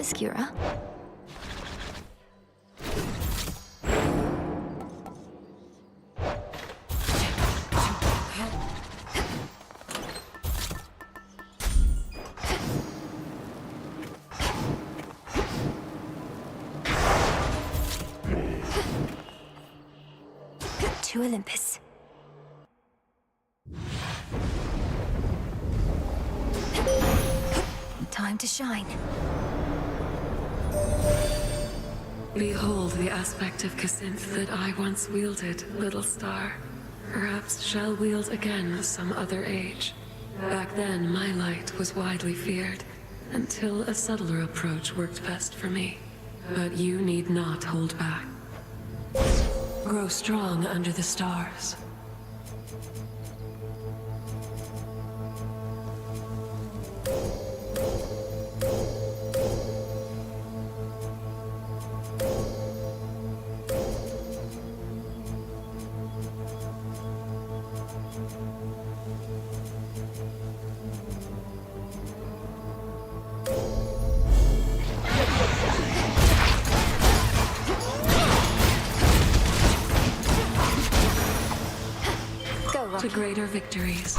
Obscura. To Olympus. Time to shine. Behold the aspect of Cassinthe that I once wielded, little star. Perhaps shall wield again some other age. Back then, my light was widely feared, until a subtler approach worked best for me. But you need not hold back. Grow strong under the stars. To greater victories.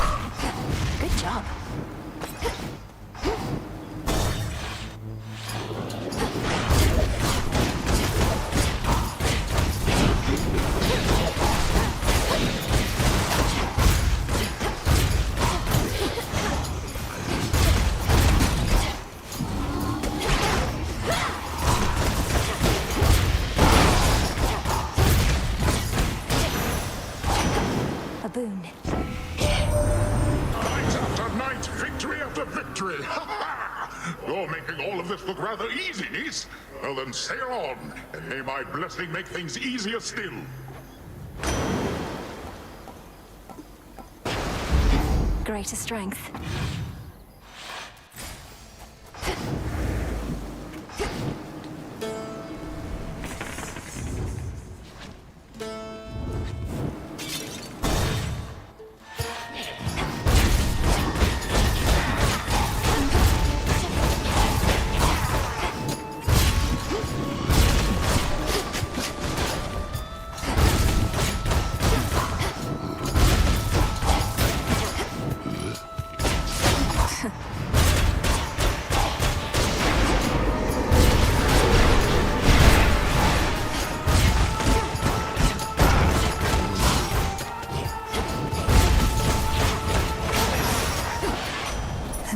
Good job. A boon. Night after night, victory after victory! Ha ha! You're making all of this look rather easy, niece. Well then, sail on, and may my blessing make things easier still. Greater strength.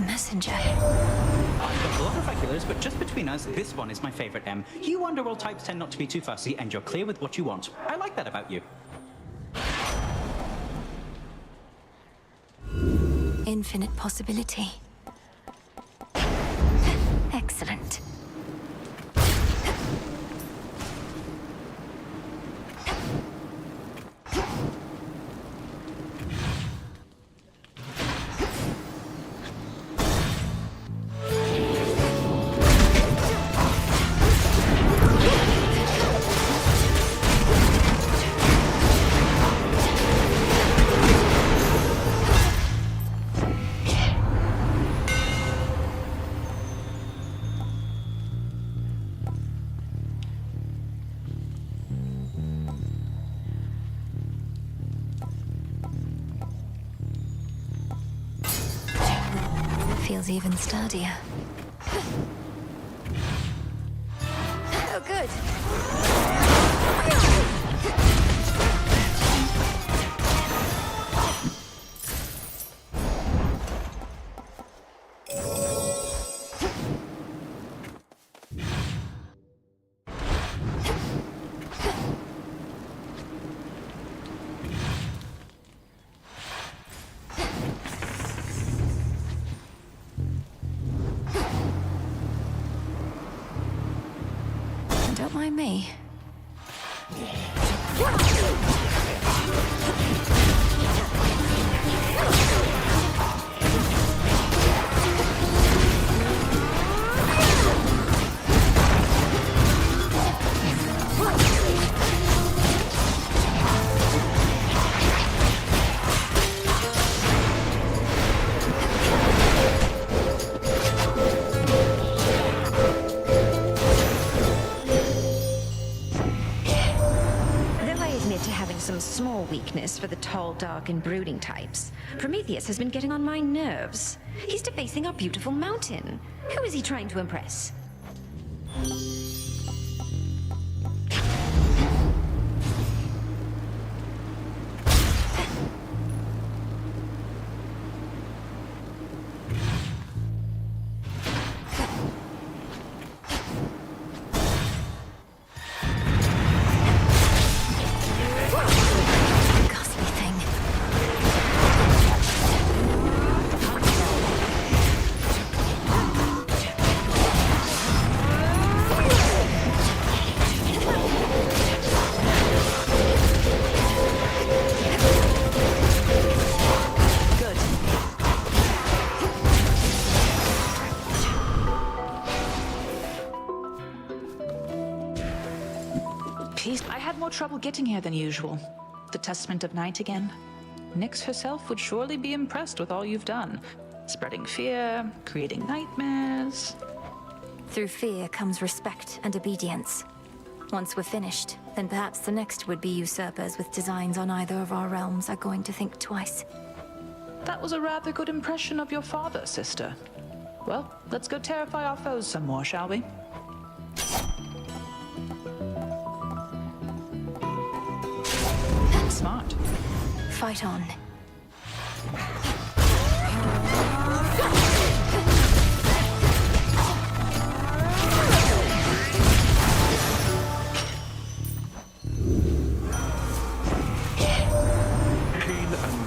Messenger. I've got a lot of regulars, but just between us, this one is my favorite, Em. You Underworld types tend not to be too fussy, and you're clear with what you want. I like that about you. Infinite possibility. Excellent. Feels even sturdier. Oh, good. Don't mind me. weakness for the tall, dark, and brooding types. Prometheus has been getting on my nerves. He's defacing our beautiful mountain. Who is he trying to impress? Ghastly thing. Peace. I had more trouble getting here than usual. The Testament of Night again. Nyx herself would surely be impressed with all you've done. Spreading fear, creating nightmares. Through fear comes respect and obedience. Once we're finished, then perhaps the next would-be usurpers with designs on either of our realms are going to think twice. That was a rather good impression of your father, sister. Well, let's go terrify our foes some more, shall we? Smart. Fight on.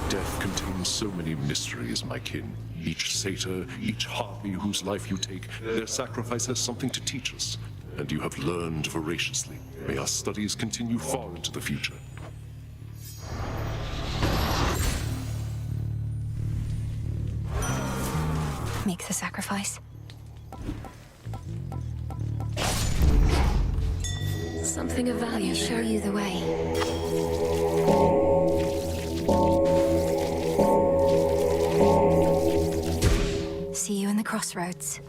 Death contains so many mysteries, my kin. Each satyr, each harpy whose life you take, their sacrifice has something to teach us. And you have learned voraciously. May our studies continue far into the future. Make the sacrifice. Something of value Show there. you the way. See you in the crossroads.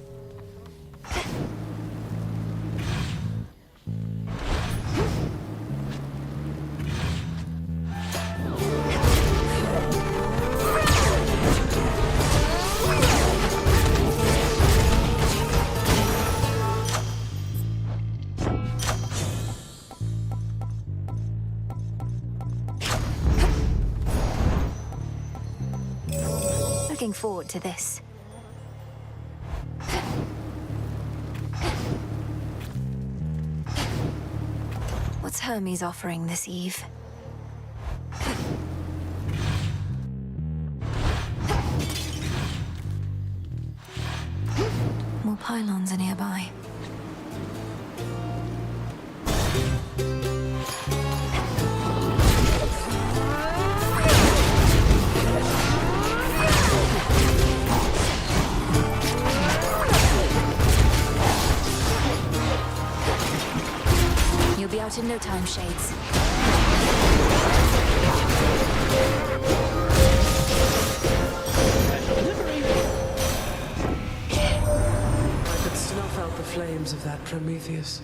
Looking forward to this. What's Hermes offering this eve? More pylons are nearby. You'll be out in no time, Shades. I could snuff out the flames of that Prometheus.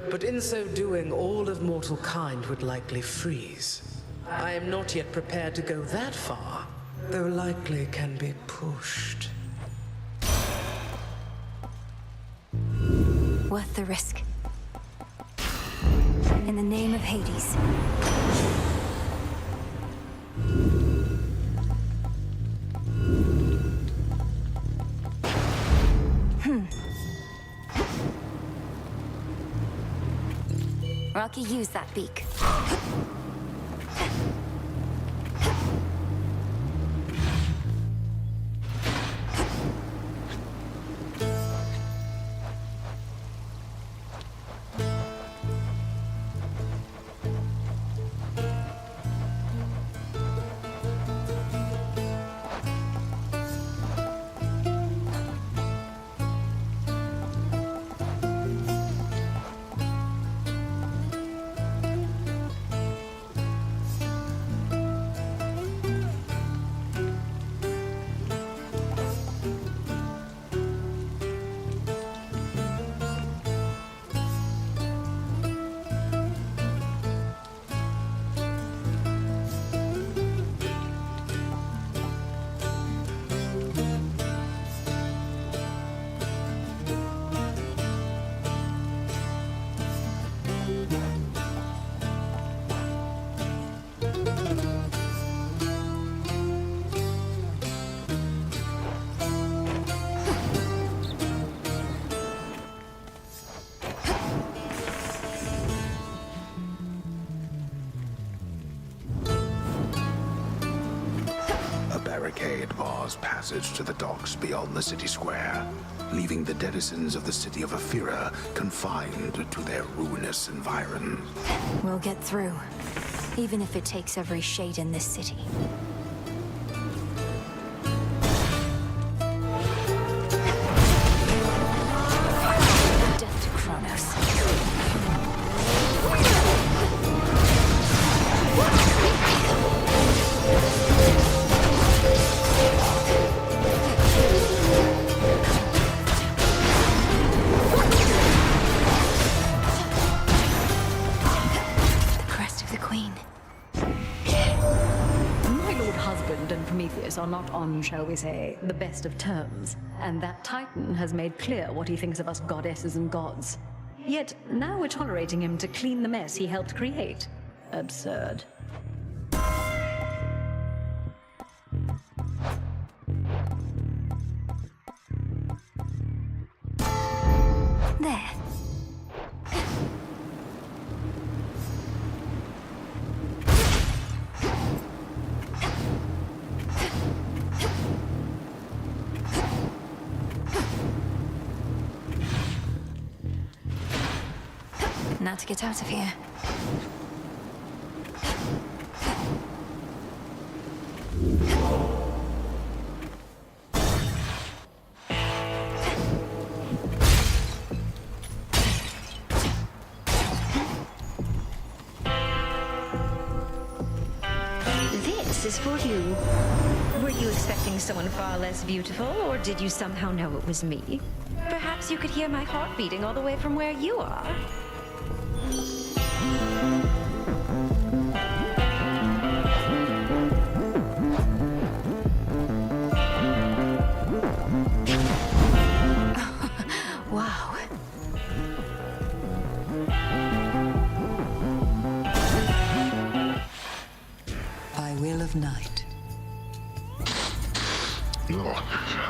But in so doing, all of mortal kind would likely freeze. I am not yet prepared to go that far, though likely can be pushed. Worth the risk. In the name of Hades. Rocky, use that beak. bars passage to the docks beyond the city square, leaving the denizens of the city of Aphira confined to their ruinous environs. We'll get through, even if it takes every shade in this city. Death to Kronos. Are not on, shall we say, the best of terms, and that Titan has made clear what he thinks of us goddesses and gods. Yet now we're tolerating him to clean the mess he helped create. Absurd. There. Now to get out of here. This is for you. Were you expecting someone far less beautiful, or did you somehow know it was me? Perhaps you could hear my heart beating all the way from where you are. Wow. By will of night. Ugh,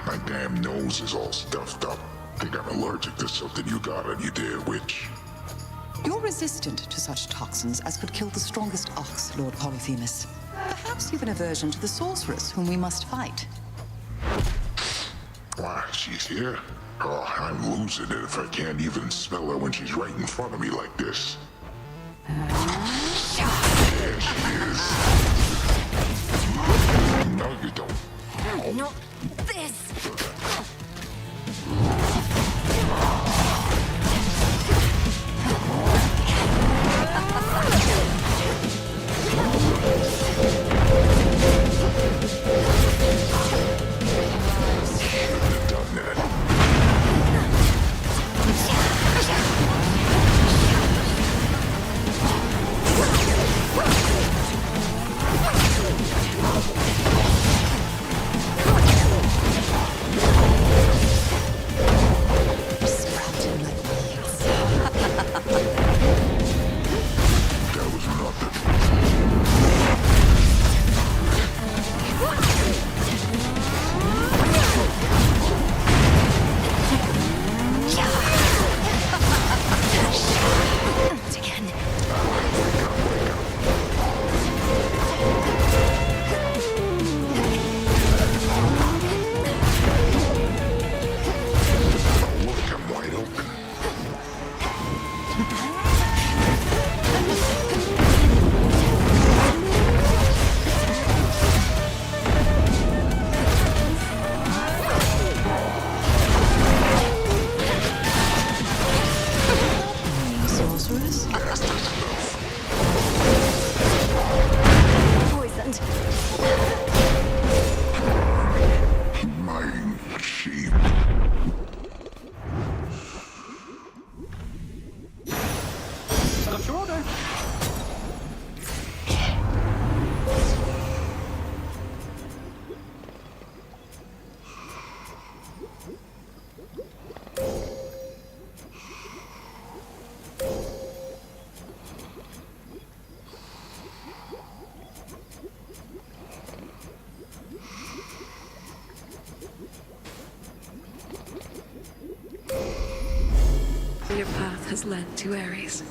my damn nose is all stuffed up. Think I'm allergic to something you got on you there, witch. You're resistant to such toxins as could kill the strongest ox, Lord Polyphemus. Perhaps you've an aversion to the sorceress whom we must fight. Why, she's here? Oh, I'm losing it if I can't even smell her when she's right in front of me like this. There she is. No, you don't. Not this! Your path has led to Ares.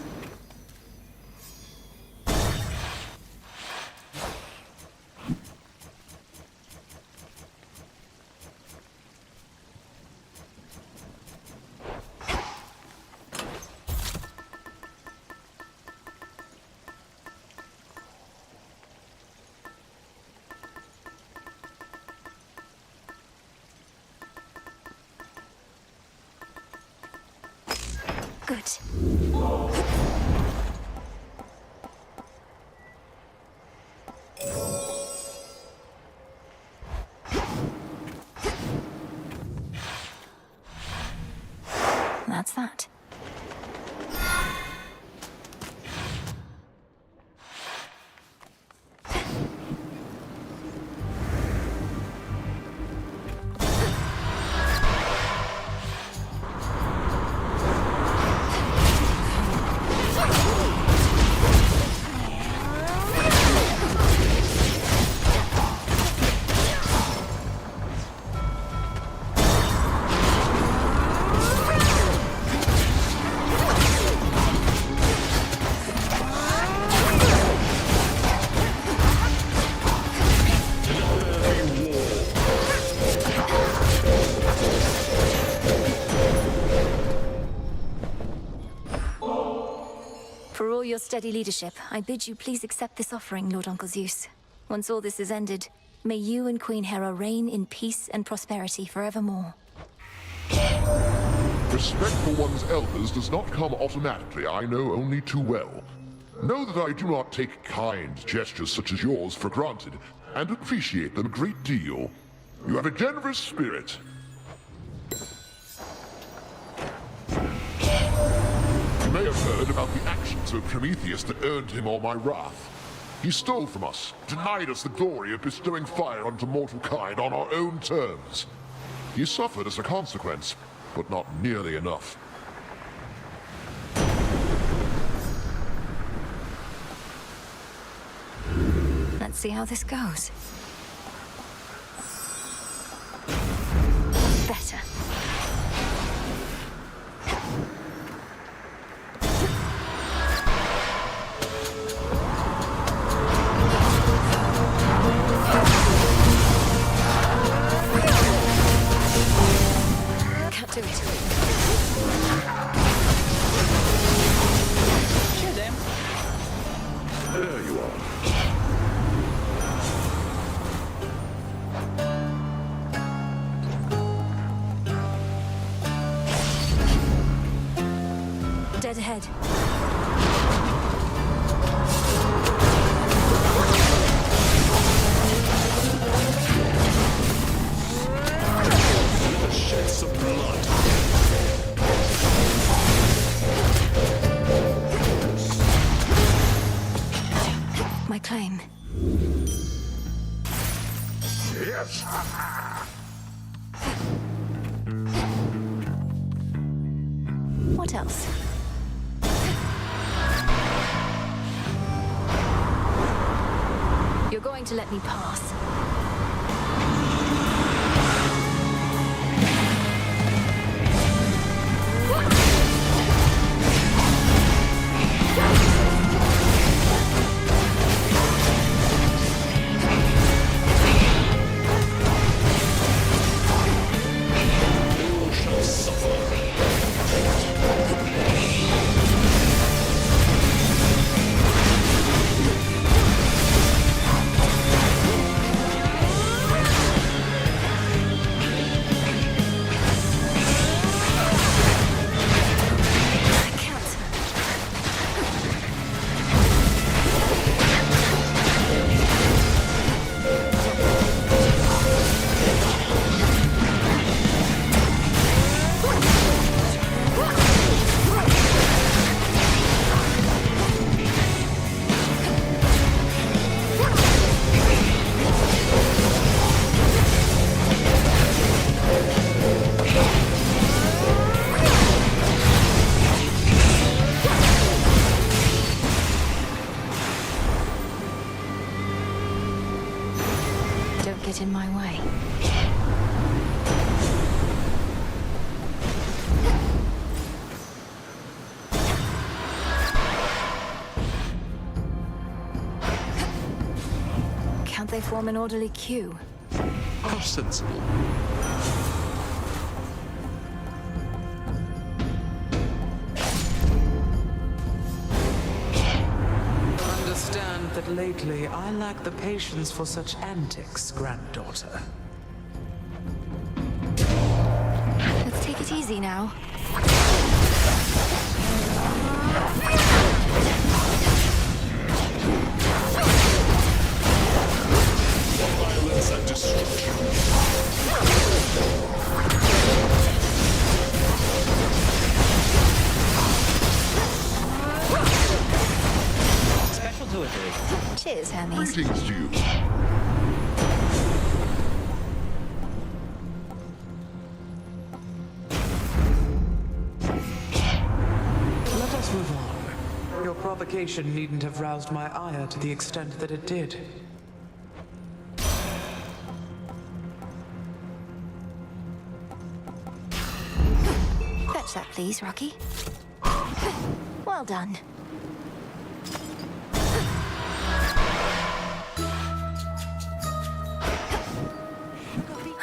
Good. That's that. For all your steady leadership, I bid you please accept this offering, Lord Uncle Zeus. Once all this is ended, may you and Queen Hera reign in peace and prosperity forevermore. Respect for one's elders does not come automatically, I know only too well. Know that I do not take kind gestures such as yours for granted, and appreciate them a great deal. You have a generous spirit. You may have heard about the actions of Prometheus that earned him all my wrath. He stole from us, denied us the glory of bestowing fire onto mortal kind on our own terms. He suffered as a consequence, but not nearly enough. Let's see how this goes. Better. Can't do it. Cheers, Em. There you are. Dead ahead. Shed some blood. My claim. Yes! What else? You're going to let me pass. You shall suffer. I can't. Don't get in my way. Can't they form an orderly queue? How sensible. Understand that lately I lack the patience for such antics, granddaughter. Let's take it easy now. Cheers, Hermes. Greetings to you. Let us move on. Your provocation needn't have roused my ire to the extent that it did. Fetch that, please, Rocky. Well done.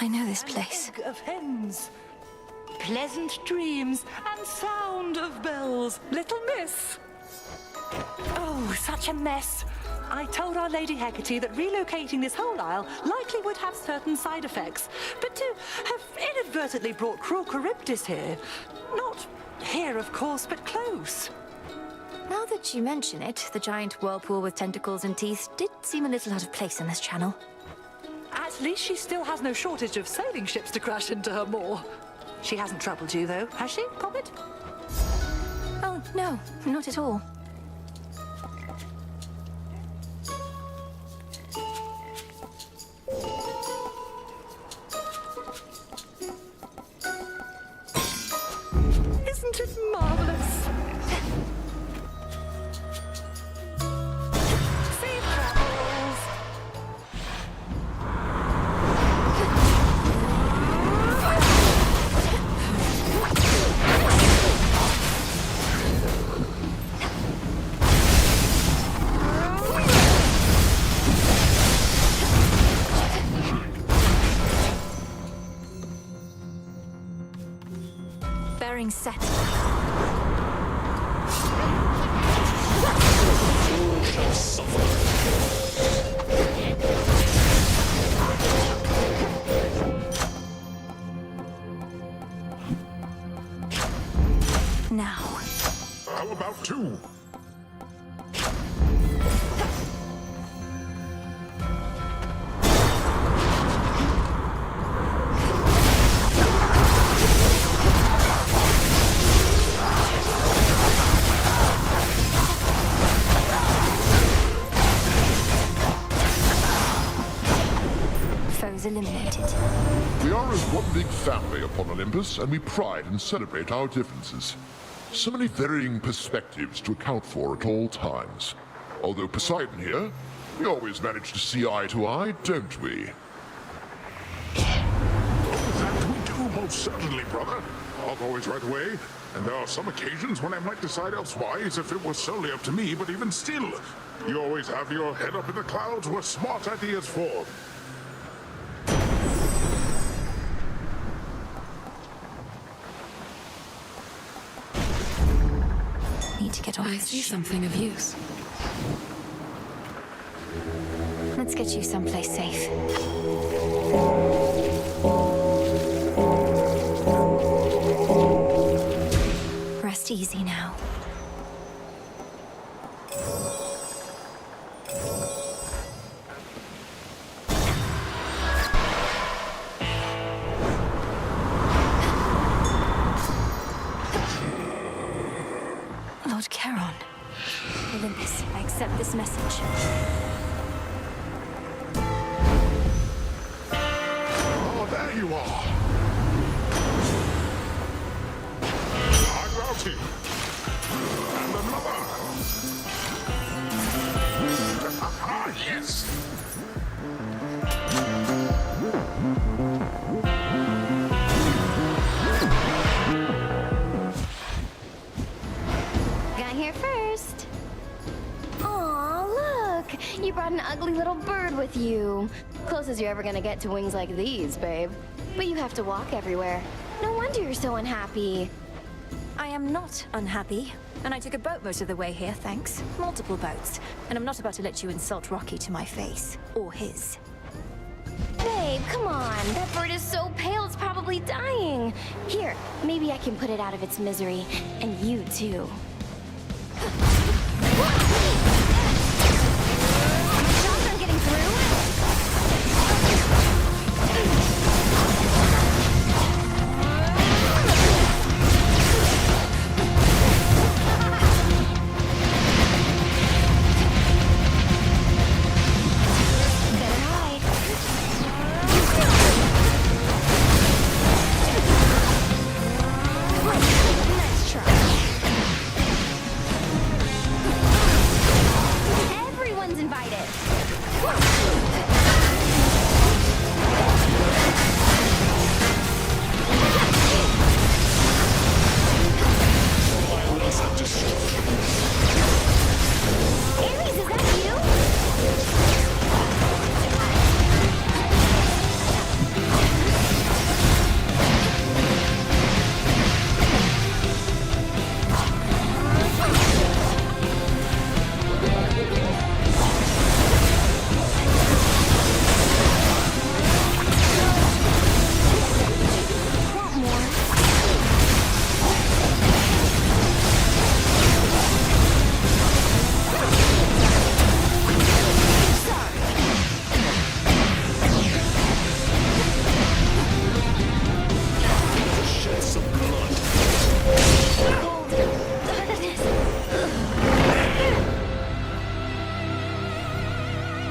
I know this place. Of hens, pleasant dreams, and sound of bells. Little miss. Oh, such a mess. I told Our Lady Hecate that relocating this whole isle likely would have certain side effects, but to have inadvertently brought cruel Charybdis here, not here, of course, but close. Now that you mention it, the giant whirlpool with tentacles and teeth did seem a little out of place in this channel. At least she still has no shortage of sailing ships to crash into her maw. She hasn't troubled you, though, has she, Poppet? Oh, no, not at all. Isn't it marvelous? Safe travels. Bearing set. Now. How about two? Foes eliminated. We are as one big family upon Olympus, and we pride and celebrate our differences. So many varying perspectives to account for at all times. Although Poseidon here, we always manage to see eye to eye, don't we? That we do, most certainly, brother. I'll always right away, and there are some occasions when I might decide elsewise if it was solely up to me, but even still, you always have your head up in the clouds where smart ideas form. Need to get off I this see ship. something of use. Let's get you someplace safe. Rest easy now. Lord Charon. Olympus, I accept this message. Oh, there you are. I'm Routy. And another. Ah, yes. Got here first. Aw, look! You brought an ugly little bird with you. Closest you're ever gonna get to wings like these, babe. But you have to walk everywhere. No wonder you're so unhappy. I am not unhappy. And I took a boat most of the way here, thanks. Multiple boats. And I'm not about to let you insult Rocky to my face. Or his. Babe, come on. That bird is so pale, it's probably dying. Here, maybe I can put it out of its misery. And you, too. Shots aren't getting through?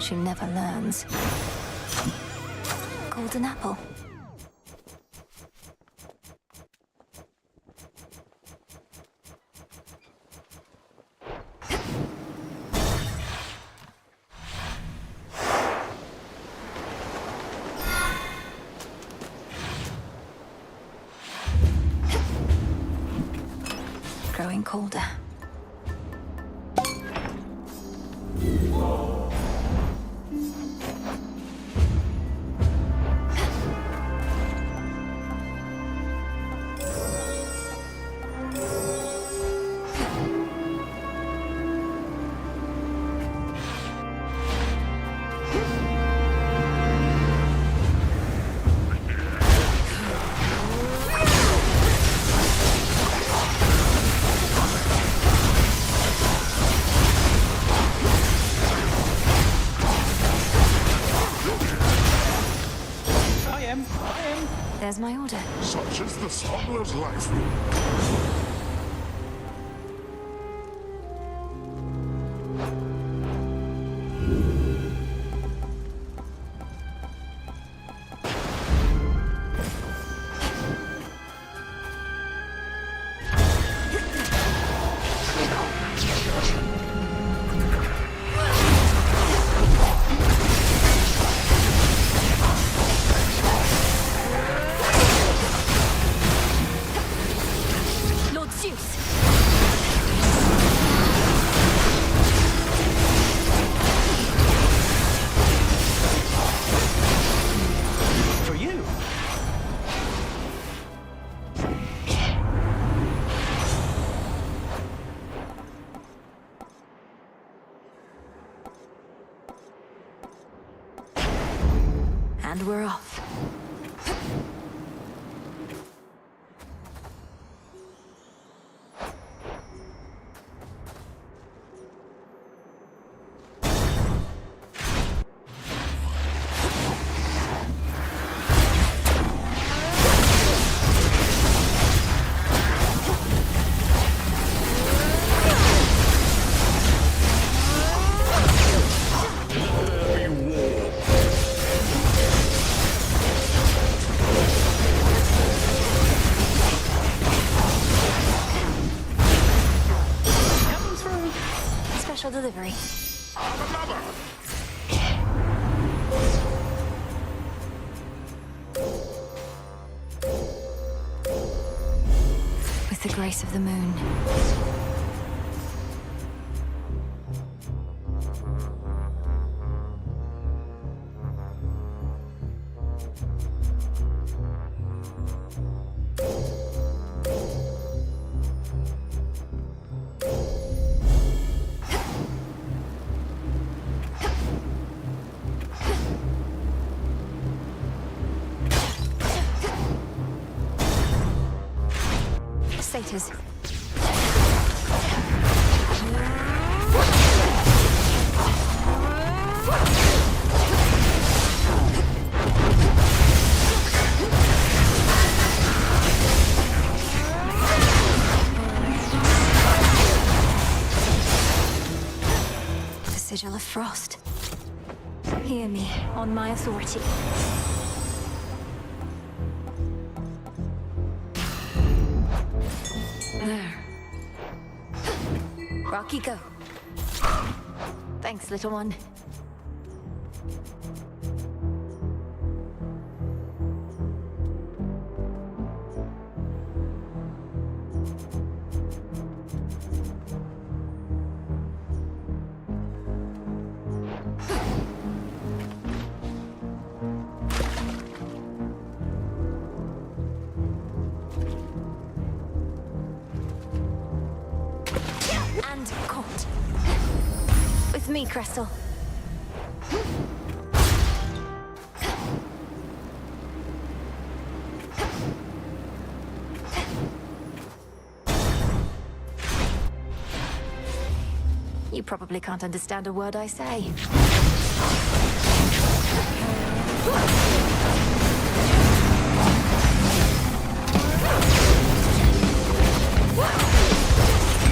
She never learns. Golden apple. Growing colder. There's my order. Such is the smuggler's life. And we're off. Delivery. With the grace of the moon. Satyrs. The sigil of frost. Hear me on my authority. There. Rocky, go. Thanks, little one. And caught. With me, Crystal. You probably can't understand a word I say.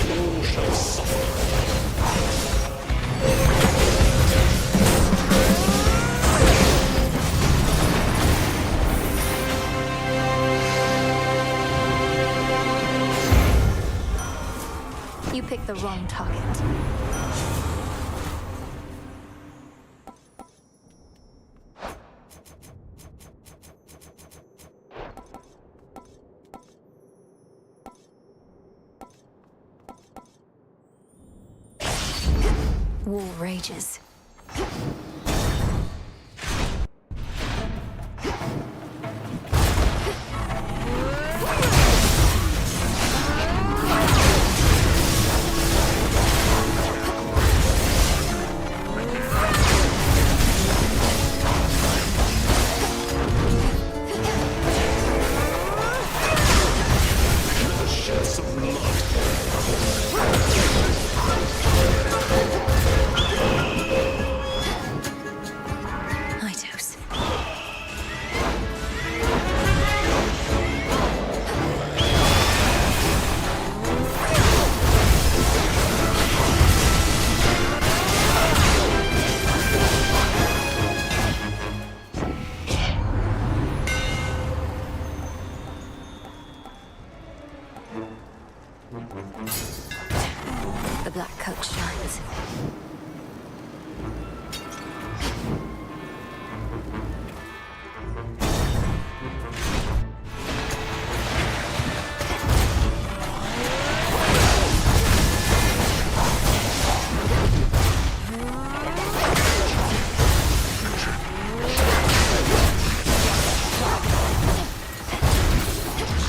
You shall suffer. the wrong target. War rages. The black coat shines.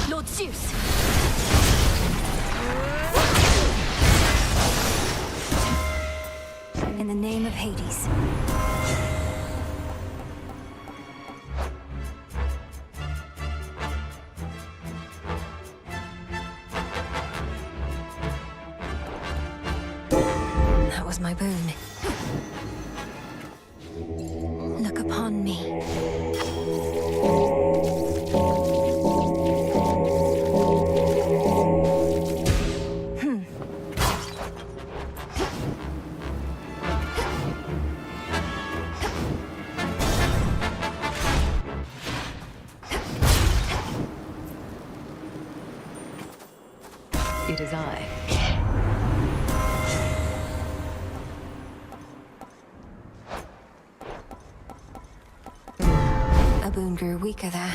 Lord Zeus! In the name of Hades. That was my boon. Look upon me. It is I. A boon grew weaker there.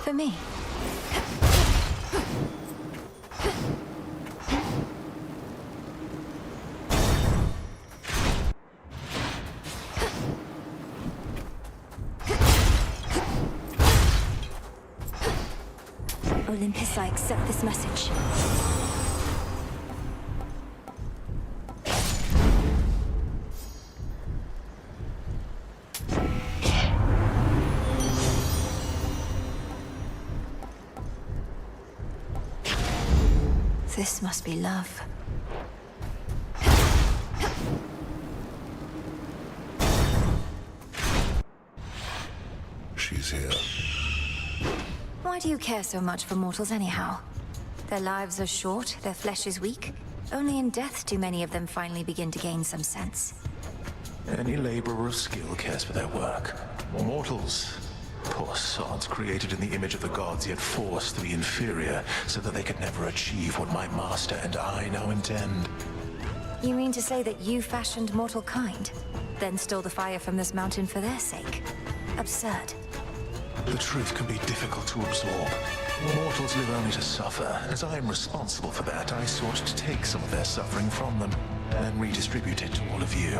For me. Olympus, I accept this message. This must be love. She's here. Why do you care so much for mortals anyhow? Their lives are short, their flesh is weak. Only in death do many of them finally begin to gain some sense. Any laborer of skill cares for their work. Mortals, poor sods created in the image of the gods, yet forced to be inferior so that they could never achieve what my master and I now intend. You mean to say that you fashioned mortal kind, then stole the fire from this mountain for their sake? Absurd. The truth can be difficult to absorb. Mortals live only to suffer. As I am responsible for that, I sought to take some of their suffering from them and redistribute it to all of you.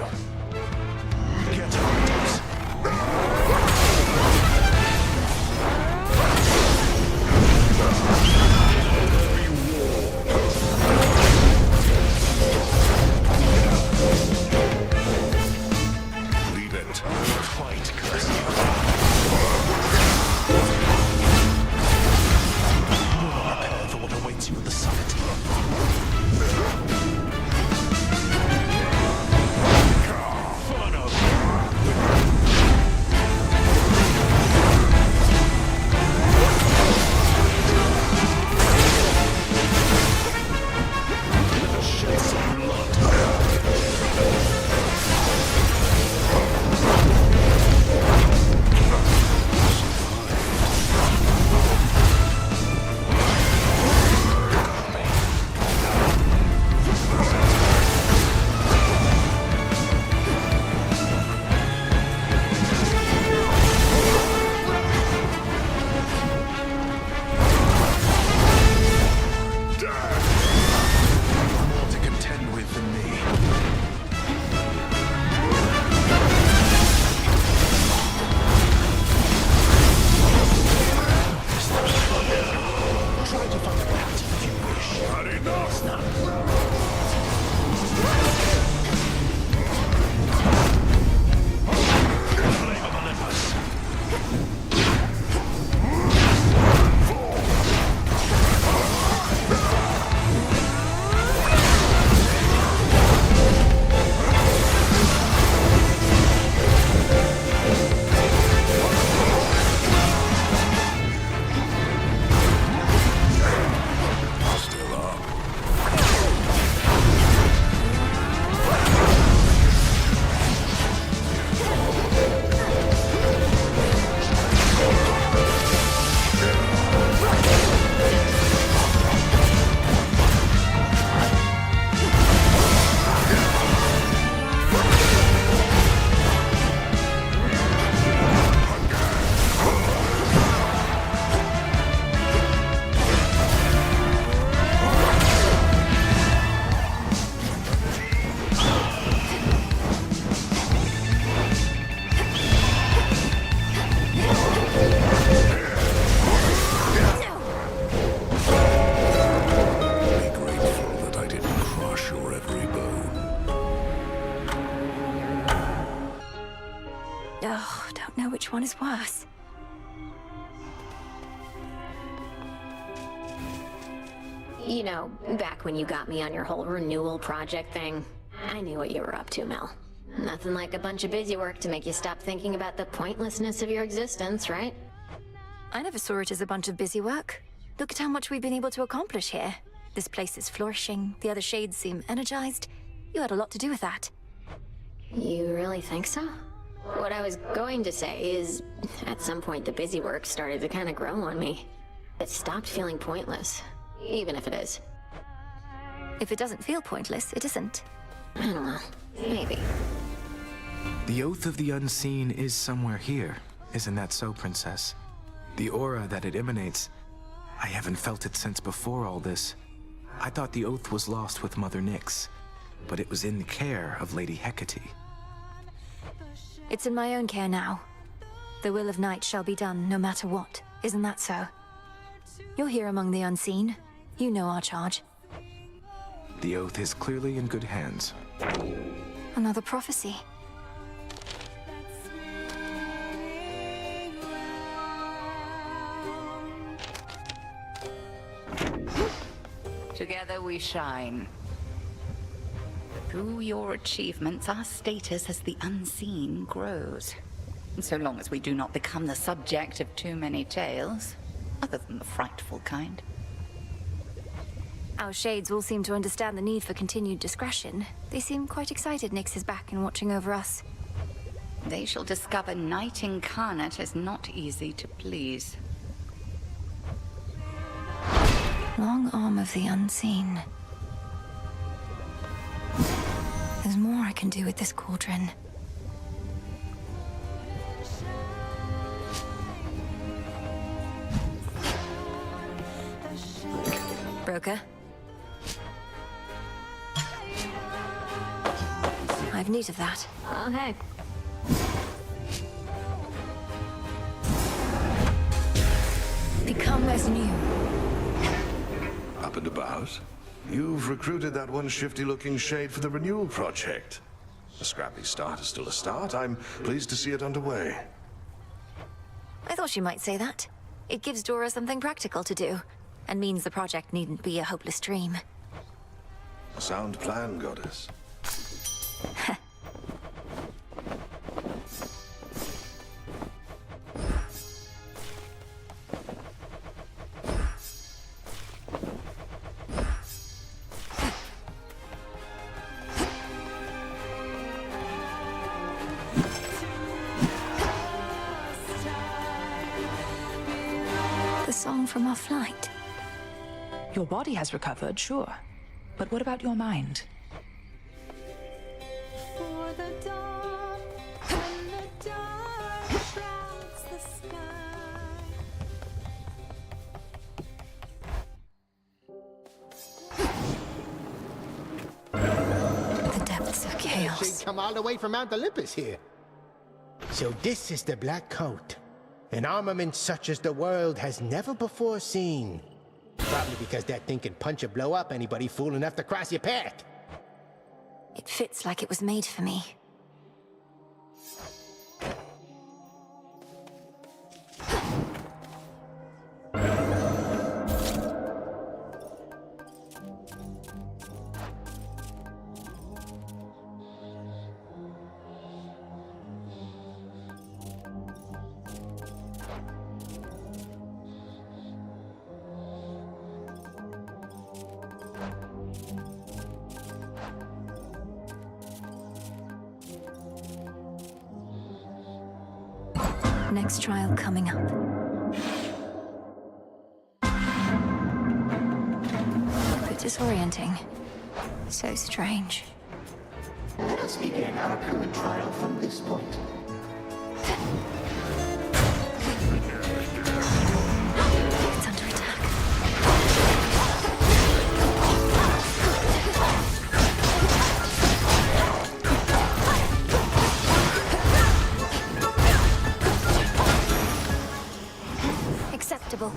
Oh, don't know which one is worse. You know, back when you got me on your whole renewal project thing, I knew what you were up to, Mel. Nothing like a bunch of busy work to make you stop thinking about the pointlessness of your existence, right? I never saw it as a bunch of busy work. Look at how much we've been able to accomplish here. This place is flourishing, the other shades seem energized. You had a lot to do with that. You really think so? What I was going to say is, at some point the busy work started to kind of grow on me. It stopped feeling pointless, even if it is. If it doesn't feel pointless, it isn't. I don't know. Maybe. The Oath of the Unseen is somewhere here. Isn't that so, Princess? The aura that it emanates, I haven't felt it since before all this. I thought the Oath was lost with Mother Nyx, but it was in the care of Lady Hecate. It's in my own care now. The will of Night shall be done, no matter what. Isn't that so? You're here among the unseen. You know our charge. The Oath is clearly in good hands. Another prophecy. Together we shine. Through your achievements, our status as the unseen grows. And so long as we do not become the subject of too many tales, other than the frightful kind. Our shades all seem to understand the need for continued discretion. They seem quite excited Nyx is back and watching over us. They shall discover Night Incarnate is not easy to please. Long arm of the unseen. There's more I can do with this cauldron. Broker? I've need of that. Oh, hey. Become as new. Up and about. You've recruited that one shifty-looking shade for the renewal project. A scrappy start is still a start. I'm pleased to see it underway. I thought you might say that. It gives Dora something practical to do, and means the project needn't be a hopeless dream. A sound plan, Goddess. The song from our flight. Your body has recovered, sure. But what about your mind? For the dawn, when the dark shrouds the sky. The depths of chaos. She'd come all the way from Mount Olympus here. So this is the Black Coat. An armament such as the world has never before seen. Probably because that thing can punch or blow up anybody fool enough to cross your path. It fits like it was made for me. Next trial coming up. A bit disorienting. So strange. Let us begin our current trial from this point. It's under attack. Acceptable.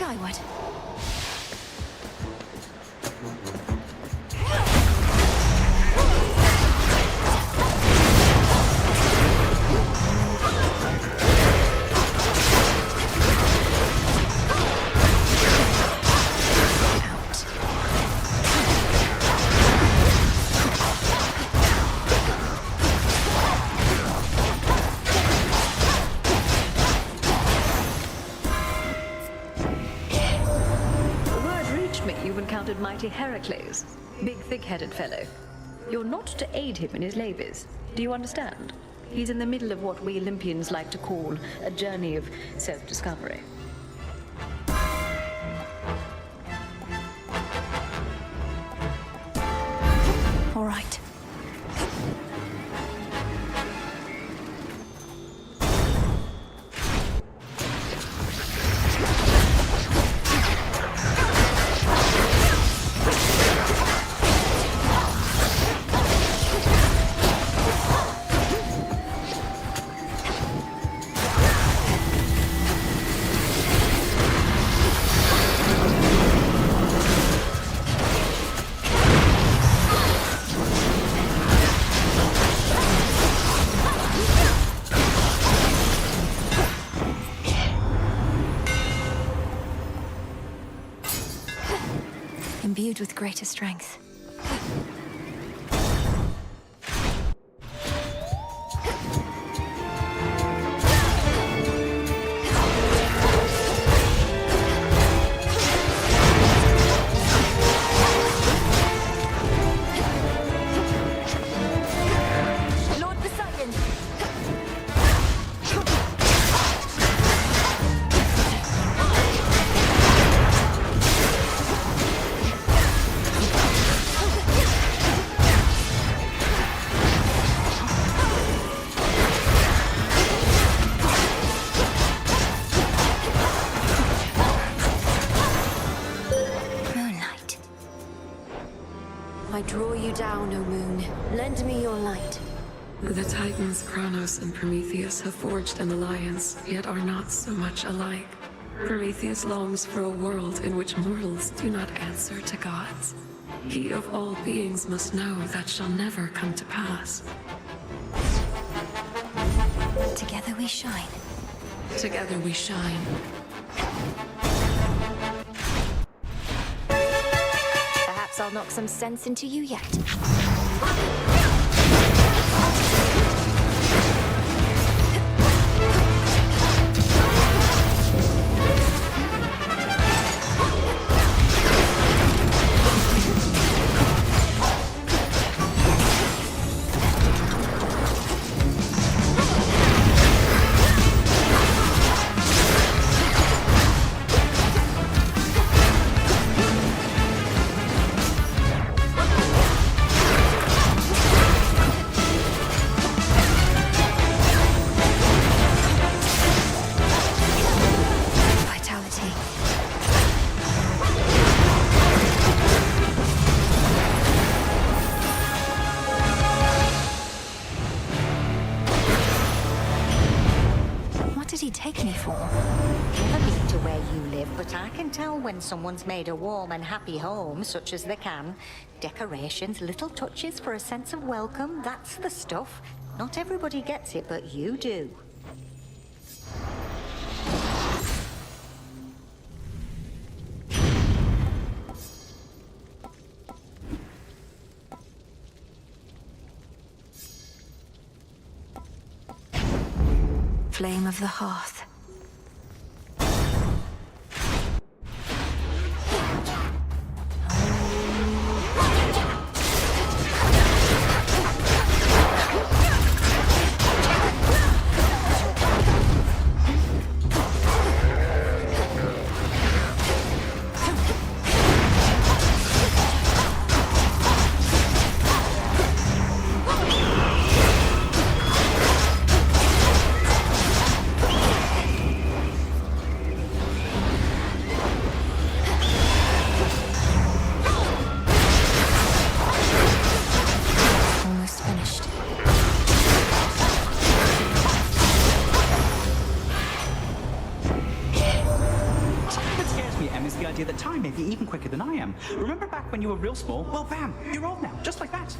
skyward. You've encountered mighty Heracles, big thick-headed fellow. You're not to aid him in his labors. Do you understand? He's in the middle of what we Olympians like to call a journey of self-discovery. All right. Imbued with greater strength. Lord Poseidon! I draw you down, O moon. Lend me your light. The Titans Kronos and Prometheus have forged an alliance, yet are not so much alike. Prometheus longs for a world in which mortals do not answer to gods. He of all beings must know that shall never come to pass. Together we shine. Together we shine. Perhaps I'll knock some sense into you yet. Take me for? Never been to where you live, but I can tell when someone's made a warm and happy home, such as they can. Decorations, little touches for a sense of welcome, that's the stuff. Not everybody gets it, but you do. Flame of the hearth. you're even quicker than I am. Remember back when you were real small? Well, bam, you're old now, just like that.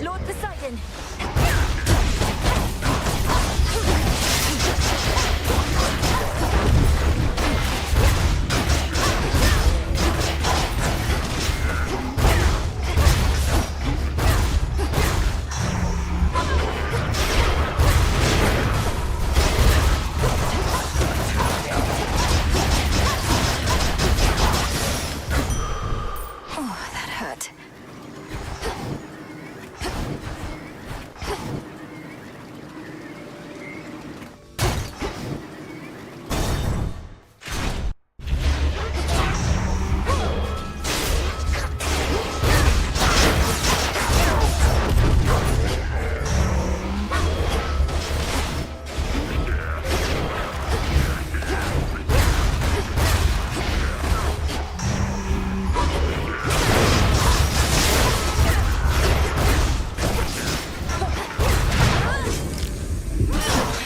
Lord Poseidon! Oh, that hurt.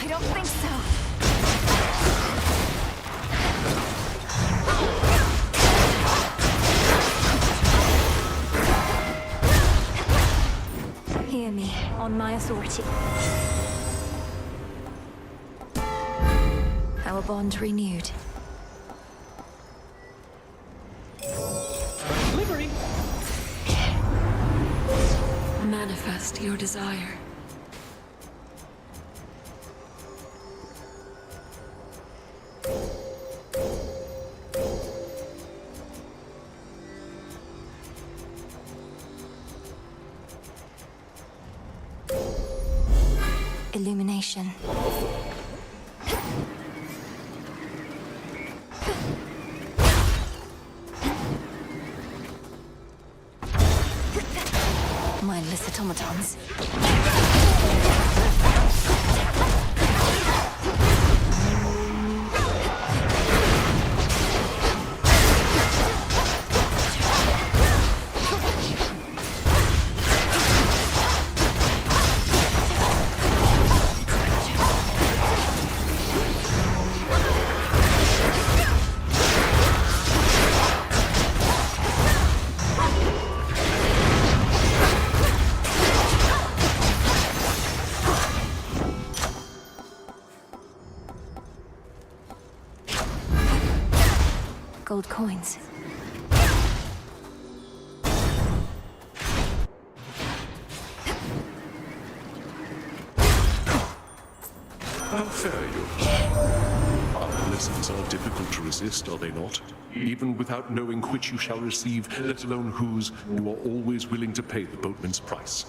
I don't think so. Hear me, on my authority. Our bond renewed. Livery! Manifest your desire. Illumination. Mindless automatons. Gold coins. How fair you are. Our blessings are difficult to resist, are they not? Even without knowing which you shall receive, let alone whose, you are always willing to pay the boatman's price.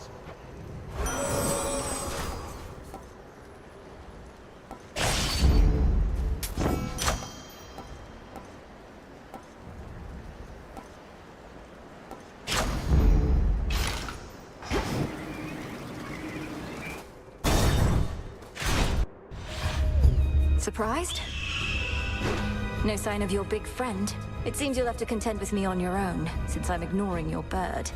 Surprised? No sign of your big friend. It seems you'll have to contend with me on your own, since I'm ignoring your bird.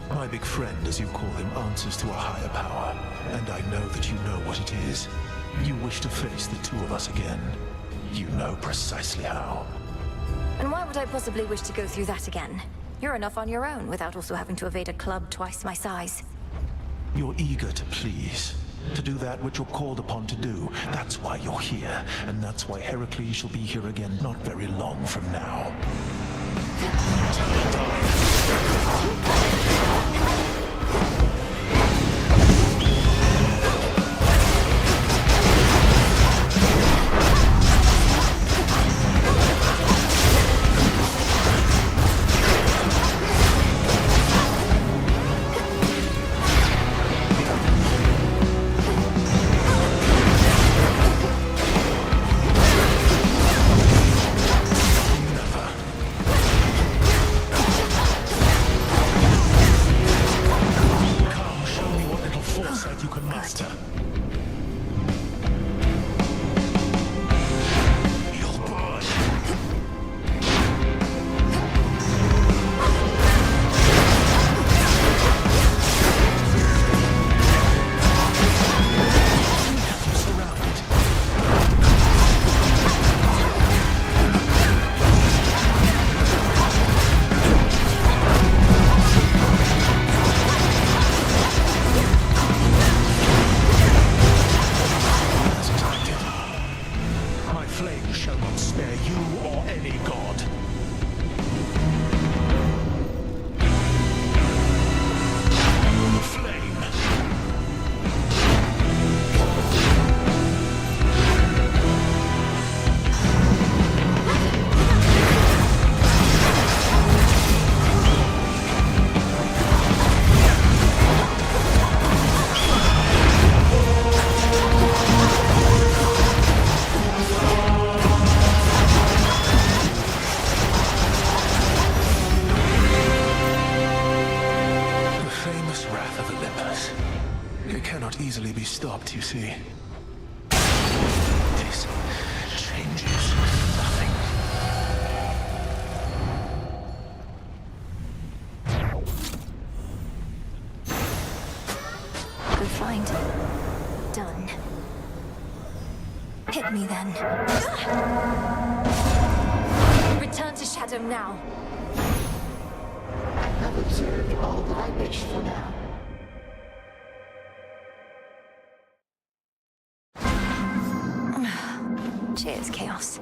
My big friend, as you call him, answers to a higher power, and I know that you know what it is. You wish to face the two of us again. You know precisely how. And why would I possibly wish to go through that again? You're enough on your own, without also having to evade a club twice my size. You're eager to please. To do that which you're called upon to do. That's why you're here. And that's why Heracles shall be here again not very long from now. easily be stopped, you see. This changes nothing. Good find. Done. Hit me then. Return to Shadow now. I've observed all that I wish for now. Cheers, Chaos.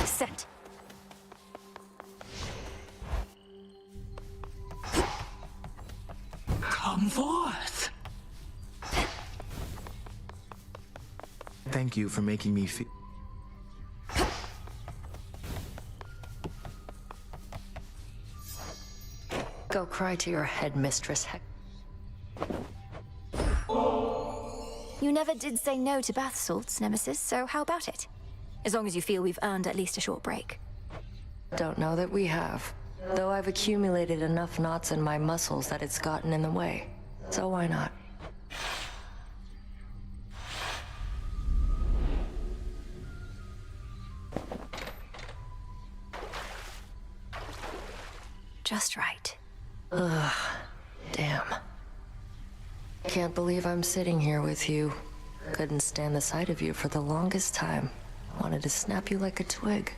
Set. Come forth. Thank you for making me feel... Go cry to your headmistress, You never did say no to bath salts, Nemesis, so how about it? As long as you feel we've earned at least a short break. Don't know that we have. Though I've accumulated enough knots in my muscles that it's gotten in the way. So why not? Just right. Ugh. Damn. Can't believe I'm sitting here with you. Couldn't stand the sight of you for the longest time. Wanted to snap you like a twig.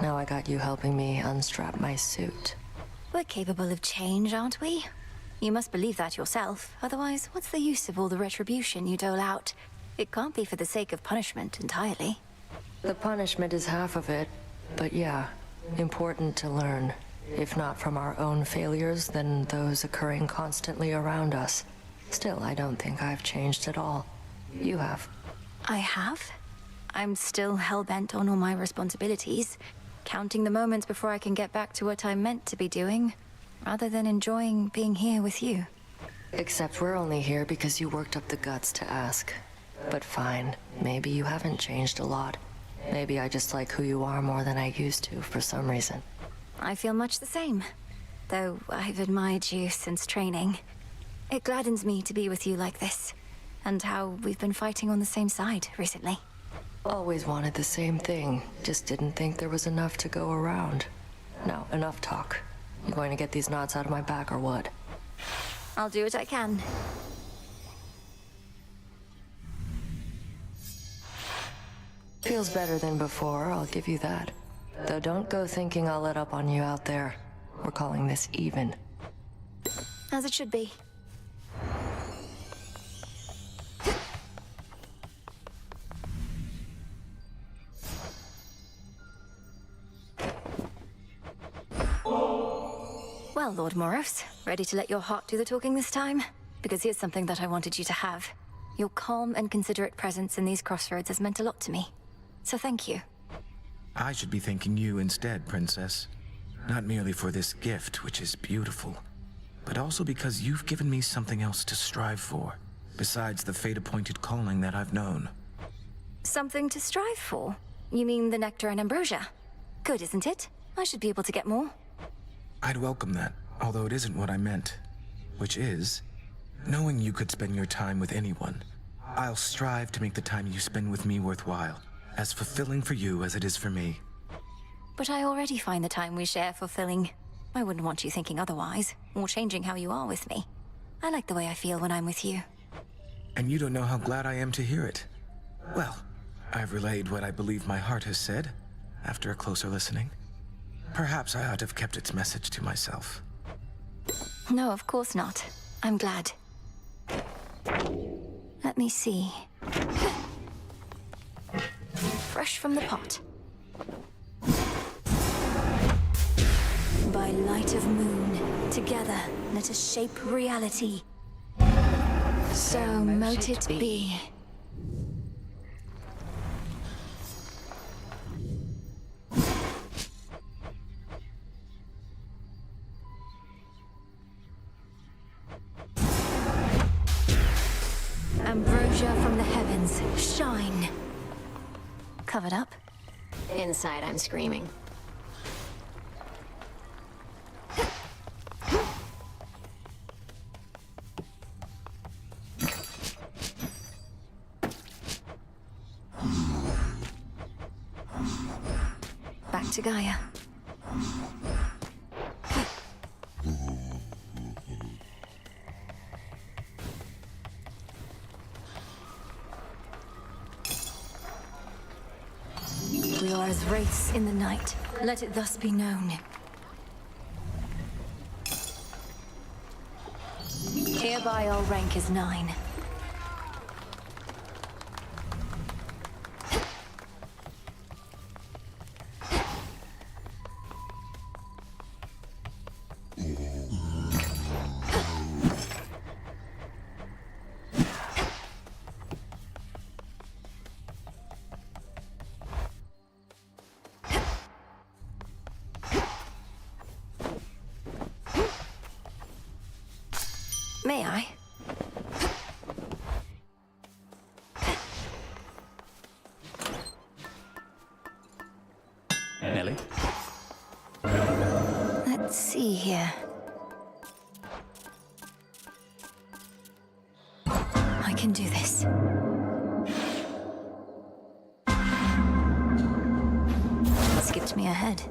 Now I got you helping me unstrap my suit. We're capable of change, aren't we? You must believe that yourself. Otherwise, what's the use of all the retribution you dole out? It can't be for the sake of punishment entirely. The punishment is half of it, but yeah, important to learn. If not from our own failures, then those occurring constantly around us. Still, I don't think I've changed at all. You have. I have? I'm still hell-bent on all my responsibilities, counting the moments before I can get back to what I'm meant to be doing, rather than enjoying being here with you. Except we're only here because you worked up the guts to ask. But fine, maybe you haven't changed a lot. Maybe I just like who you are more than I used to for some reason. I feel much the same, though I've admired you since training. It gladdens me to be with you like this, and how we've been fighting on the same side recently. Always wanted the same thing, just didn't think there was enough to go around. Now, enough talk. You going to get these knots out of my back or what? I'll do what I can. Feels better than before, I'll give you that. Though don't go thinking I'll let up on you out there. We're calling this even. As it should be. Well, Lord Moros, ready to let your heart do the talking this time? Because here's something that I wanted you to have. Your calm and considerate presence in these crossroads has meant a lot to me. So thank you. I should be thanking you instead, Princess. Not merely for this gift, which is beautiful, but also because you've given me something else to strive for, besides the fate-appointed calling that I've known. Something to strive for? You mean the nectar and ambrosia? Good, isn't it? I should be able to get more. I'd welcome that, although it isn't what I meant. Which is, knowing you could spend your time with anyone, I'll strive to make the time you spend with me worthwhile, as fulfilling for you as it is for me. But I already find the time we share fulfilling. I wouldn't want you thinking otherwise, or changing how you are with me. I like the way I feel when I'm with you. And you don't know how glad I am to hear it. Well, I've relayed what I believe my heart has said, after a closer listening. Perhaps I ought to have kept its message to myself. No, of course not. I'm glad. Let me see. Fresh from the pot. By light of moon, together let us shape reality. So mote it be. Ambrosia from the heavens, shine. Covered up? Inside, I'm screaming. to Gaia. We are as wraiths in the night. Let it thus be known. Hereby our rank is 9. May I? Nelly? Let's see here. I can do this. Skipped me ahead.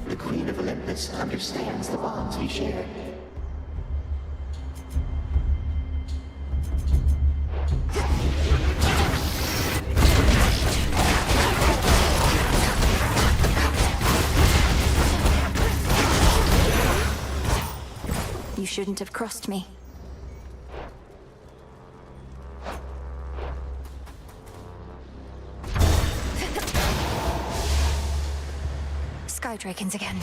The Queen of Olympus understands the bonds we share. You shouldn't have crossed me. Sky Dragons again.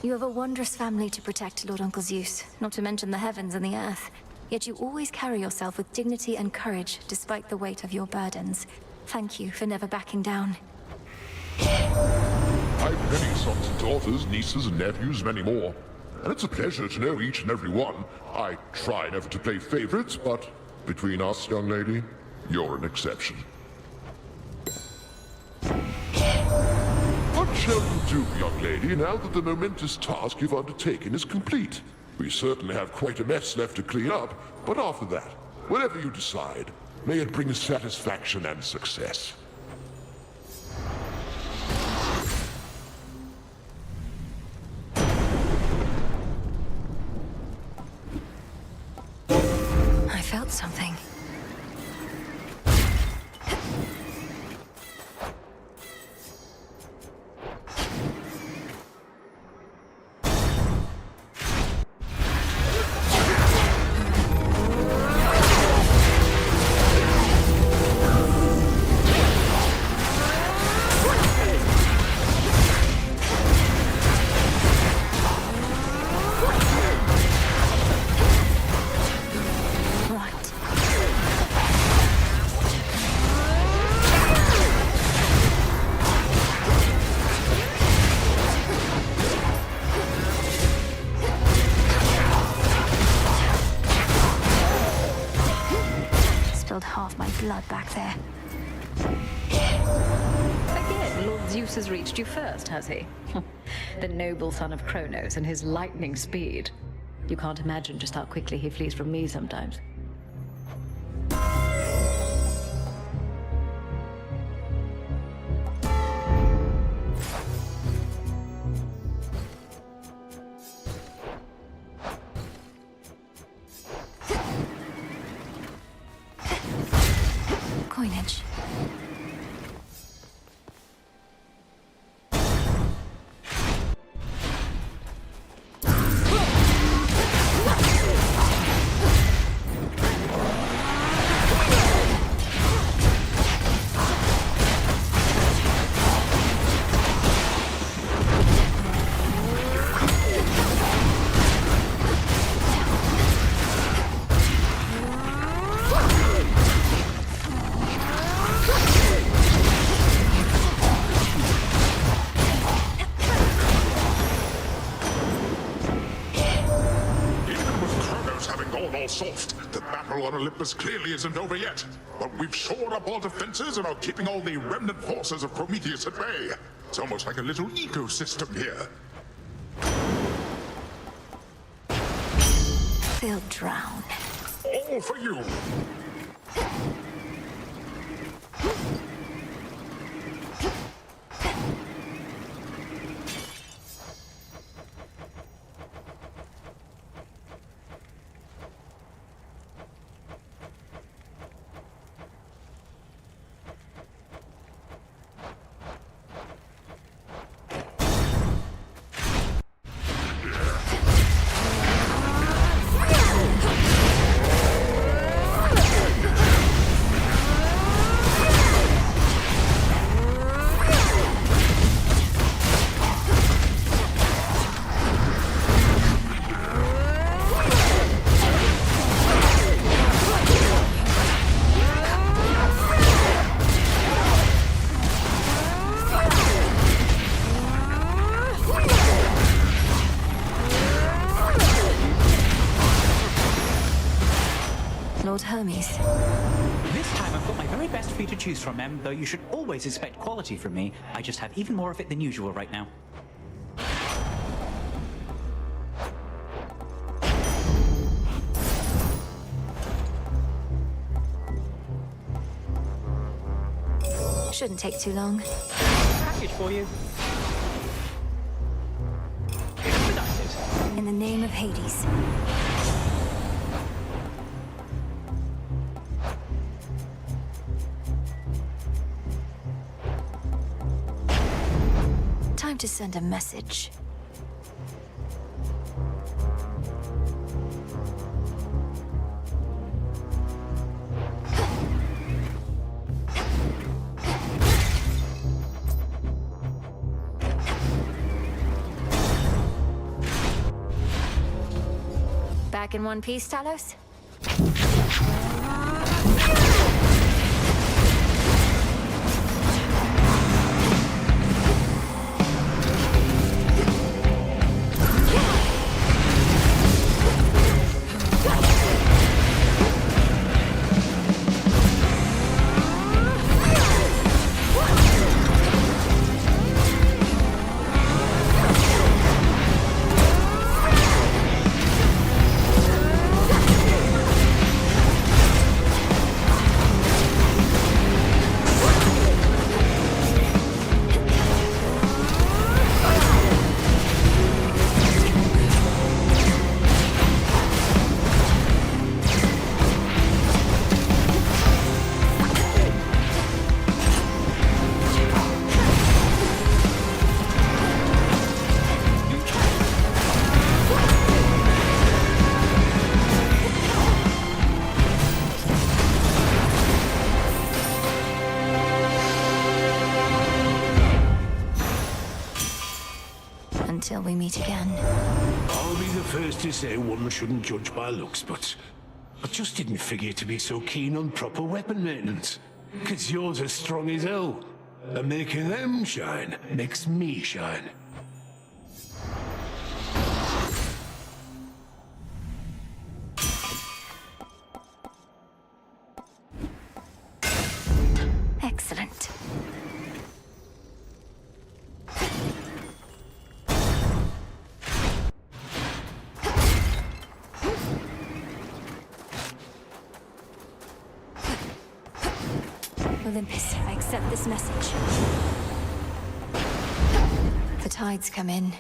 You have a wondrous family to protect, Lord Uncle Zeus, not to mention the heavens and the earth. Yet you always carry yourself with dignity and courage, despite the weight of your burdens. Thank you for never backing down. I've many sons and daughters, nieces and nephews, many more. And it's a pleasure to know each and every one. I try never to play favorites, but between us, young lady, you're an exception. What shall you do, young lady, now that the momentous task you've undertaken is complete? We certainly have quite a mess left to clean up, but after that, whatever you decide, may it bring satisfaction and success. I felt something. Half my blood back there. Again, Lord Zeus has reached you first, has he? The noble son of Kronos and his lightning speed. You can't imagine just how quickly he flees from me sometimes. Coinage. all soft. The battle on Olympus clearly isn't over yet. But we've shored up our defenses and are keeping all the remnant forces of Prometheus at bay. It's almost like a little ecosystem here. They'll drown. All for you! Lord Hermes. This time I've got my very best for you to choose from, Em, though you should always expect quality from me. I just have even more of it than usual right now. Shouldn't take too long. Package for you. In the name of Hades. Time to send a message. Back in one piece, Talos? Until we meet again. I'll be the first to say one shouldn't judge by looks, but I just didn't figure to be so keen on proper weapon maintenance. 'Cause yours are strong as hell. And making them shine makes me shine. Excellent. Olympus, I accept this message. The tides come in.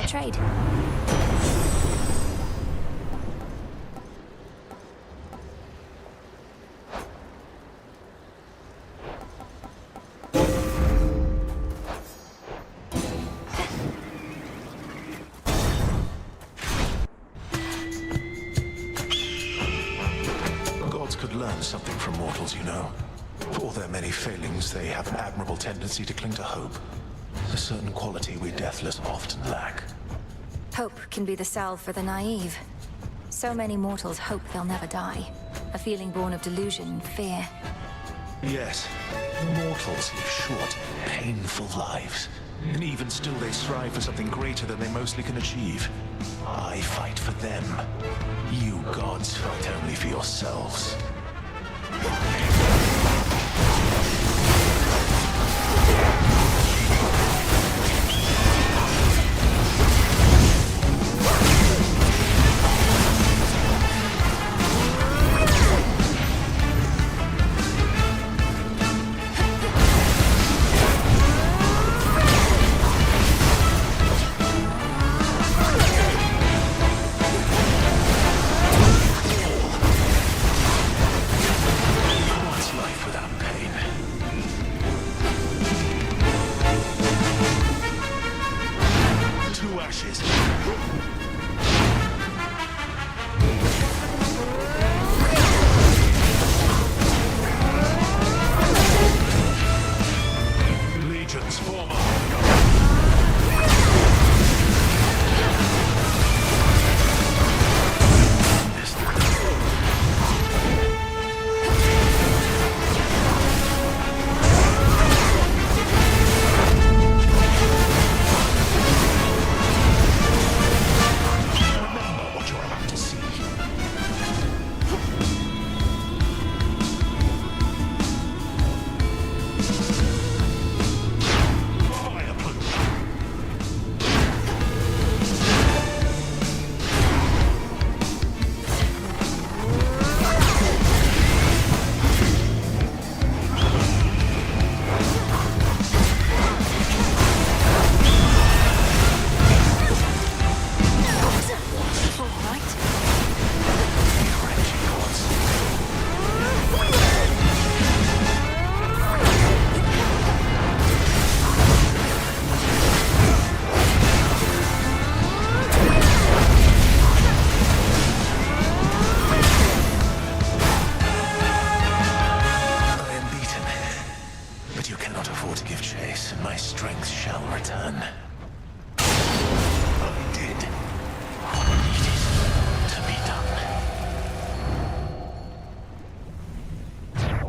trade. Gods could learn something from mortals, you know. For all their many failings, they have an admirable tendency to cling to hope. A certain quality we deathless often lack. Hope can be the salve for the naive. So many mortals hope they'll never die. A feeling born of delusion and fear. Yes, mortals live short, painful lives. And even still they strive for something greater than they mostly can achieve. I fight for them. You gods fight only for yourselves.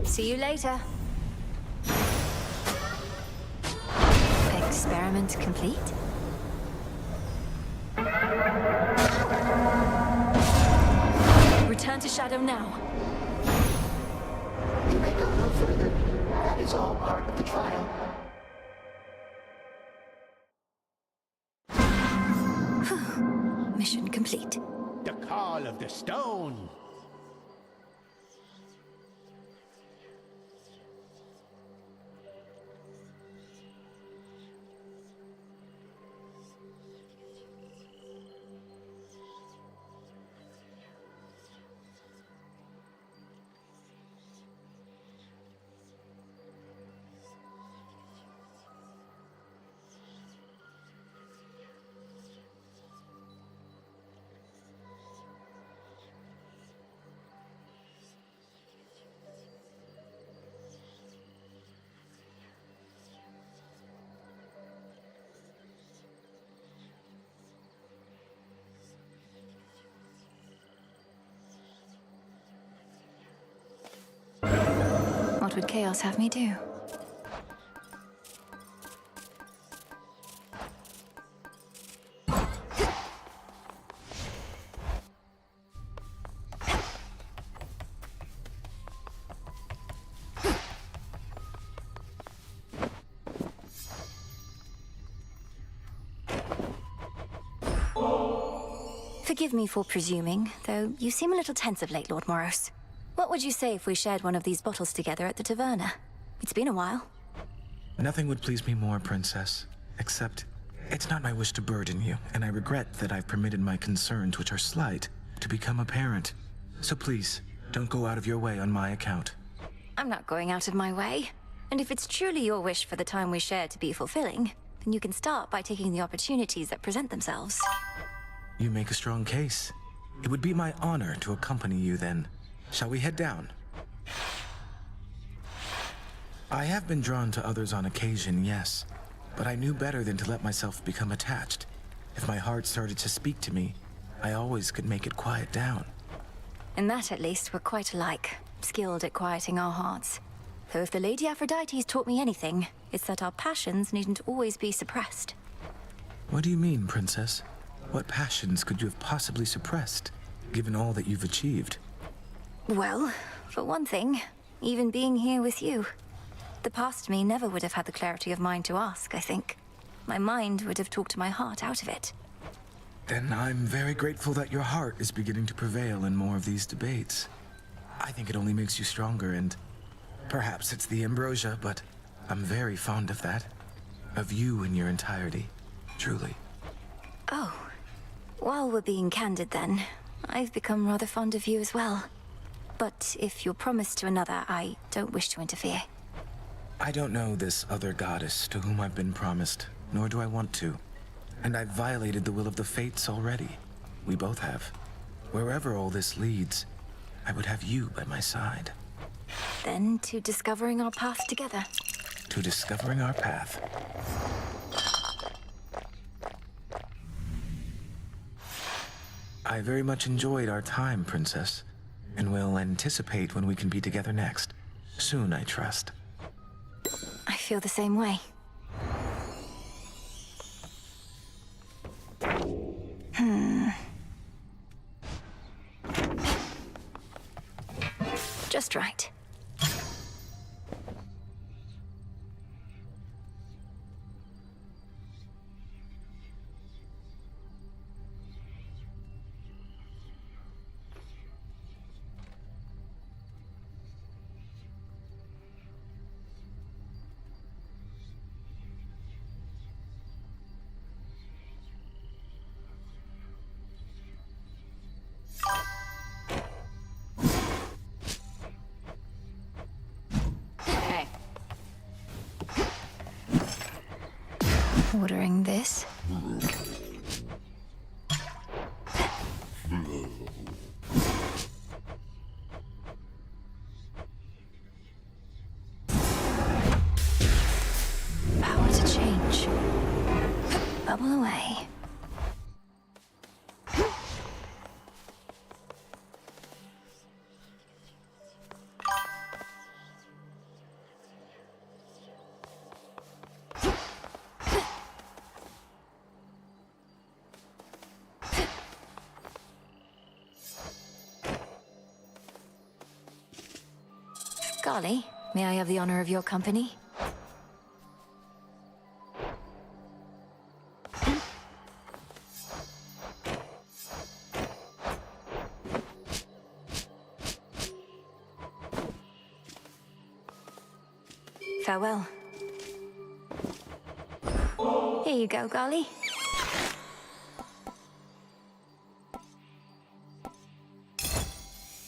See you later. Experiment complete? Return to Shadow now. You may go no further. That is all part of the trial. Mission complete. The call of the stone. What would Chaos have me do? Forgive me for presuming, though you seem a little tense of late, Lord Moros. What would you say if we shared one of these bottles together at the taverna? It's been a while. Nothing would please me more, Princess, except It's not my wish to burden you, and I regret that I've permitted my concerns, which are slight, to become apparent. So please, don't go out of your way on my account. I'm not going out of my way. And if it's truly your wish for the time we share to be fulfilling, then you can start by taking the opportunities that present themselves. You make a strong case. It would be my honor to accompany you then. Shall we head down? I have been drawn to others on occasion, yes. But I knew better than to let myself become attached. If my heart started to speak to me, I always could make it quiet down. In that, at least, we're quite alike, skilled at quieting our hearts. Though if the Lady Aphrodite's taught me anything, it's that our passions needn't always be suppressed. What do you mean, Princess? What passions could you have possibly suppressed, given all that you've achieved? Well, for one thing, even being here with you. The past me never would have had the clarity of mind to ask, I think. My mind would have talked my heart out of it. Then I'm very grateful that your heart is beginning to prevail in more of these debates. I think it only makes you stronger, and perhaps it's the ambrosia, but I'm very fond of that. Of you in your entirety, truly. Oh, while we're being candid then, I've become rather fond of you as well. But if you're promised to another, I don't wish to interfere. I don't know this other goddess to whom I've been promised, nor do I want to. And I've violated the will of the fates already. We both have. Wherever all this leads, I would have you by my side. Then to discovering our path together. To discovering our path. I very much enjoyed our time, Princess, and will anticipate when we can be together next. Soon, I trust. I feel the same way. Just right. Ordering this. Power to change. Bubble away. Golly, may I have the honor of your company? Farewell. Here you go, Golly.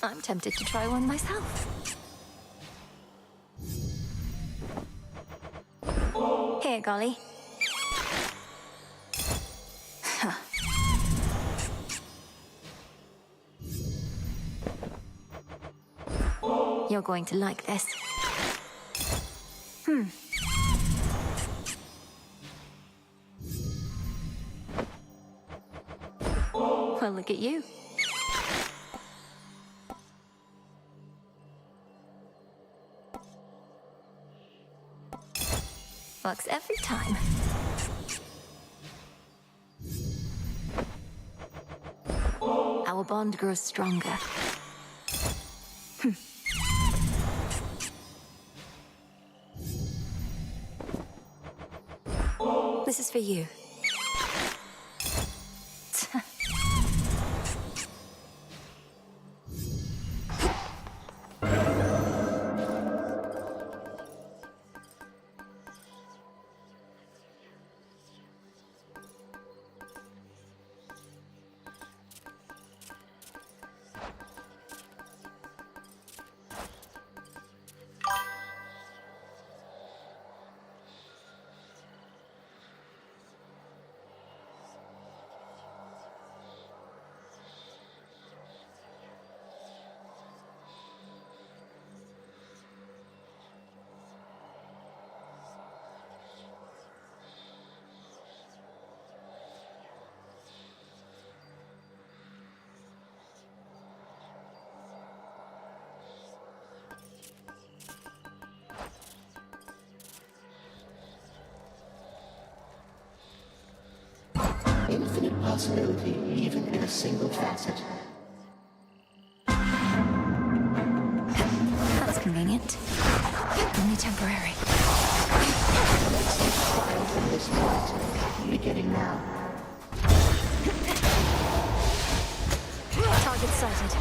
I'm tempted to try one myself. Here, Golly. Huh. You're going to like this. Well, look at you. Works every time. Our bond grows stronger. This is for you. possibility, even in a single facet. That's convenient. Only temporary. From this point, beginning now. Target sighted.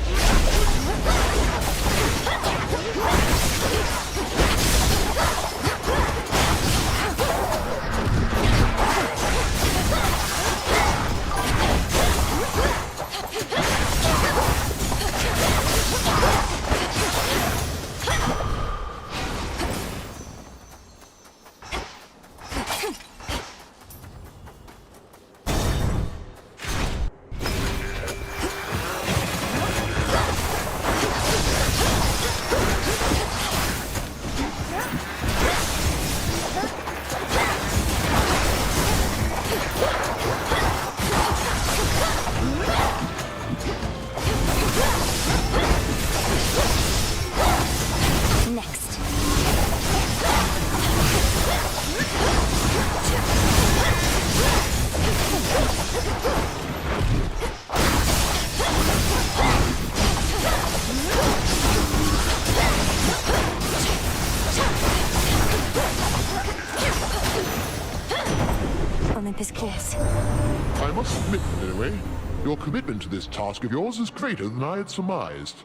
Olympus clears. I must admit, anyway, your commitment to this task of yours is greater than I had surmised.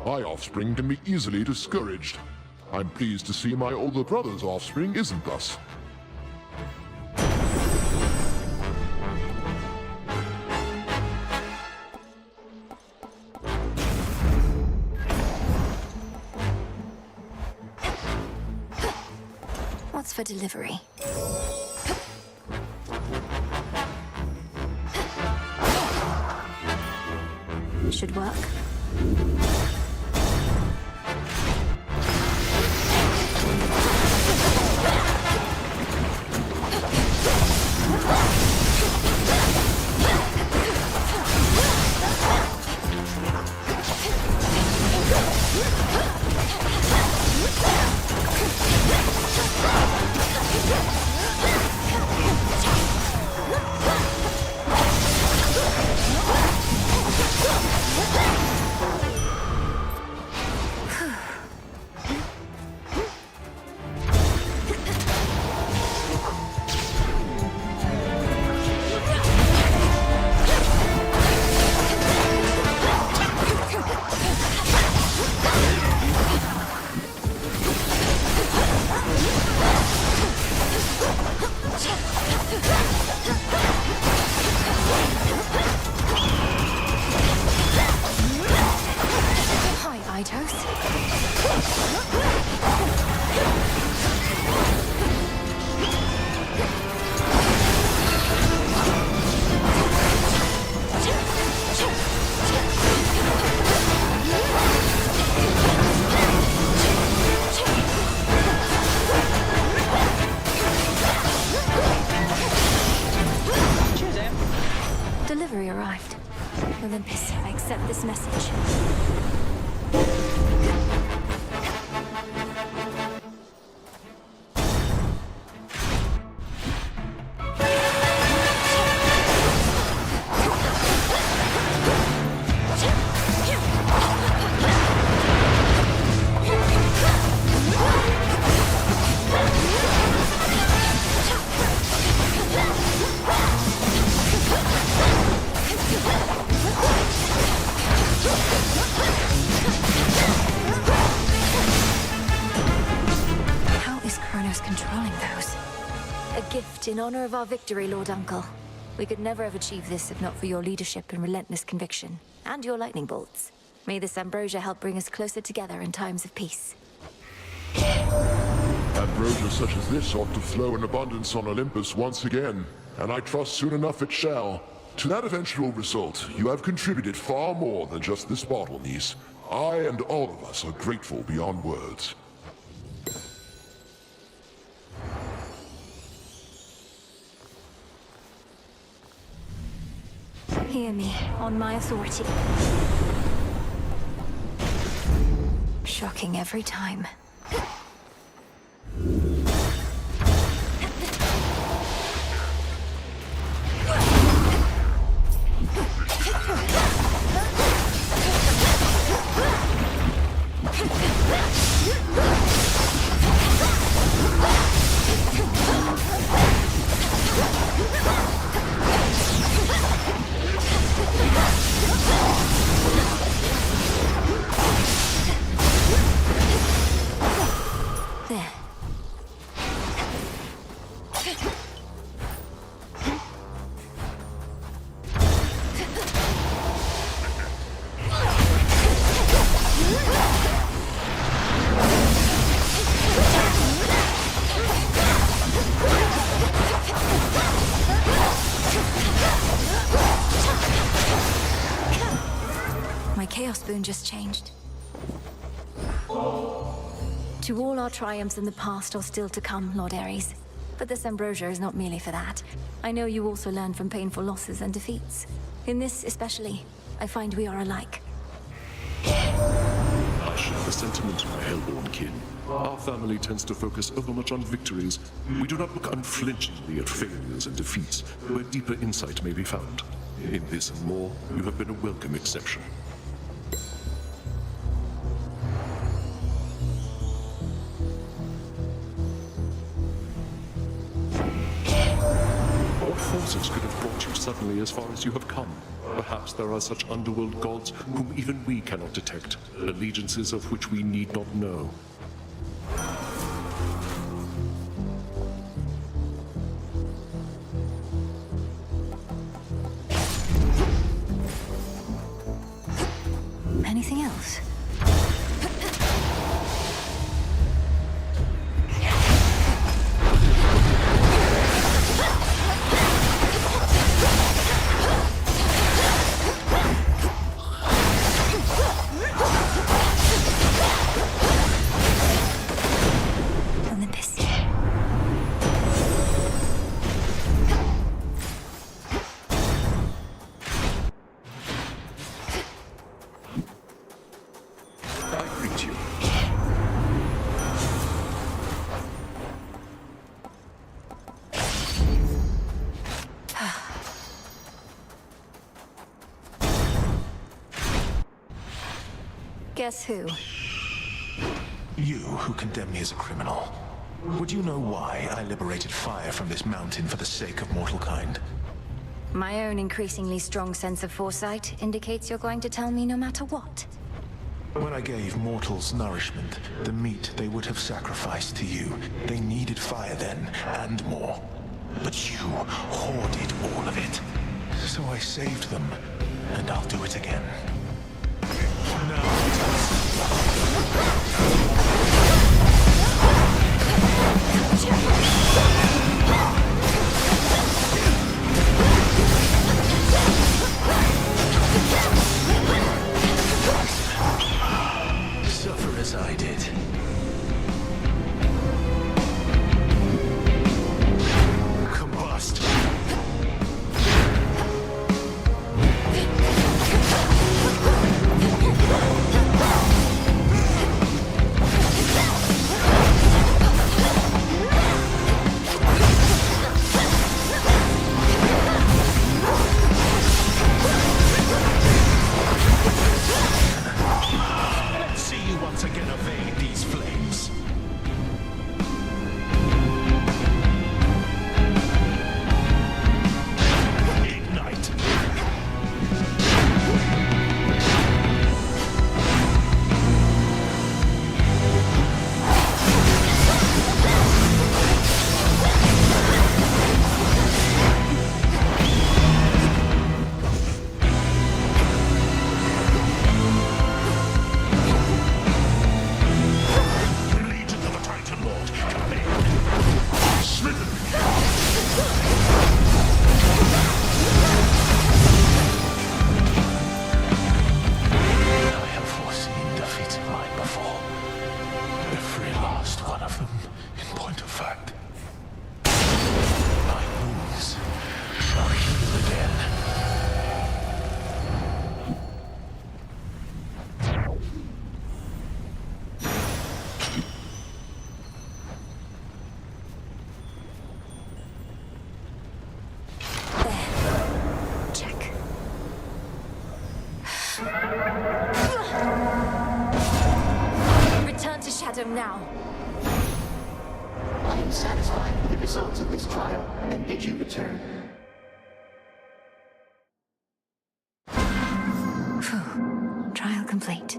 My offspring can be easily discouraged. I'm pleased to see my older brother's offspring isn't thus. What's for delivery? Should work. Delivery arrived. Olympus, I accept this message. Controlling those. A gift in honor of our victory, Lord Uncle. We could never have achieved this if not for your leadership and relentless conviction, and your lightning bolts. May this ambrosia help bring us closer together in times of peace. Ambrosia such as this ought to flow in abundance on Olympus once again, and I trust soon enough it shall. To that eventual result, you have contributed far more than just this bottle, niece. I and all of us are grateful beyond words. Hear me, on my authority. Shocking every time. My Chaos Boon just changed. To all our triumphs in the past are still to come, Lord Ares. But this ambrosia is not merely for that. I know you also learn from painful losses and defeats. In this especially, I find we are alike. I share the sentiment, my hellborn kin. Our family tends to focus overmuch on victories. We do not look unflinchingly at failures and defeats, where deeper insight may be found. In this and more, you have been a welcome exception. What forces could have brought you suddenly as far as you have come? Perhaps there are such underworld gods whom even we cannot detect, allegiances of which we need not know. Anything else? Olympus. I greet you. Guess who? You who condemn me as a criminal. Would you know why I liberated fire from this mountain for the sake of mortal kind? My own increasingly strong sense of foresight indicates you're going to tell me no matter what. When I gave mortals nourishment, the meat they would have sacrificed to you, they needed fire then, and more. But you hoarded all of it. So I saved them, and I'll do it again. Suffer as I did. Combust. Let's see you once again evade these flames. Ignite. Legion of the Titan Lord, come in. Smitten. I have foreseen defeats of mine before. Every last one of them, in point of fact. My wounds shall heal again. Check. Return to Shadow now. I am satisfied with the results of this trial and bid you return. Trial complete.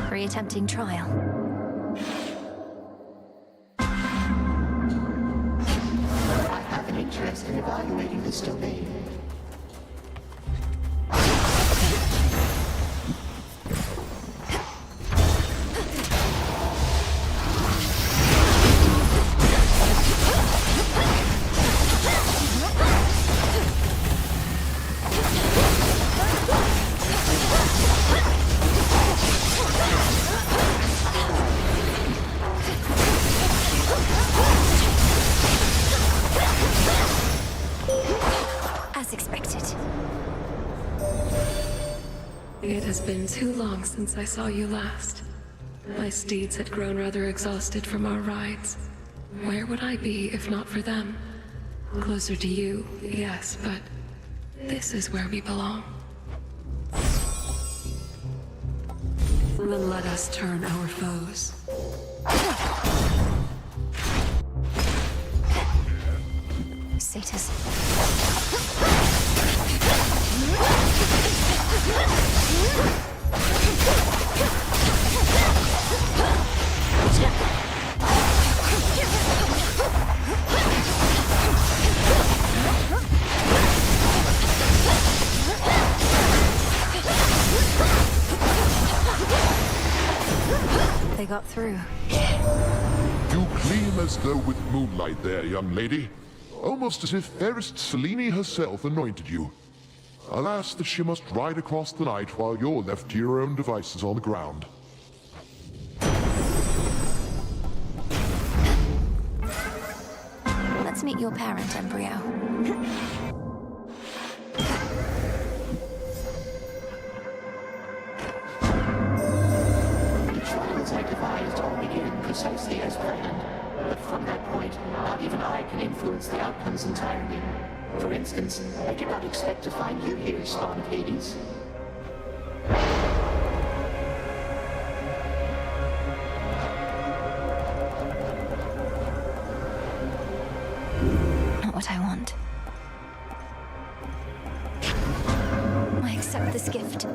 Reattempting trial. I have an interest in evaluating this domain. As expected. It has been too long since I saw you last. My steeds had grown rather exhausted from our rides. Where would I be if not for them? Closer to you, yes, but this is where we belong. Then let us turn our foes. Satyrs. They got through. You gleam as though with moonlight there, young lady. Almost as if fairest Selene herself anointed you. Alas, that she must ride across the night while you're left to your own devices on the ground. Let's meet your parent, Embryo. The trials I devised all begin precisely as planned. But from that point, not even I can influence the outcomes entirely. For instance, I did not expect to find you here, Spawn of Hades. Not what I want. I accept this gift.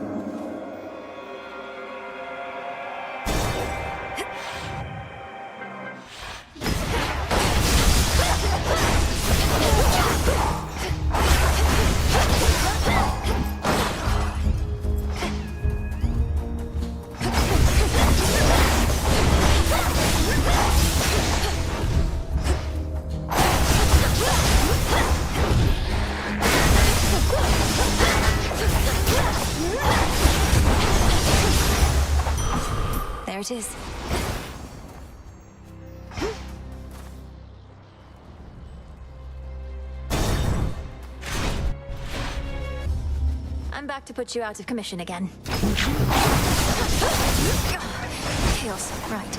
There it is. I'm back to put you out of commission again. Chaos, right.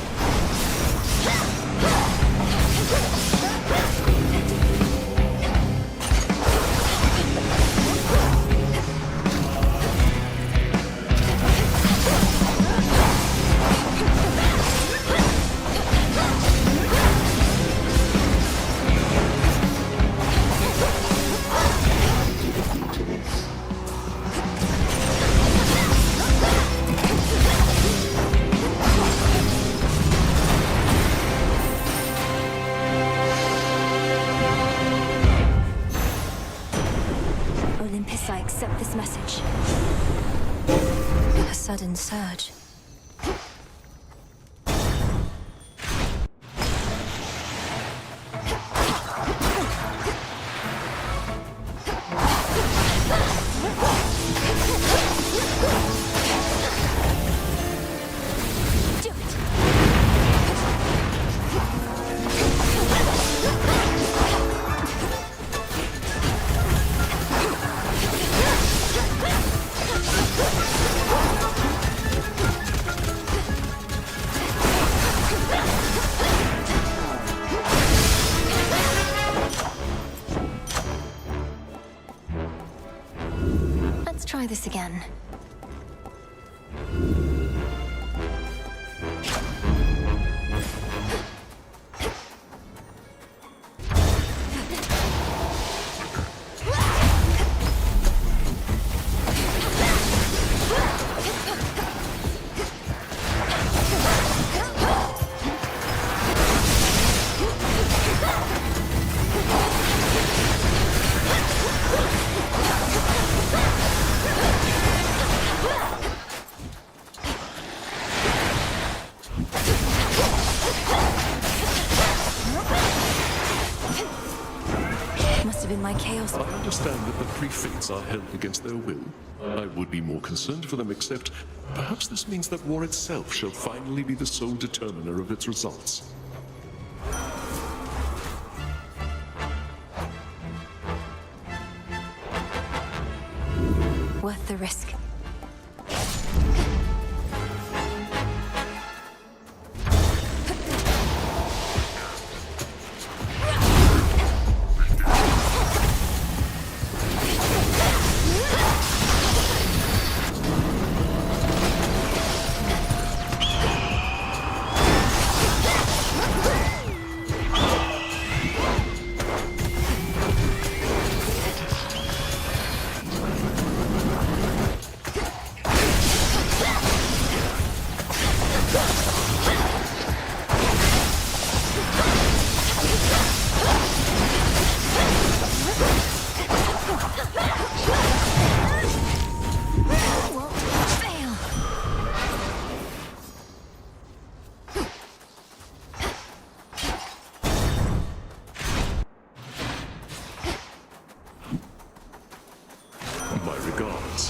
Olympus, I accept this message. A sudden surge. Let's try this again. have been my chaos. I understand that the three fates are held against their will. I would be more concerned for them, except perhaps this means that war itself shall finally be the sole determiner of its results. Worth the risk. My regards.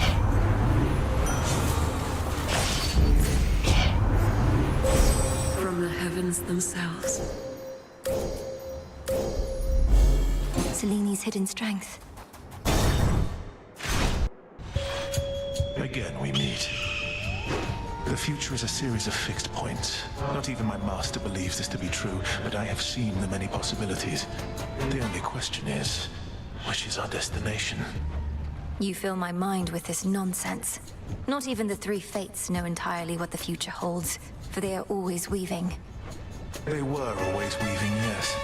From the heavens themselves. Seleni's hidden strength. Again we meet. The future is a series of fixed points. Not even my master believes this to be true, but I have seen the many possibilities. The only question is, which is our destination? You fill my mind with this nonsense. Not even the three fates know entirely what the future holds, for they are always weaving. They were always weaving, yes.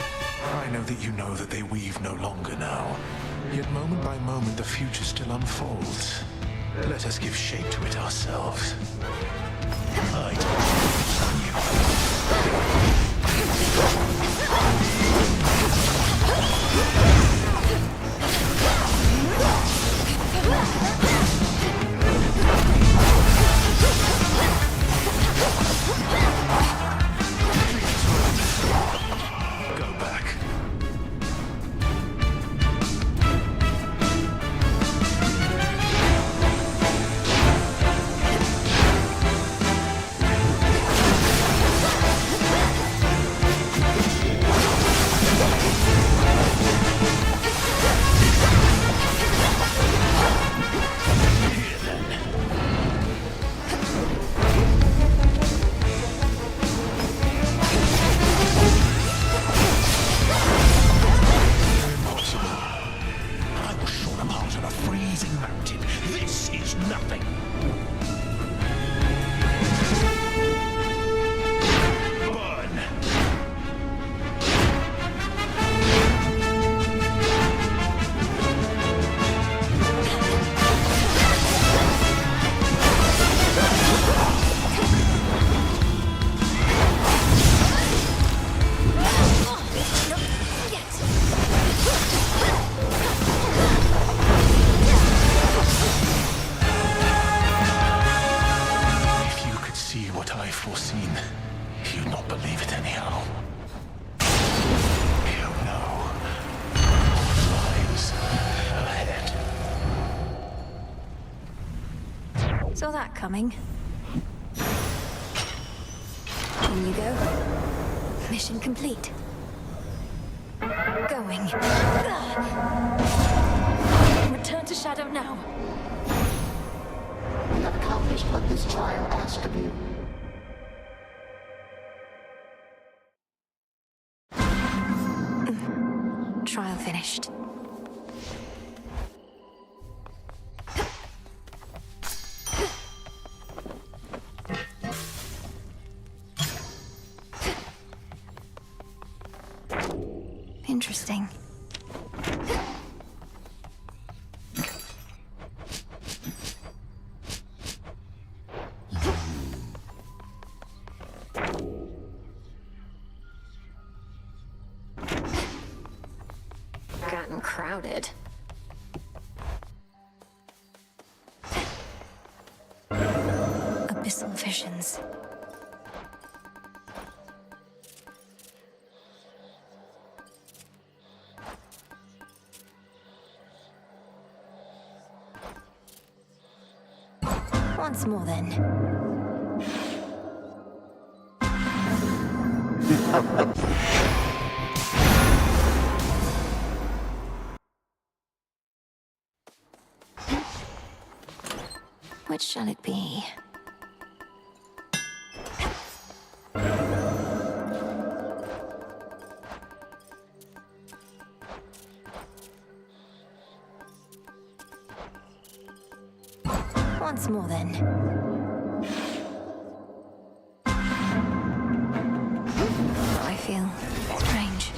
I know that you know that they weave no longer now. Yet moment by moment the future still unfolds. Let us give shape to it ourselves. I go back. Saw that coming. In you go. Mission complete. Going. Return to Shadow now. You have accomplished what this trial asked of you. Trial finished. Interesting. Gotten crowded. Abyssal visions. Once more then. Which shall it be? Once more then. I feel strange.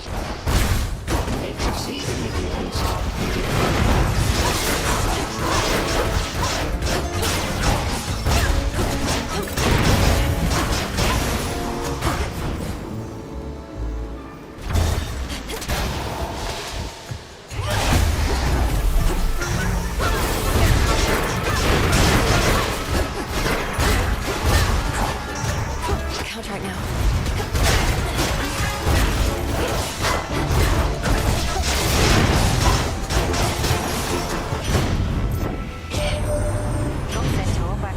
Count right now.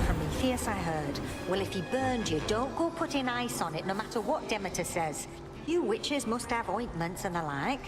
Prometheus, I heard. Well, if he burned you, don't go putting ice on it, no matter what Demeter says. You witches must have ointments and the like.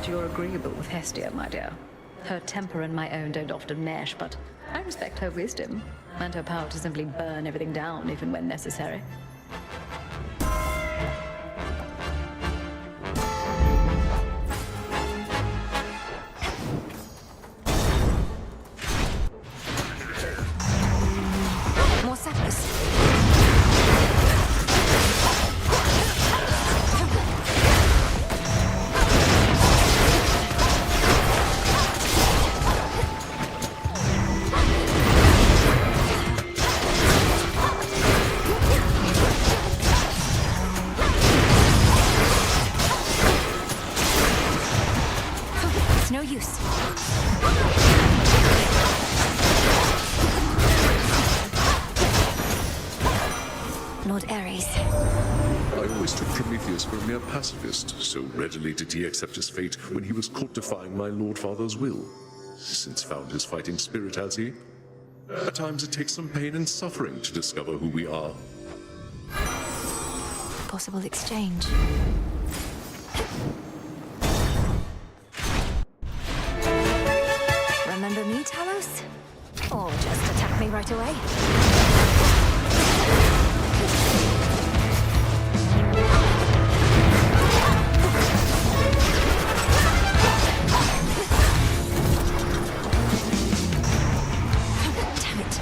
You're agreeable with Hestia, my dear. Her temper and my own don't often mesh, but I respect her wisdom and her power to simply burn everything down, even when necessary. More settlers. It's no use. Lord Ares. I always took Prometheus for a mere pacifist, so readily did he accept his fate when he was caught defying my Lord Father's will. Since found his fighting spirit, has he? At times it takes some pain and suffering to discover who we are. Possible exchange. Remember me, Talos? Or just attack me right away? Damn it.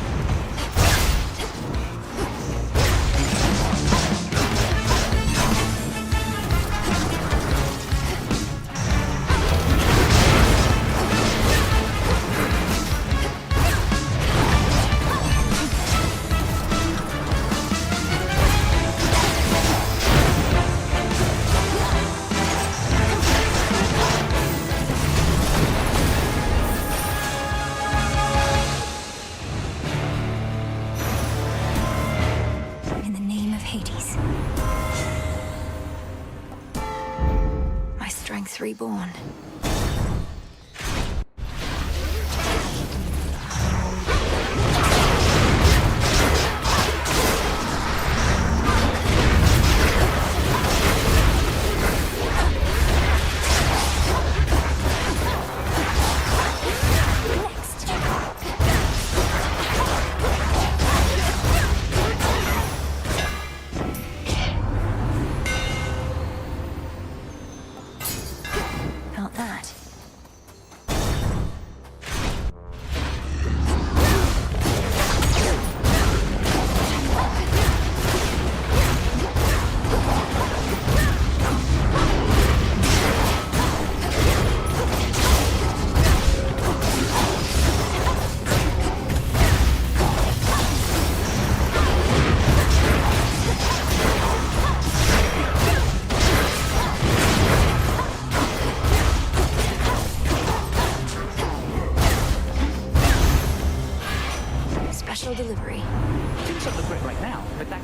In the name of Hades. My strength reborn. Felt that.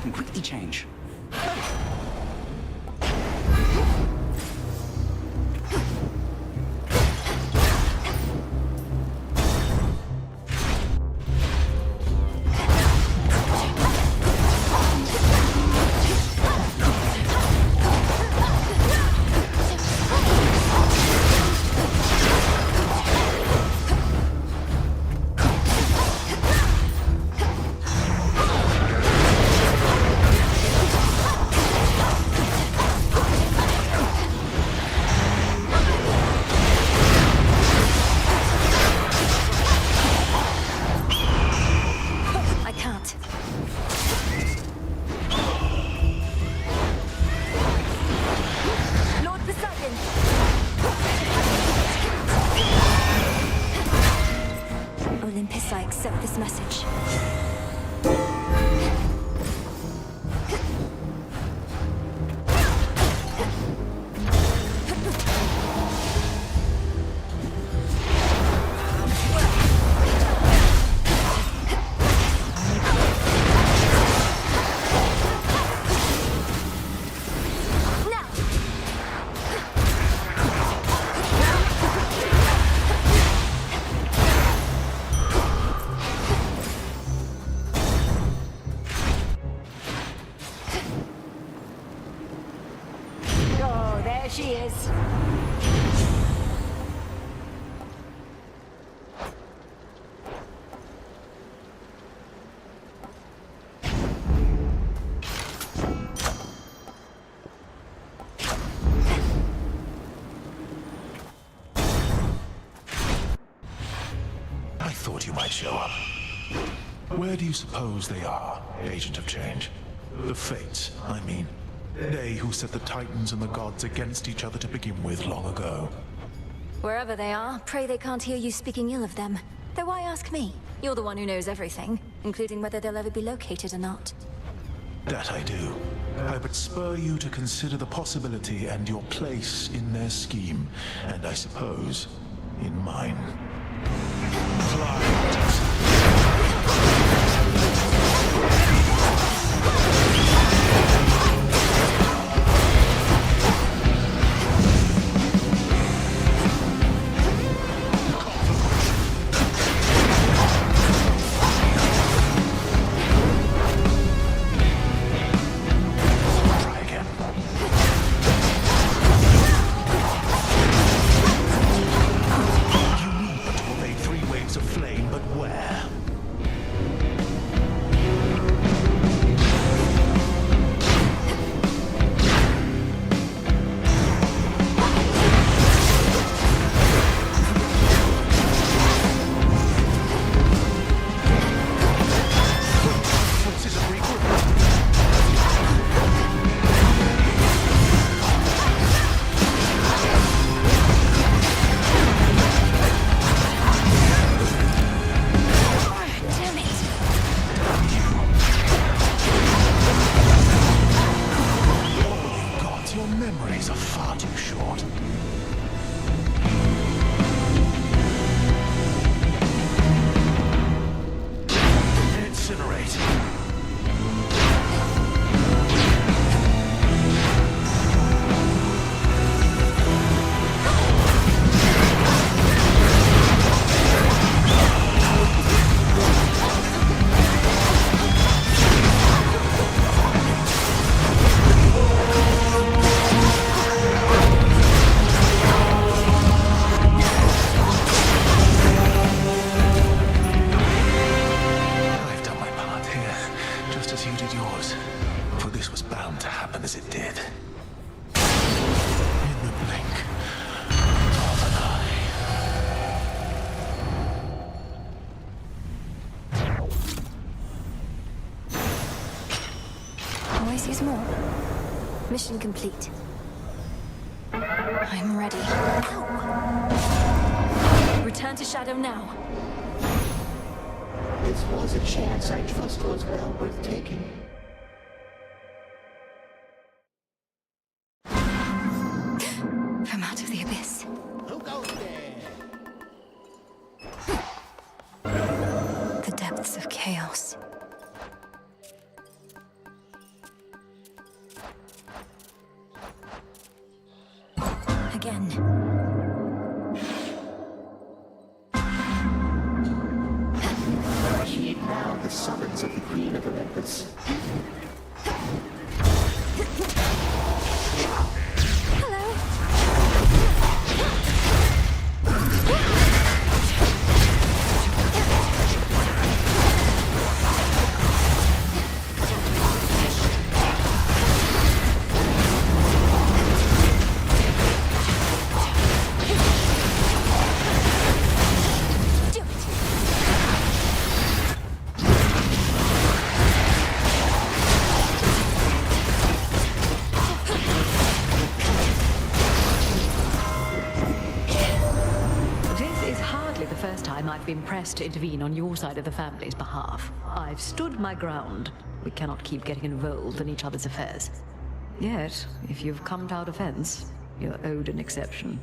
can quickly change. I accept this message. Oh, there she is. I thought you might show up. Where do you suppose they are, Agent of Change? The Fates, I mean. They who set the Titans and the gods against each other to begin with long ago. Wherever they are, pray they can't hear you speaking ill of them. Though why ask me? You're the one who knows everything, including whether they'll ever be located or not. That I do. I but spur you to consider the possibility and your place in their scheme, and I suppose, in mine. Always use more. Mission complete. I'm ready. Ow! Return to Shadow now. This was a chance I trust was well worth taking. From out of the abyss. Who goes there? The depths of chaos. again. Initiate now the summons of the Queen of Olympus. Been pressed to intervene on your side of the family's behalf. I've stood my ground. We cannot keep getting involved in each other's affairs. Yet, if you've come to our defense, you're owed an exception.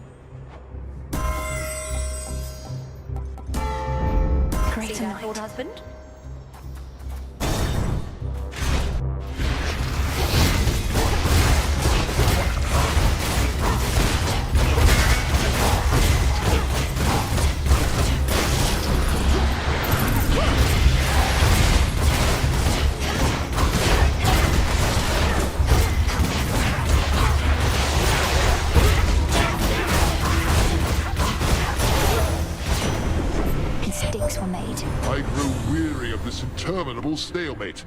Great tonight, Lord Husband? I grow weary of this interminable stalemate.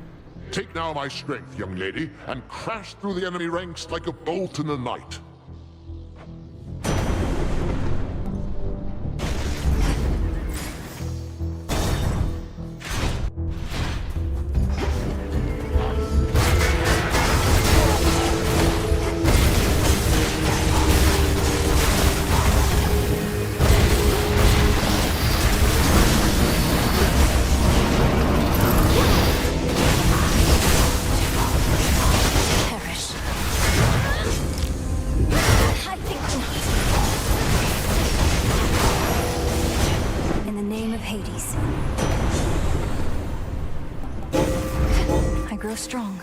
Take now my strength, young lady, and crash through the enemy ranks like a bolt in the night. Strong.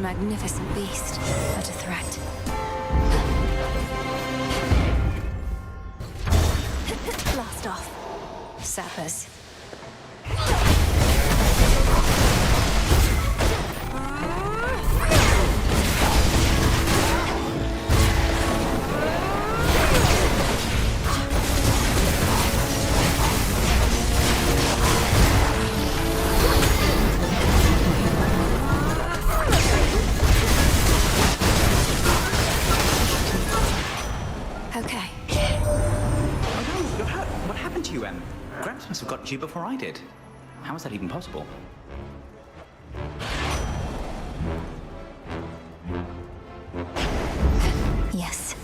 Magnificent beast, but a threat. Blast off. Sappers. Gramps must have got to you before I did. How is that even possible? Yes.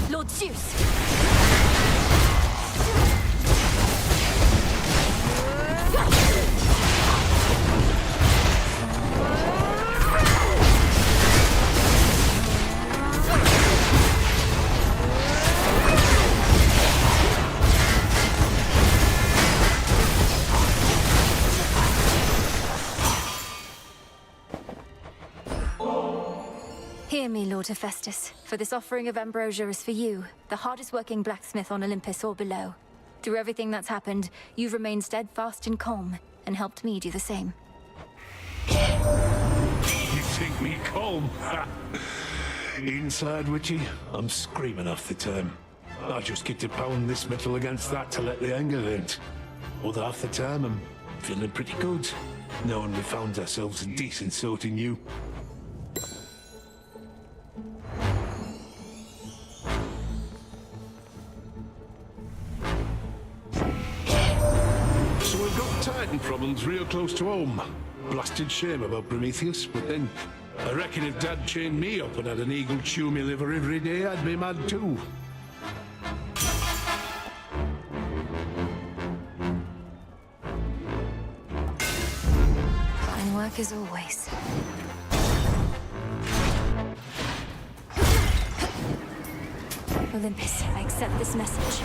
Lord Zeus! Hear me, Lord Hephaestus, for this offering of ambrosia is for you, the hardest working blacksmith on Olympus or below. Through everything that's happened, you've remained steadfast and calm, and helped me do the same. You think me calm? Inside, Witchy, I'm screaming half the time. I just get to pound this metal against that to let the anger vent. Other half the time, I'm feeling pretty good, knowing we found ourselves a decent sort in you. one's real close to home. Blasted shame about Prometheus, but then I reckon if Dad chained me up and had an eagle chew me liver every day, I'd be mad too. Fine work as always. Olympus, I accept this message.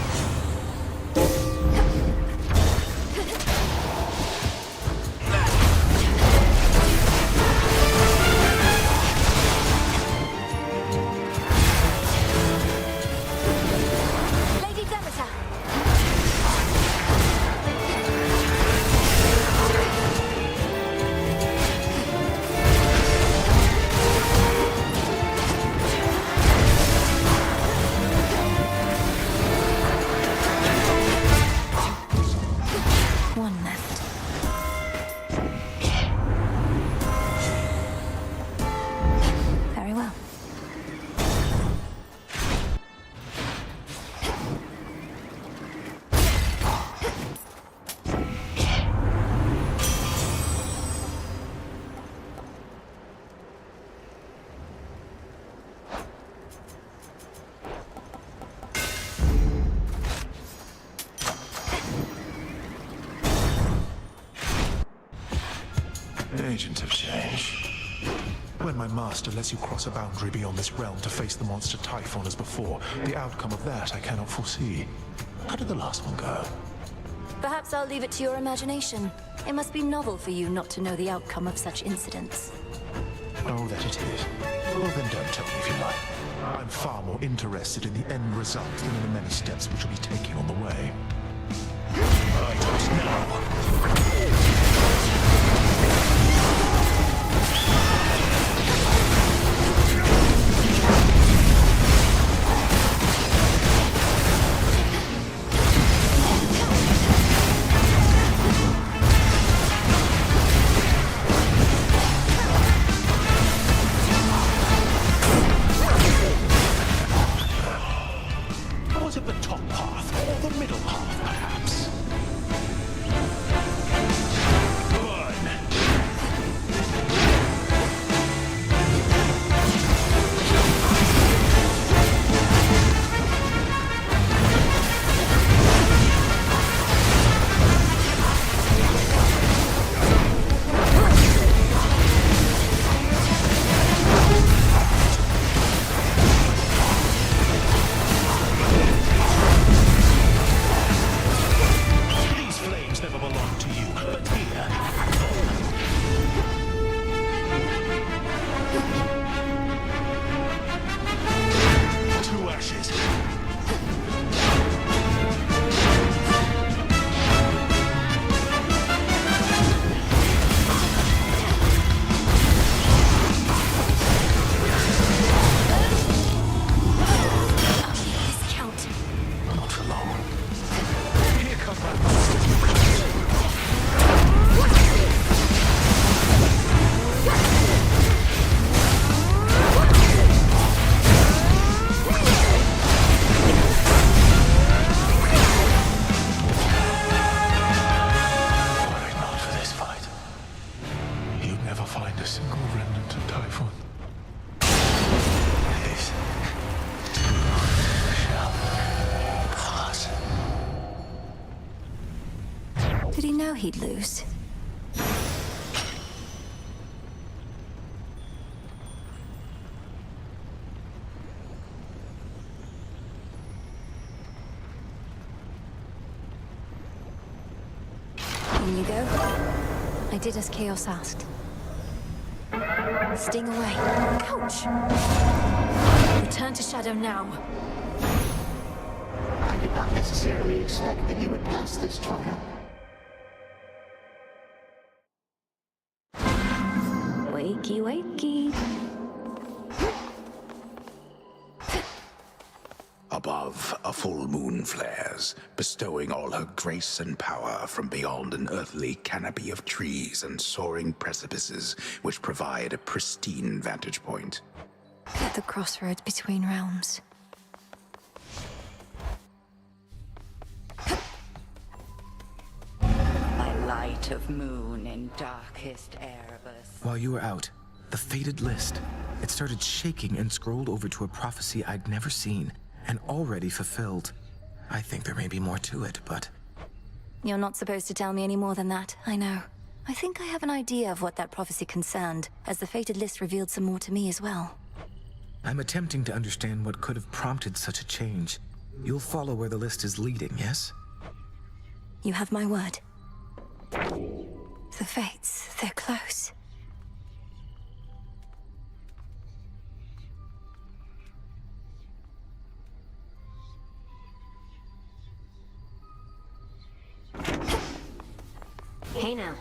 Lady Demeter! One left. Very well. Agents have changed. When my master lets you cross a boundary beyond this realm to face the monster Typhon as before, the outcome of that I cannot foresee. How did the last one go? Perhaps I'll leave it to your imagination. It must be novel for you not to know the outcome of such incidents. Oh, that it is. Well, then don't tell me if you like. I'm far more interested in the end result than in the many steps which will be taking on the way. I don't know. Was it the top path or the middle path, perhaps? These flames never belonged to you, but here. To ashes. Count. Not for long. Here comes my master. Were it not for this fight, you'd never find a single remnant of Typhon. This too shall pass. Did he know he'd lose? In you go. I did as Chaos asked. Sting away. Ouch! Return to Shadow now. I did not necessarily expect that you would pass this trial. Wakey, wakey. Above, a full moon flares, bestowing all her grace and power from beyond an earthly canopy of trees and soaring precipices which provide a pristine vantage point. At the crossroads between realms. My light of moon in darkest Erebus. While you were out, the fated list. It started shaking and scrolled over to a prophecy I'd never seen and already fulfilled. I think there may be more to it, but... You're not supposed to tell me any more than that, I know. I think I have an idea of what that prophecy concerned, as the fated list revealed some more to me as well. I'm attempting to understand what could have prompted such a change. You'll follow where the list is leading, yes? You have my word. The fates, they're close. Hey now.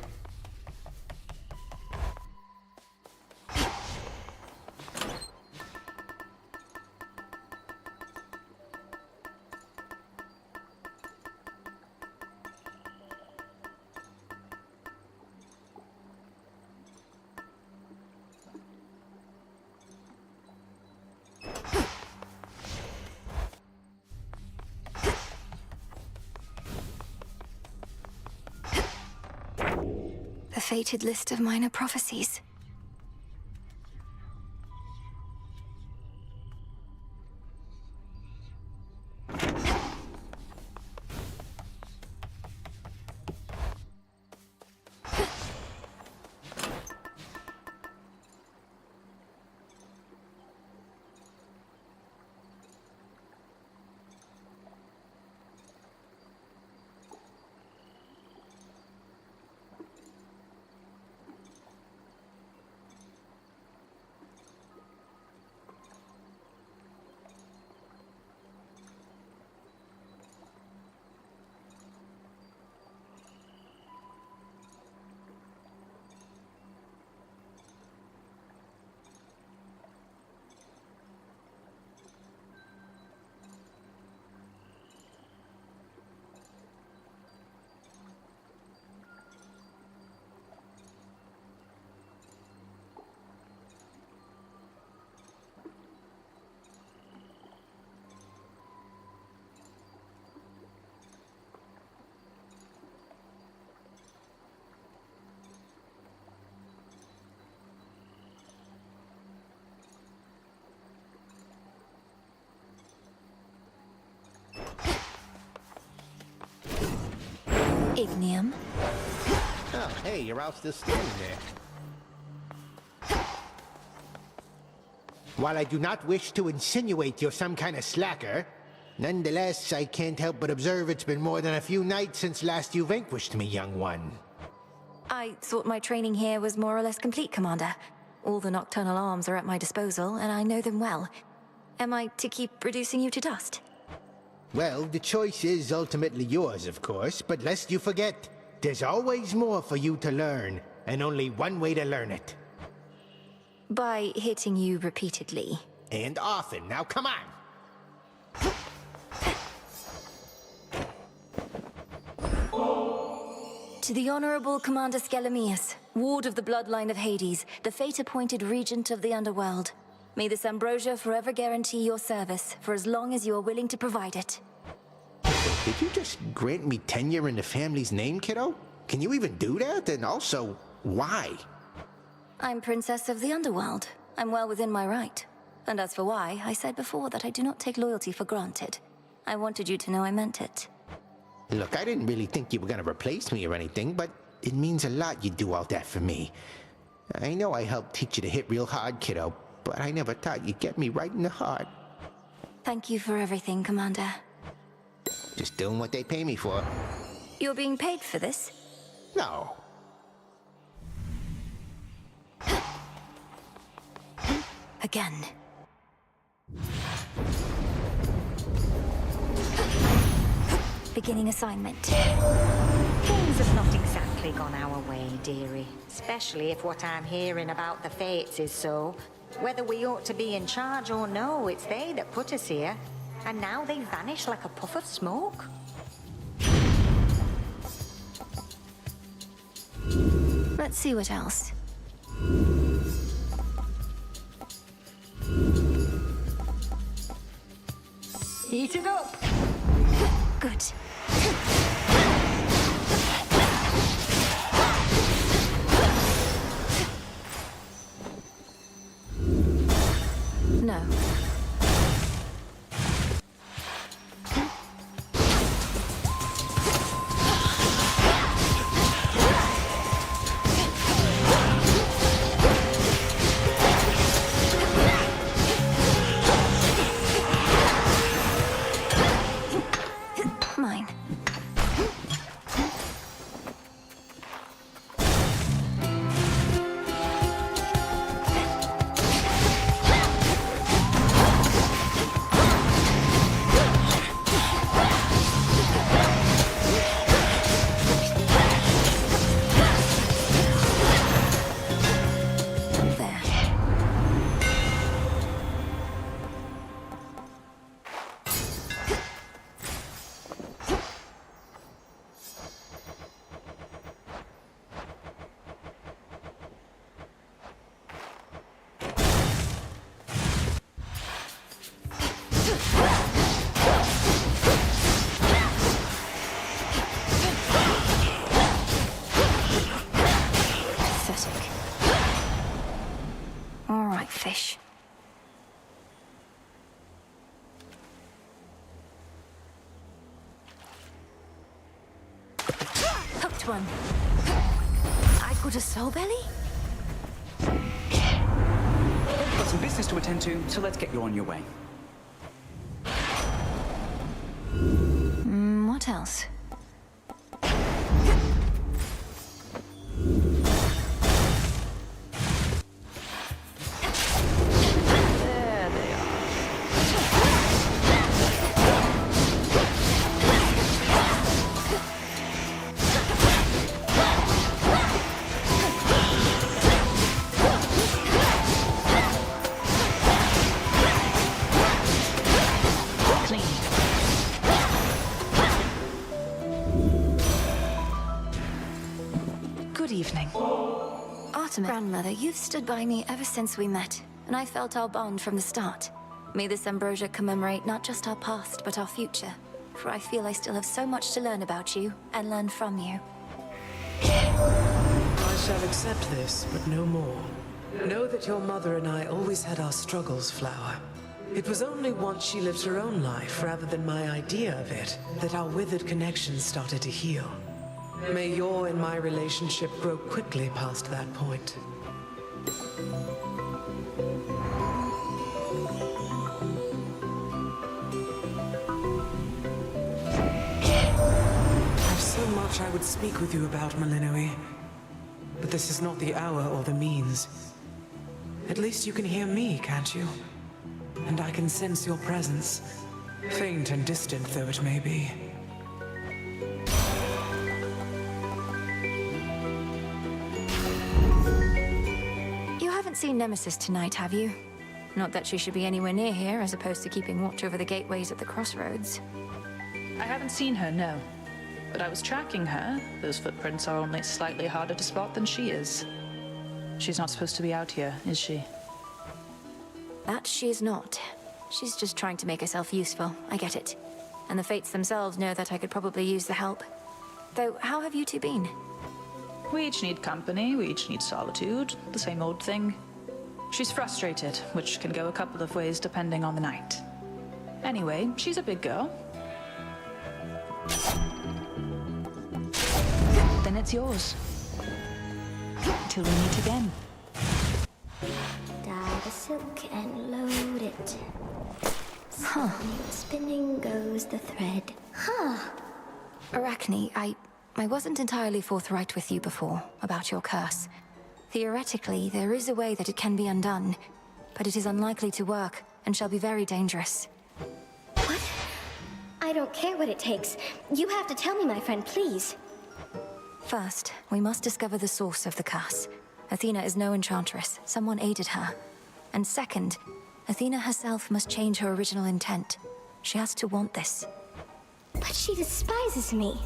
The fated list of minor prophecies. Ignium. Oh, hey, you're out still standing there. While I do not wish to insinuate you're some kind of slacker, nonetheless, I can't help but observe it's been more than a few nights since last you vanquished me, young one. I thought my training here was more or less complete, Commander. All the nocturnal arms are at my disposal, and I know them well. Am I to keep reducing you to dust? Well, the choice is ultimately yours, of course, but lest you forget, there's always more for you to learn, and only one way to learn it. By hitting you repeatedly. And often. Now, come on! To the Honorable Commander Skelemius, Ward of the Bloodline of Hades, the fate-appointed Regent of the Underworld. May this ambrosia forever guarantee your service, for as long as you are willing to provide it. Did you just grant me tenure in the family's name, kiddo? Can you even do that? And also, why? I'm Princess of the Underworld. I'm well within my right. And as for why, I said before that I do not take loyalty for granted. I wanted you to know I meant it. Look, I didn't really think you were gonna replace me or anything, but it means a lot you do all that for me. I know I helped teach you to hit real hard, kiddo, but I never thought you'd get me right in the heart. Thank you for everything, Commander. Just doing what they pay me for. You're being paid for this? No. Again. Beginning assignment. Things have not exactly gone our way, dearie. Especially if what I'm hearing about the fates is so. Whether we ought to be in charge or no, it's they that put us here. And now they vanish like a puff of smoke. Let's see what else. Heat it up! Good. No. Mine. Pathetic. All right, fish. Hooked one. I got a soul belly? Got some business to attend to, so let's get you on your way. What else? There they are. Good evening. Artemis, grandmother, you've stood by me ever since we met, and I felt our bond from the start. May this ambrosia commemorate not just our past, but our future. For I feel I still have so much to learn about you, and learn from you. I shall accept this, but no more. Know that your mother and I always had our struggles, Flower. It was only once she lived her own life, rather than my idea of it, that our withered connection started to heal. May your and my relationship grow quickly past that point. I've so much I would speak with you about, Malinoe. But this is not the hour or the means. At least you can hear me, can't you? And I can sense your presence, faint and distant though it may be. You haven't seen Nemesis tonight, have you? Not that she should be anywhere near here, as opposed to keeping watch over the gateways at the crossroads. I haven't seen her, no. But I was tracking her. Those footprints are only slightly harder to spot than she is. She's not supposed to be out here, is she? That she's not. She's just trying to make herself useful, I get it. And the Fates themselves know that I could probably use the help. Though, how have you two been? We each need company, we each need solitude, the same old thing. She's frustrated, which can go a couple of ways depending on the night. Anyway, she's a big girl. Then it's yours. Till we meet again. Dye the silk and load it. Spinning goes the thread. Huh. Arachne, I wasn't entirely forthright with you before about your curse. Theoretically, there is a way that it can be undone, but it is unlikely to work and shall be very dangerous. What? I don't care what it takes. You have to tell me, my friend, please. First, we must discover the source of the curse. Athena is no enchantress. Someone aided her. And second, Athena herself must change her original intent. She has to want this. But she despises me.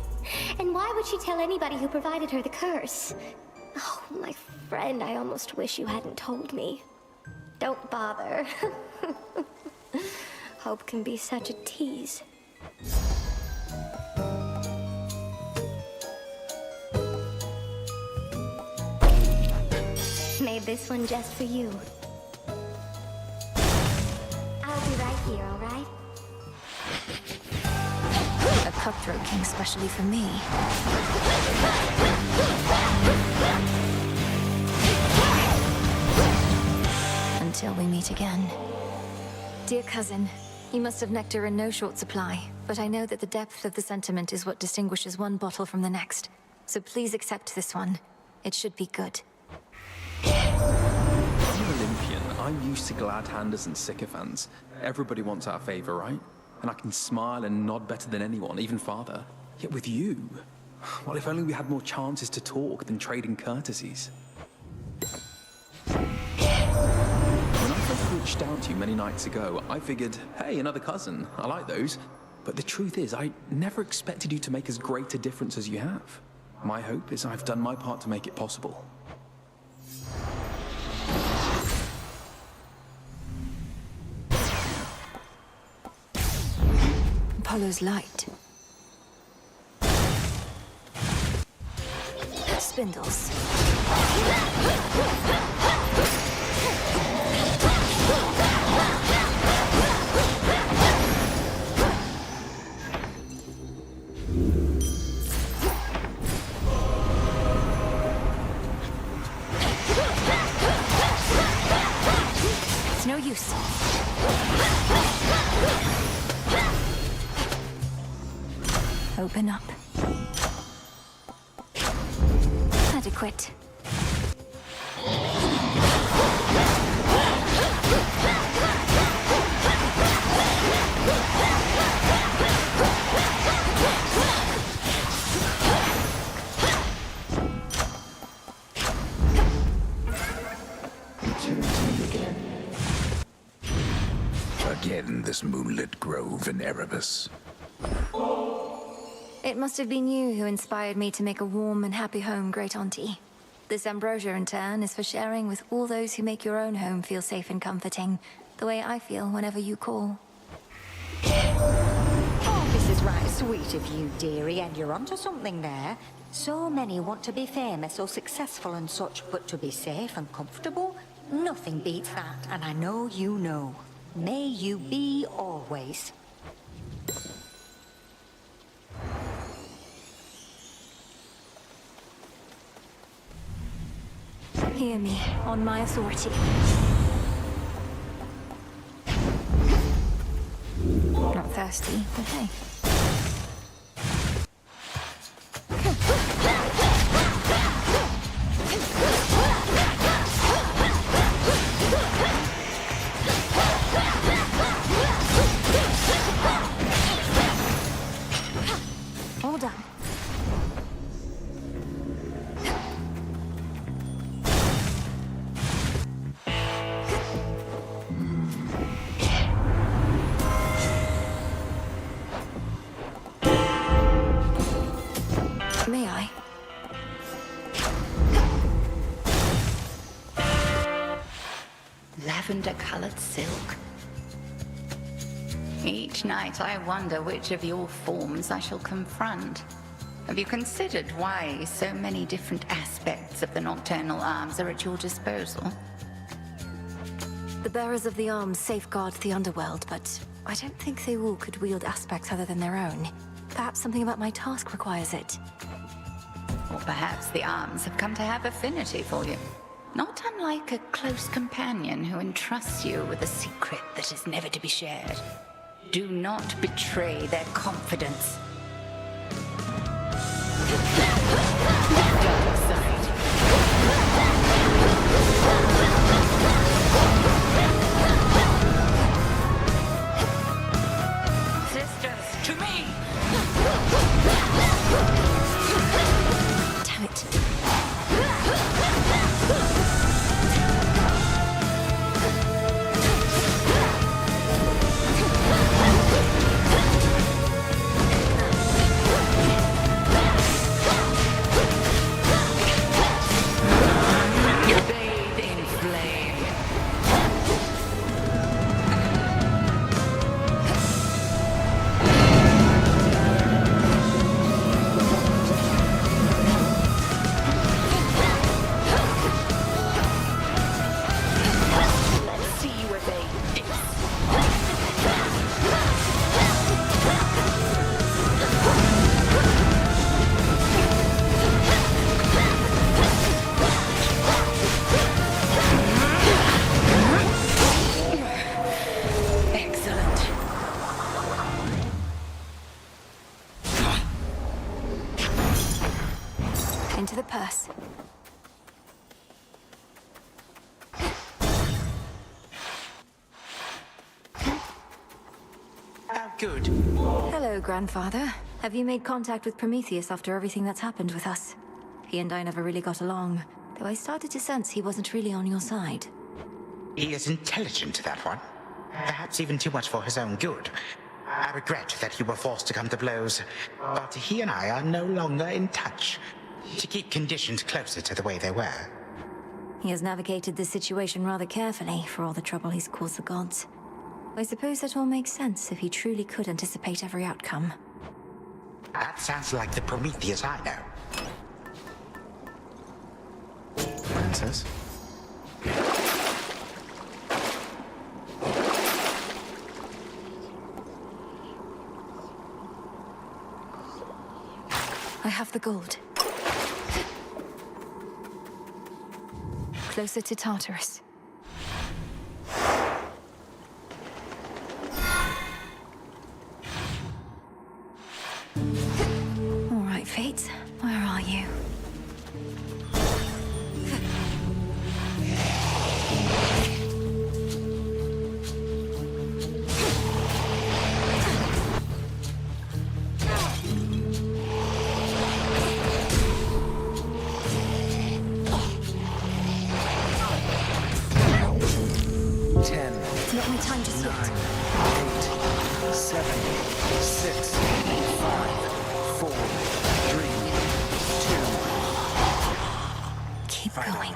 And why would she tell anybody who provided her the curse? Oh, my friend, I almost wish you hadn't told me. Don't bother. Hope can be such a tease. Made this one just for you. here, all right? A cutthroat king specially for me. Until we meet again. Dear cousin, you must have nectar in no short supply, but I know that the depth of the sentiment is what distinguishes one bottle from the next. So please accept this one. It should be good. As an Olympian, I'm used to glad-handers and sycophants. Everybody wants our favor, right? And I can smile and nod better than anyone, even father. Yet with you, well, if only we had more chances to talk than trading courtesies. When I first reached out to you many nights ago, I figured, hey, another cousin, I like those. But the truth is, I never expected you to make as great a difference as you have. My hope is I've done my part to make it possible. Apollo's light. Spindles. It's no use. Open up. Adequate. Again, this moonlit grove in Erebus. It must have been you who inspired me to make a warm and happy home, Great Auntie. This ambrosia, in turn, is for sharing with all those who make your own home feel safe and comforting, the way I feel whenever you call. Oh, this is right sweet of you, dearie, and you're onto something there. So many want to be famous or successful and such, but to be safe and comfortable, nothing beats that, and I know you know. May you be always. Hear me, on my authority. Not thirsty, but hey. All done. May I? Lavender-colored silk. Each night I wonder which of your forms I shall confront. Have you considered why so many different aspects of the nocturnal arms are at your disposal? The bearers of the arms safeguard the underworld, but I don't think they all could wield aspects other than their own. Perhaps something about my task requires it. Or perhaps the arms have come to have affinity for you. Not unlike a close companion who entrusts you with a secret that is never to be shared. Do not betray their confidence. Dark side. Sisters, to me! Damn it. purse. Oh, good. Hello, Grandfather. Have you made contact with Prometheus after everything that's happened with us? He and I never really got along, though I started to sense he wasn't really on your side. He is intelligent, that one. Perhaps even too much for his own good. I regret that you were forced to come to blows, but he and I are no longer in touch. To keep conditions closer to the way they were. He has navigated this situation rather carefully for all the trouble he's caused the gods. I suppose that all makes sense if he truly could anticipate every outcome. That sounds like the Prometheus I know. Princess? I have the gold. Closer to Tartarus. All right, Fates, where are you? Not my time just yet. 9, 8, 7, 6, 5, 4, 3, 2. Keep going.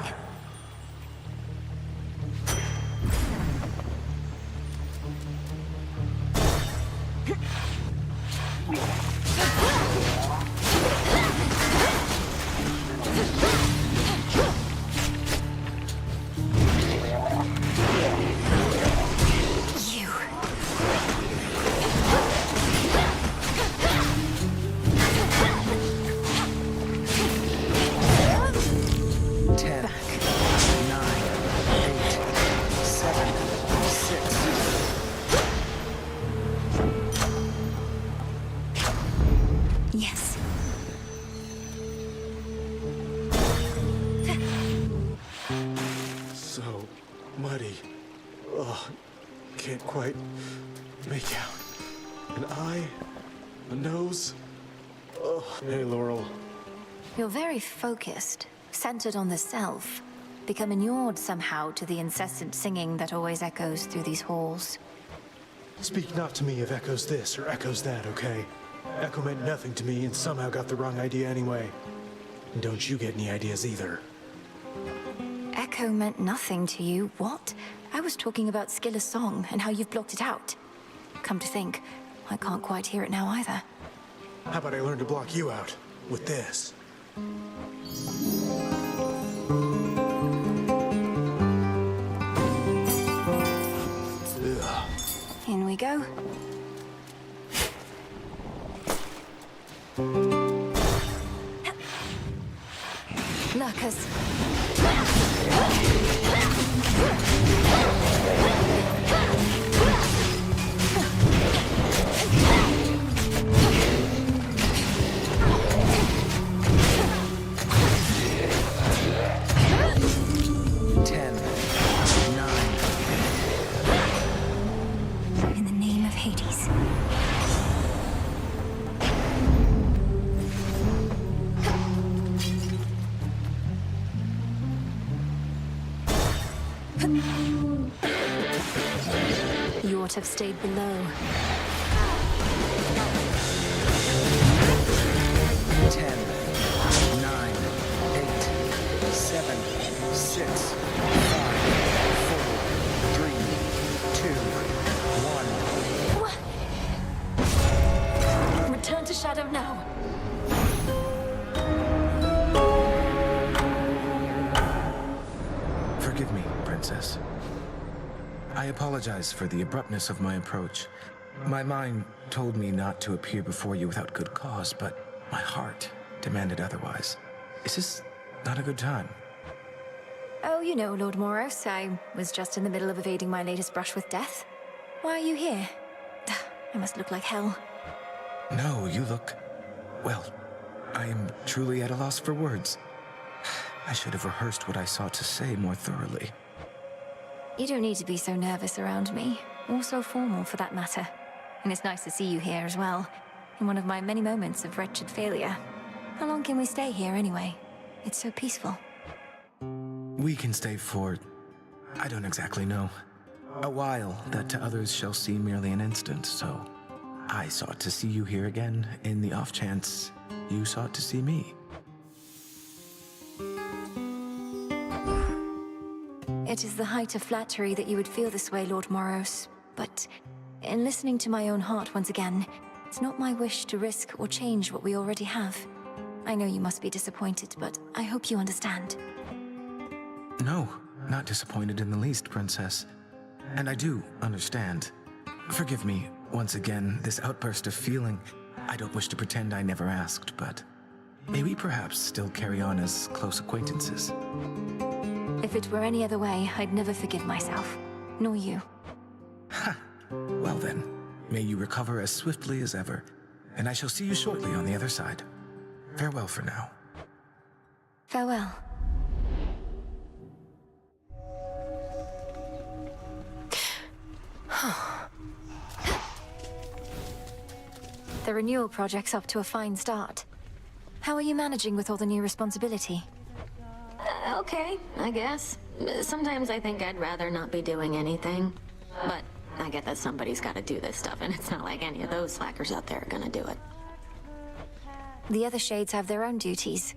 Yes. So muddy. Oh, can't quite make out. An eye, a nose. Oh, hey, Laurel. You're very focused, centered on the self, become inured somehow to the incessant singing that always echoes through these halls. Speak not to me of echoes this or echoes that, okay? Echo meant nothing to me and somehow got the wrong idea anyway. And don't you get any ideas either. Echo meant nothing to you? What? I was talking about Skiller's song and how you've blocked it out. Come to think, I can't quite hear it now either. How about I learn to block you out with this? Ugh. In we go. Lurkers. 10, 9. In the name of Hades. You ought to have stayed below. 10, 9, 8, 7, 6, 5, 4, 3, 2, 1. Return to Shadow now. Forgive me, Princess. I apologize for the abruptness of my approach. My mind told me not to appear before you without good cause, but my heart demanded otherwise. Is this not a good time? Oh, you know, Lord Moros, I was just in the middle of evading my latest brush with death. Why are you here? I must look like hell. No, you look... well, I am truly at a loss for words. I should have rehearsed what I sought to say more thoroughly. You don't need to be so nervous around me, or so formal for that matter. And it's nice to see you here as well, in one of my many moments of wretched failure. How long can we stay here anyway? It's so peaceful. We can stay for... I don't exactly know. A while that to others shall seem merely an instant, so... I sought to see you here again, in the off chance you sought to see me. It is the height of flattery that you would feel this way, Lord Moros. But in listening to my own heart once again, it's not my wish to risk or change what we already have. I know you must be disappointed, but I hope you understand. No, not disappointed in the least, Princess. And I do understand. Forgive me, once again, this outburst of feeling. I don't wish to pretend I never asked, but may we perhaps still carry on as close acquaintances? If it were any other way, I'd never forgive myself. Nor you. Ha! Well then, may you recover as swiftly as ever, and I shall see you shortly on the other side. Farewell for now. Farewell. The renewal project's up to a fine start. How are you managing with all the new responsibility? Okay, I guess. Sometimes I think I'd rather not be doing anything. But I get that somebody's gotta do this stuff, and it's not like any of those slackers out there are gonna do it. The other shades have their own duties.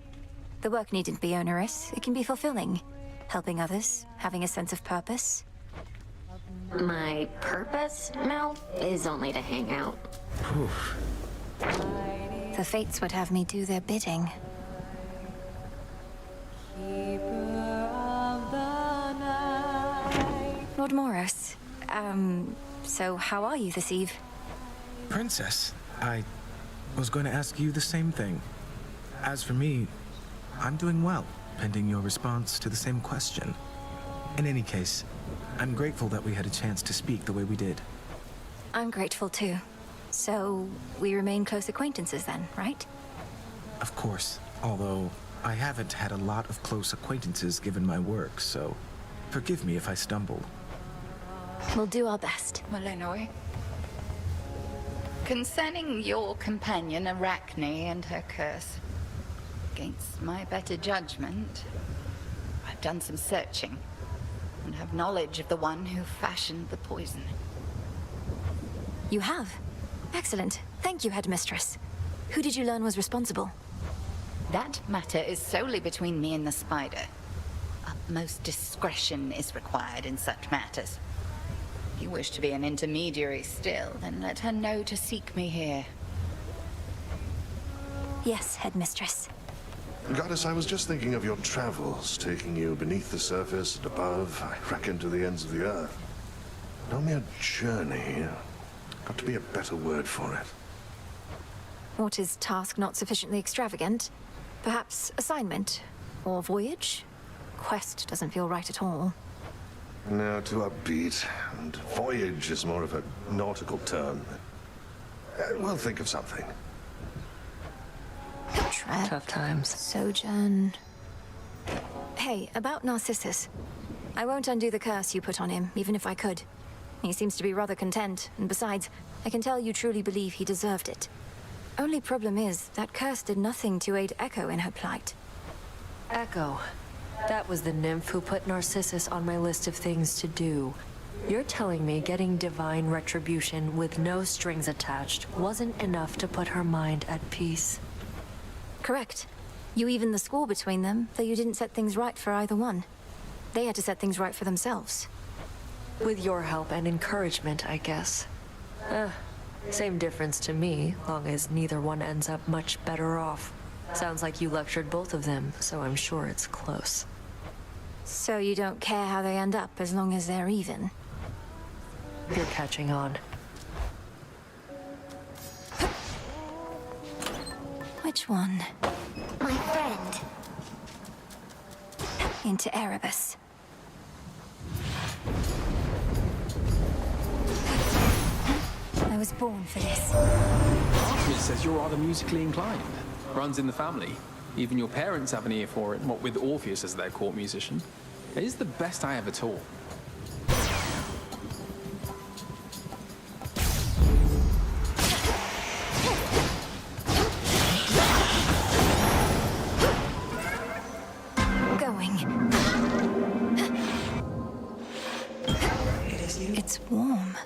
The work needn't be onerous. It can be fulfilling. Helping others, having a sense of purpose. My purpose, Mel, is only to hang out. Oof. The fates would have me do their bidding. Lord Moros, so how are you this eve? Princess, I was going to ask you the same thing. As for me, I'm doing well, pending your response to the same question. In any case, I'm grateful that we had a chance to speak the way we did. I'm grateful too. So, we remain close acquaintances then, right? Of course, although I haven't had a lot of close acquaintances given my work, so forgive me if I stumble. We'll do our best. Malinois. Concerning your companion Arachne and her curse, against my better judgment, I've done some searching and have knowledge of the one who fashioned the poison. You have? Excellent. Thank you, Headmistress. Who did you learn was responsible? That matter is solely between me and the spider. Utmost discretion is required in such matters. If you wish to be an intermediary still, then let her know to seek me here. Yes, Headmistress. Goddess, I was just thinking of your travels, taking you beneath the surface and above, I reckon to the ends of the earth. Not mere journey. Got to be a better word for it. What is task not sufficiently extravagant? Perhaps assignment? Or voyage? Quest doesn't feel right at all. No, too upbeat. And voyage is more of a nautical term. We'll think of something. Tough times. Sojourn. Hey, about Narcissus. I won't undo the curse you put on him, even if I could. He seems to be rather content, and besides, I can tell you truly believe he deserved it. Only problem is, that curse did nothing to aid Echo in her plight. Echo. That was the nymph who put Narcissus on my list of things to do. You're telling me getting divine retribution with no strings attached wasn't enough to put her mind at peace? Correct. You evened the score between them, though you didn't set things right for either one. They had to set things right for themselves. With your help and encouragement, I guess. Same difference to me, long as neither one ends up much better off. Sounds like you lectured both of them, so I'm sure it's close. So you don't care how they end up, as long as they're even? You're catching on. Which one? My friend. Into Erebus. I was born for this. Artemis says you're rather musically inclined. Runs in the family. Even your parents have an ear for it, what with Orpheus as their court musician. It is the best I ever taught. It's warm.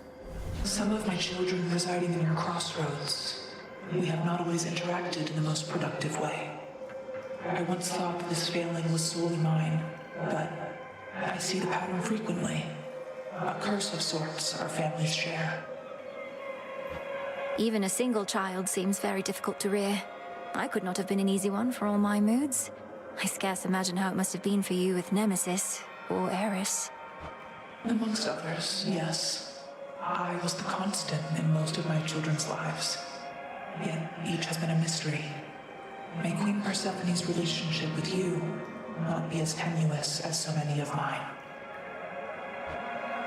Some of my children residing in your crossroads. We have not always interacted in the most productive way. I once thought this failing was solely mine, but I see the pattern frequently. A curse of sorts our families share. Even a single child seems very difficult to rear. I could not have been an easy one for all my moods. I scarce imagine how it must have been for you with Nemesis or Eris. Amongst others, yes. I was the constant in most of my children's lives. Yet each has been a mystery. May Queen Persephone's relationship with you not be as tenuous as so many of mine.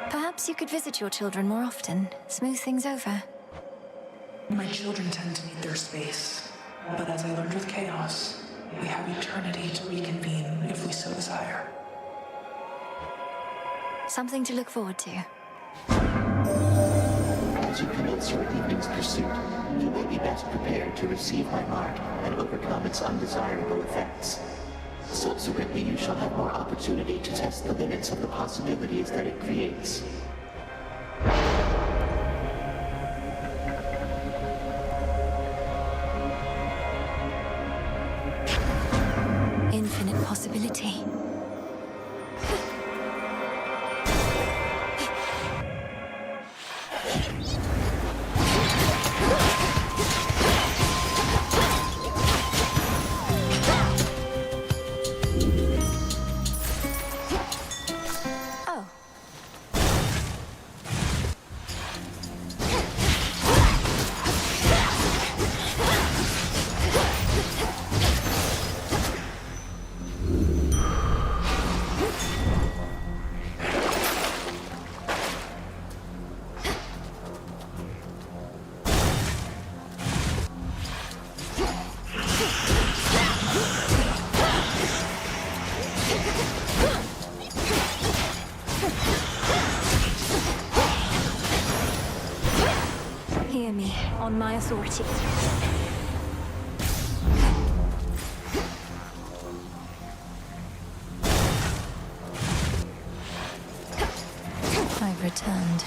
Perhaps you could visit your children more often, smooth things over. My children tend to need their space, but as I learned with Chaos, we have eternity to reconvene if we so desire. Something to look forward to. As you commence your evening's pursuit, you will be best prepared to receive my mark and overcome its undesirable effects. Subsequently, you shall have more opportunity to test the limits of the possibilities that it creates. Infinite possibility. Hear me, on my authority. I've returned.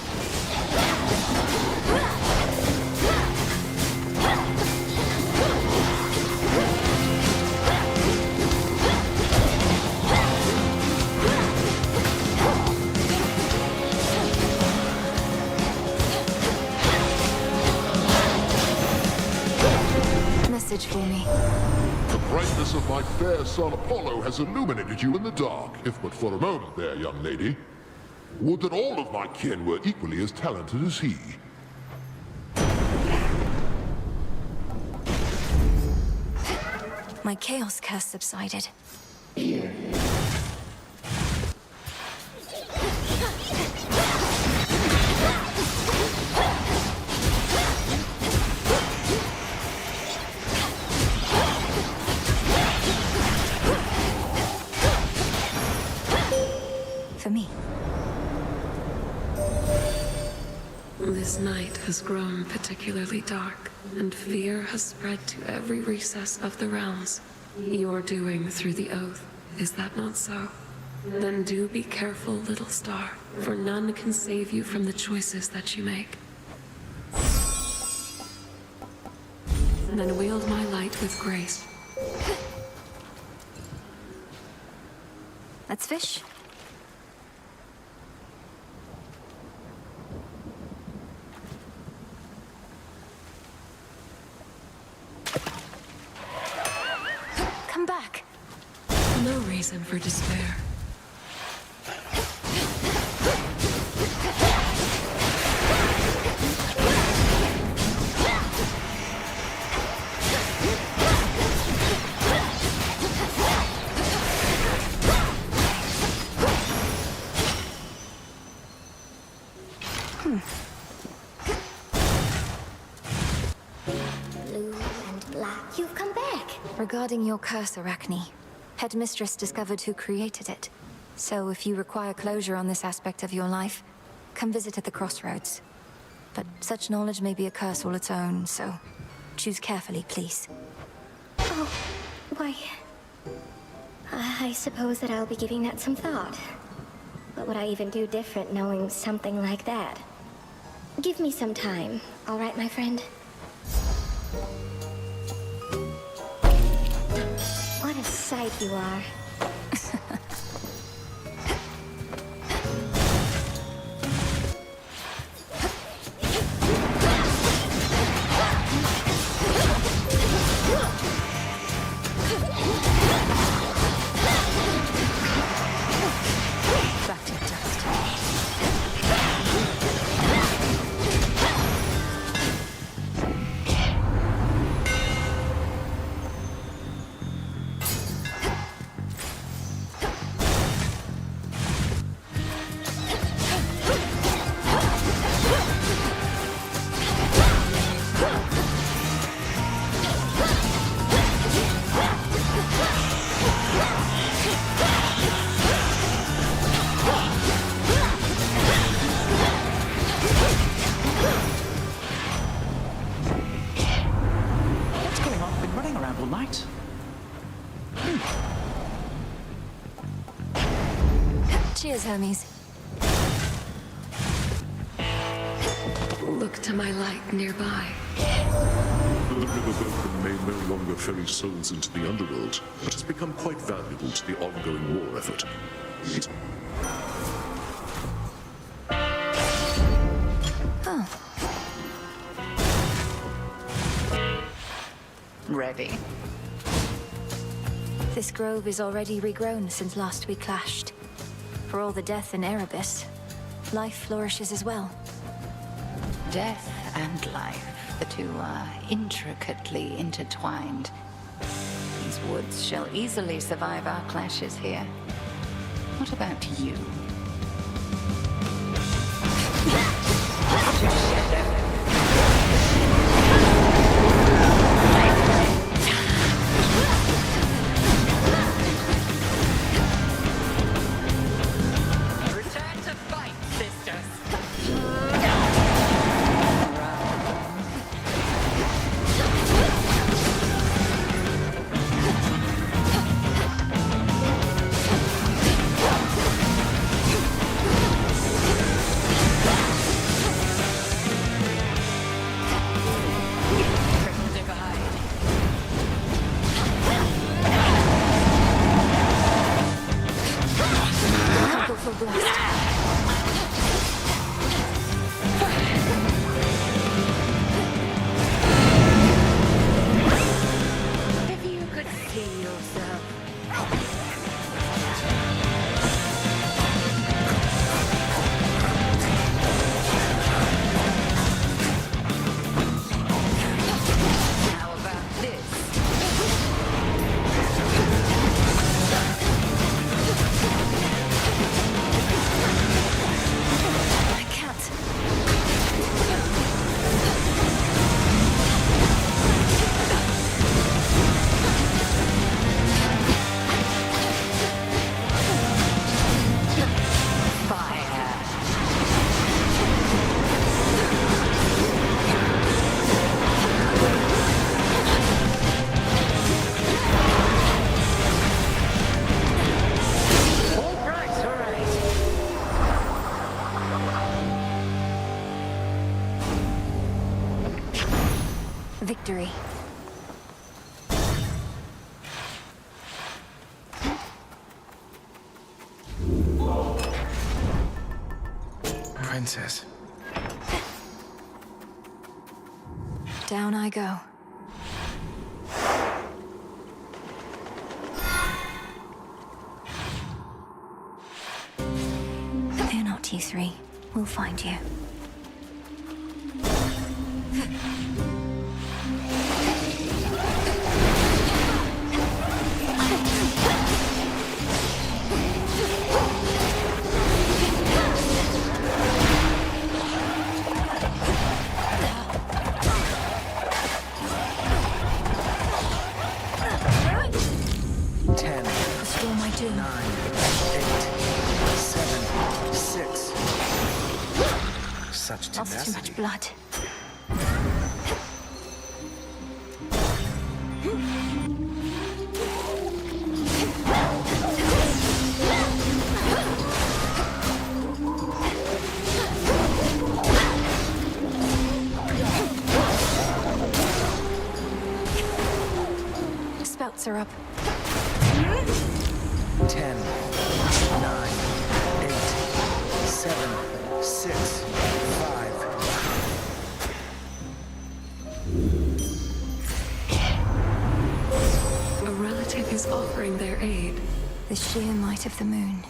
Message for me. The brightness of my fair son Apollo has illuminated you in the dark, if but for a moment there, young lady. Would that all of my kin were equally as talented as he. My chaos curse subsided. Here. For me. This night has grown particularly dark, and fear has spread to every recess of the realms. Your doing through the oath, is that not so? Then do be careful, little star, for none can save you from the choices that you make. Then wield my light with grace. Let's fish. Come back. No reason for despair. Blue and black, you've come back. Regarding your curse, Arachne, Headmistress discovered who created it. So if you require closure on this aspect of your life, come visit at the crossroads. But such knowledge may be a curse all its own, so choose carefully, please. Oh, why... I suppose that I'll be giving that some thought. What would I even do different knowing something like that? Give me some time, all right, my friend? What a sight you are. Back to dust. What's going on? I've been running around all night. Cheers, Hermes. Look to my light nearby. The river Vulcan may no longer ferry souls into the underworld, but has become quite valuable to the ongoing war effort. Oh. Ready. This grove is already regrown since last we clashed. For all the death in Erebus, life flourishes as well. Death and life, the two are intricately intertwined. These woods shall easily survive our clashes here. What about you? Return to fight, sisters. Powerful blast. If you could see yourself. How about this? I can't. Victory. Princess. Down I go. Fear not, you three. We'll find you. Such Lost too tenacity. much blood. Spouts are up. 10, 9, 8, 7, 6, 5. A relative is offering their aid. The sheer might of the moon.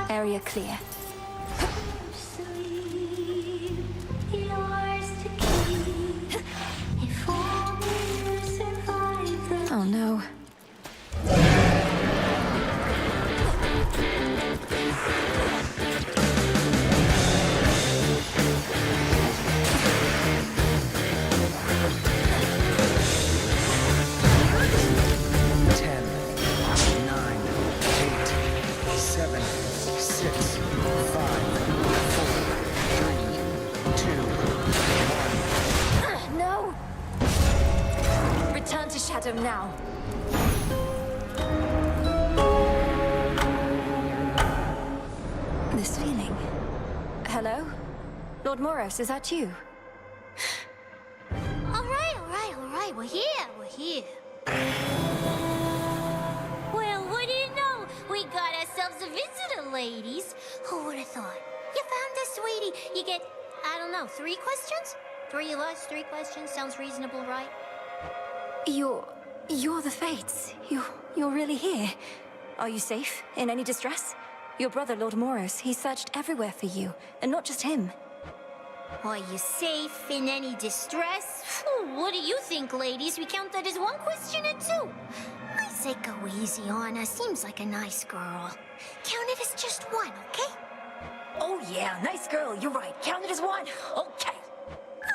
Area clear. Oh no. No! Return to Shadow now. This feeling. Hello? Lord Moros, is that you? All right, we're here. Well, what do you know? We got ourselves a visitor, ladies. Who would have thought? You found us, sweetie. You get, I don't know, 3 questions? 3 of us, 3 questions. Sounds reasonable, right? You're the Fates. You're really here. Are you safe? In any distress? Your brother, Lord Moros, he searched everywhere for you, and not just him. Are you safe in any distress? Phew, what do you think, ladies? We count that as 1 question or 2? I say go easy on her. Seems like a nice girl. Count it as just 1, okay? Oh yeah, nice girl, you're right. Count it as 1. Okay.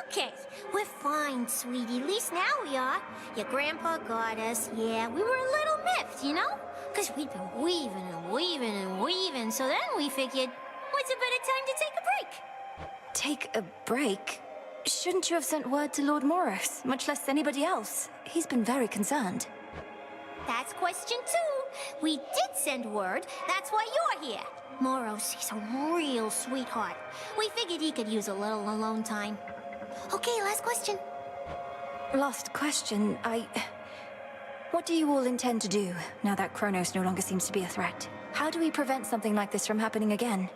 Okay, we're fine, sweetie. At least now we are. Your grandpa got us. Yeah, we were a little miffed, you know? Because we'd been weaving. So then we figured, what's a better time to take a break? Take a break? Shouldn't you have sent word to Lord Moros, much less anybody else? He's been very concerned. That's question 2. We did send word. That's why you're here. Moros, he's a real sweetheart. We figured he could use a little alone time. Okay, last question. Last question, What do you all intend to do, now that Kronos no longer seems to be a threat? How do we prevent something like this from happening again?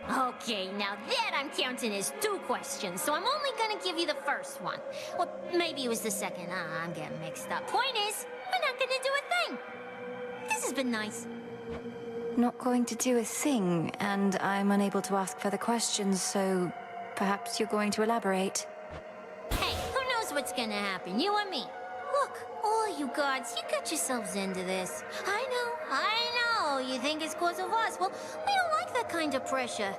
Okay, now that I'm counting as 2 questions, so I'm only gonna give you the first one. Well, maybe it was the second. I'm getting mixed up. Point is, we're not gonna do a thing. This has been nice. Not going to do a thing, and I'm unable to ask further questions, so perhaps you're going to elaborate. Hey, who knows what's gonna happen, you or me? Look, all you gods, you got yourselves into this. I know, you think it's cause of us. Well, we don't like that kind of pressure.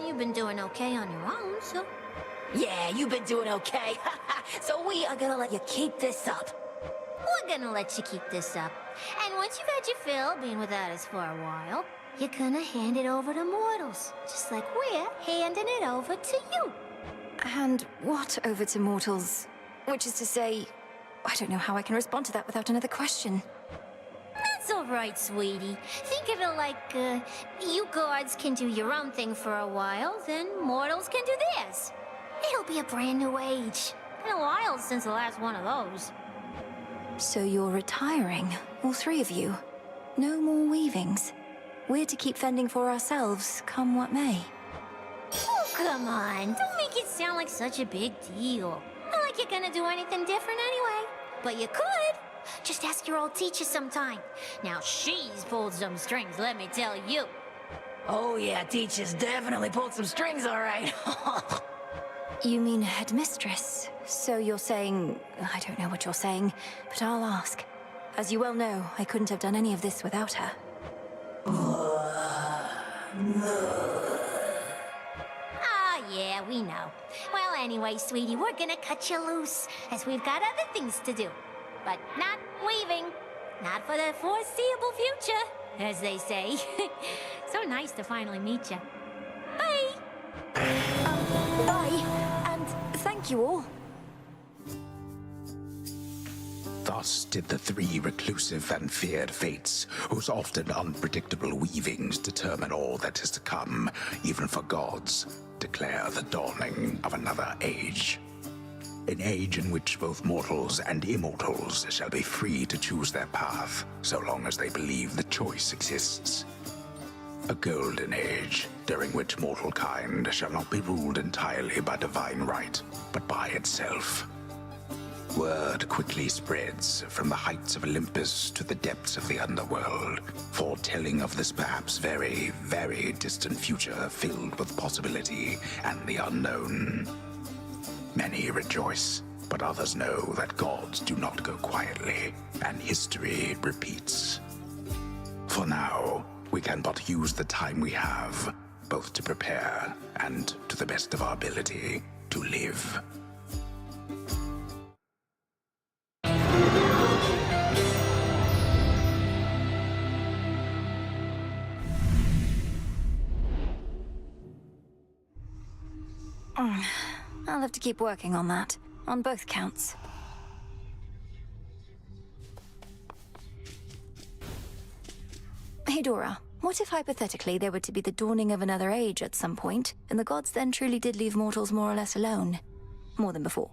You've been doing okay on your own, so... Yeah, you've been doing okay. So we are gonna let you keep this up. We're gonna let you keep this up. And once you've had your fill, being without us for a while, you're gonna hand it over to mortals. Just like we're handing it over to you. And what over to mortals? Which is to say, I don't know how I can respond to that without another question. That's all right, sweetie. Think of it like, you gods can do your own thing for a while, then mortals can do theirs. It'll be a brand new age. Been a while since the last one of those. So you're retiring, all 3 of you. No more weavings. We're to keep fending for ourselves, come what may. Oh, come on. Don't make it sound like such a big deal. Not like you're gonna do anything different anyway. But you could. Just ask your old teacher sometime. Now, she's pulled some strings, let me tell you. Oh yeah, teacher's definitely pulled some strings, all right. You mean headmistress? So you're saying... I don't know what you're saying, but I'll ask. As you well know, I couldn't have done any of this without her. Oh, yeah, we know. Well, anyway, sweetie, we're gonna cut you loose, as we've got other things to do. But not weaving. Not for the foreseeable future, as they say. So nice to finally meet you. Bye! Bye, and thank you all. Thus did the three reclusive and feared fates, whose often unpredictable weavings determine all that is to come, even for gods, declare the dawning of another age. An age in which both mortals and immortals shall be free to choose their path, so long as they believe the choice exists. A golden age, during which mortal kind shall not be ruled entirely by divine right, but by itself. Word quickly spreads from the heights of Olympus to the depths of the underworld, foretelling of this perhaps very, very distant future filled with possibility and the unknown. Many rejoice, but others know that gods do not go quietly, and history repeats. For now, we can but use the time we have, both to prepare and, to the best of our ability, to live. I'll have to keep working on that, on both counts. Hey Dora, what if hypothetically there were to be the dawning of another age at some point, and the gods then truly did leave mortals more or less alone? More than before.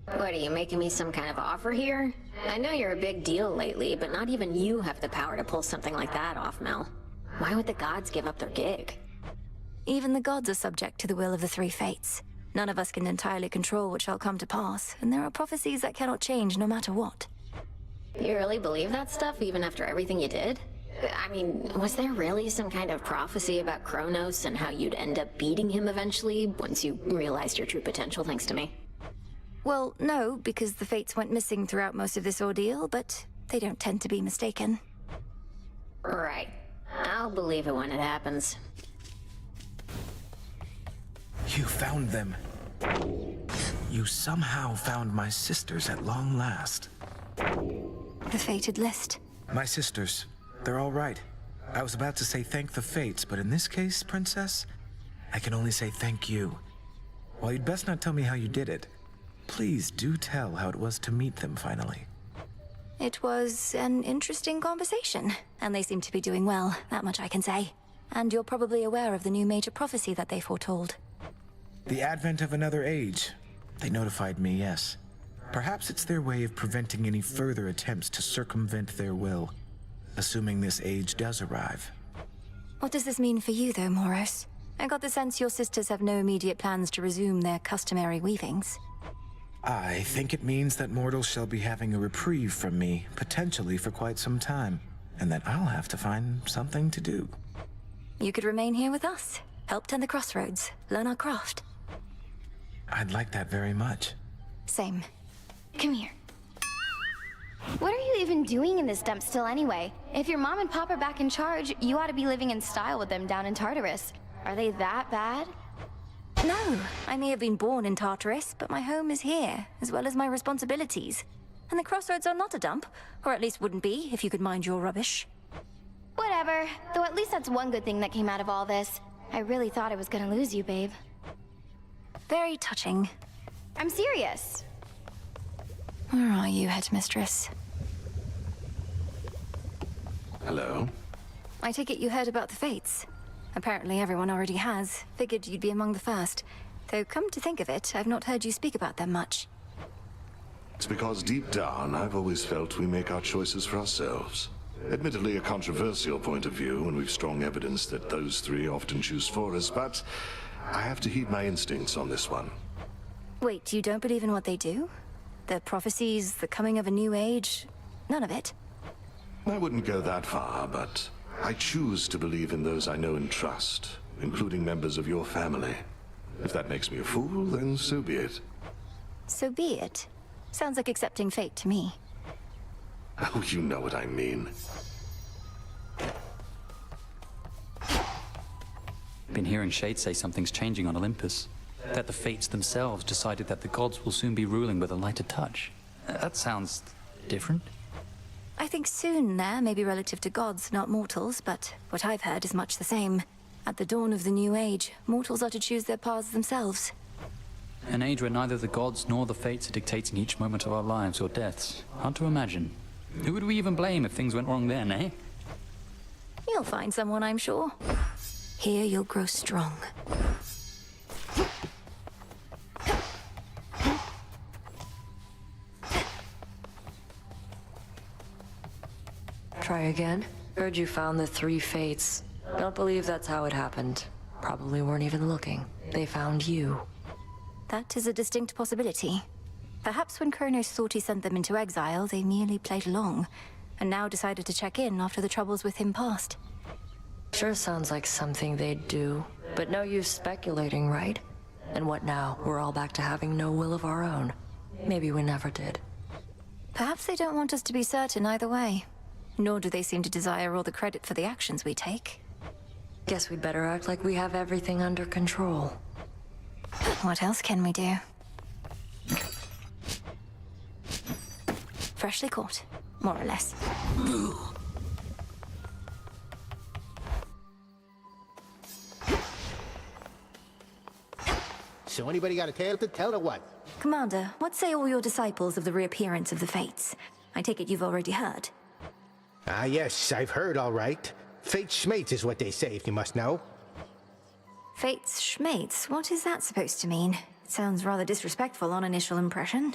What, are you making me some kind of offer here? I know you're a big deal lately, but not even you have the power to pull something like that off, Mel. Why would the gods give up their gig? Even the gods are subject to the will of the three fates. None of us can entirely control what shall come to pass, and there are prophecies that cannot change no matter what. You really believe that stuff, even after everything you did? I mean, was there really some kind of prophecy about Kronos and how you'd end up beating him eventually, once you realized your true potential thanks to me? Well, no, because the fates went missing throughout most of this ordeal, but they don't tend to be mistaken. Right. I'll believe it when it happens. You found them. You somehow found my sisters at long last. The fated list. My sisters. They're all right. I was about to say thank the fates, but in this case, Princess, I can only say thank you. While you'd best not tell me how you did it, please do tell how it was to meet them finally. It was an interesting conversation, and they seem to be doing well, that much I can say. And you're probably aware of the new major prophecy that they foretold. The advent of another age. They notified me, yes. Perhaps it's their way of preventing any further attempts to circumvent their will, assuming this age does arrive. What does this mean for you, though, Moros? I got the sense your sisters have no immediate plans to resume their customary weavings. I think it means that mortals shall be having a reprieve from me, potentially for quite some time, and that I'll have to find something to do. You could remain here with us, help tend the crossroads, learn our craft. I'd like that very much. Same. Come here. What are you even doing in this dump still anyway? If your mom and pop are back in charge, you ought to be living in style with them down in Tartarus. Are they that bad? No, I may have been born in Tartarus, but my home is here, as well as my responsibilities. And the crossroads are not a dump, or at least wouldn't be if you could mind your rubbish. Whatever, though at least that's one good thing that came out of all this. I really thought I was gonna lose you, babe. Very touching. I'm serious. Where are you, headmistress? Hello? I take it you heard about the fates. Apparently everyone already has. Figured you'd be among the first. Though come to think of it, I've not heard you speak about them much. It's because deep down, I've always felt we make our choices for ourselves. Admittedly, a controversial point of view, and we've strong evidence that those three often choose for us, but I have to heed my instincts on this one. Wait, you don't believe in what they do? The prophecies, the coming of a new age? None of it? I wouldn't go that far, but I choose to believe in those I know and trust, including members of your family. If that makes me a fool, then so be it. So be it. Sounds like accepting fate to me. Oh, you know what I mean. Been hearing Shade say something's changing on Olympus. That the Fates themselves decided that the gods will soon be ruling with a lighter touch. That sounds different. I think soon there may be relative to gods, not mortals, but what I've heard is much the same. At the dawn of the new age, mortals are to choose their paths themselves. An age where neither the gods nor the Fates are dictating each moment of our lives or deaths. Hard to imagine. Who would we even blame if things went wrong then, eh? You'll find someone, I'm sure. Here you'll grow strong. Try again? Heard you found the 3 fates. Don't believe that's how it happened. Probably weren't even looking. They found you. That is a distinct possibility. Perhaps when Kronos thought he sent them into exile, they merely played along, and now decided to check in after the troubles with him passed. Sure sounds like something they'd do, but no use speculating, right? And what now? We're all back to having no will of our own. Maybe we never did. Perhaps they don't want us to be certain either way. Nor do they seem to desire all the credit for the actions we take. Guess we'd better act like we have everything under control. What else can we do? Freshly caught, more or less. So anybody got a tale to tell or what? Commander, what say all your disciples of the reappearance of the Fates? I take it you've already heard. Ah, yes, I've heard all right. Fate Schmates is what they say, if you must know. Fates Schmates? What is that supposed to mean? It sounds rather disrespectful on initial impression.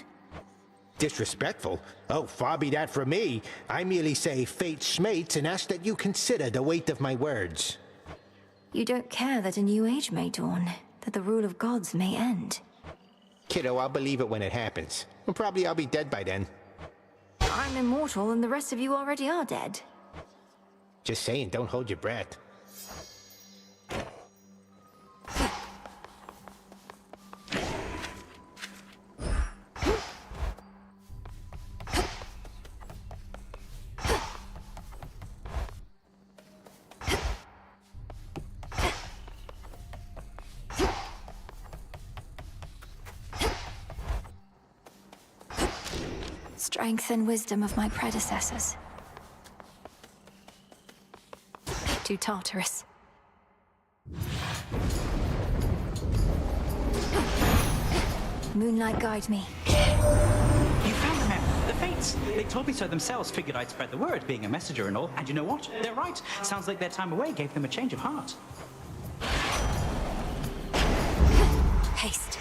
Disrespectful? Oh, far be that from me. I merely say Fate Schmates and ask that you consider the weight of my words. You don't care that a new age may dawn, that the rule of gods may end. Kiddo, I'll believe it when it happens. Well, probably I'll be dead by then. I'm immortal and the rest of you already are dead. Just saying, don't hold your breath. Strength and wisdom of my predecessors. To Tartarus. Moonlight, guide me. You found them, Em. The Fates. They told me so themselves, figured I'd spread the word, being a messenger and all. And you know what? They're right. Sounds like their time away gave them a change of heart. Haste.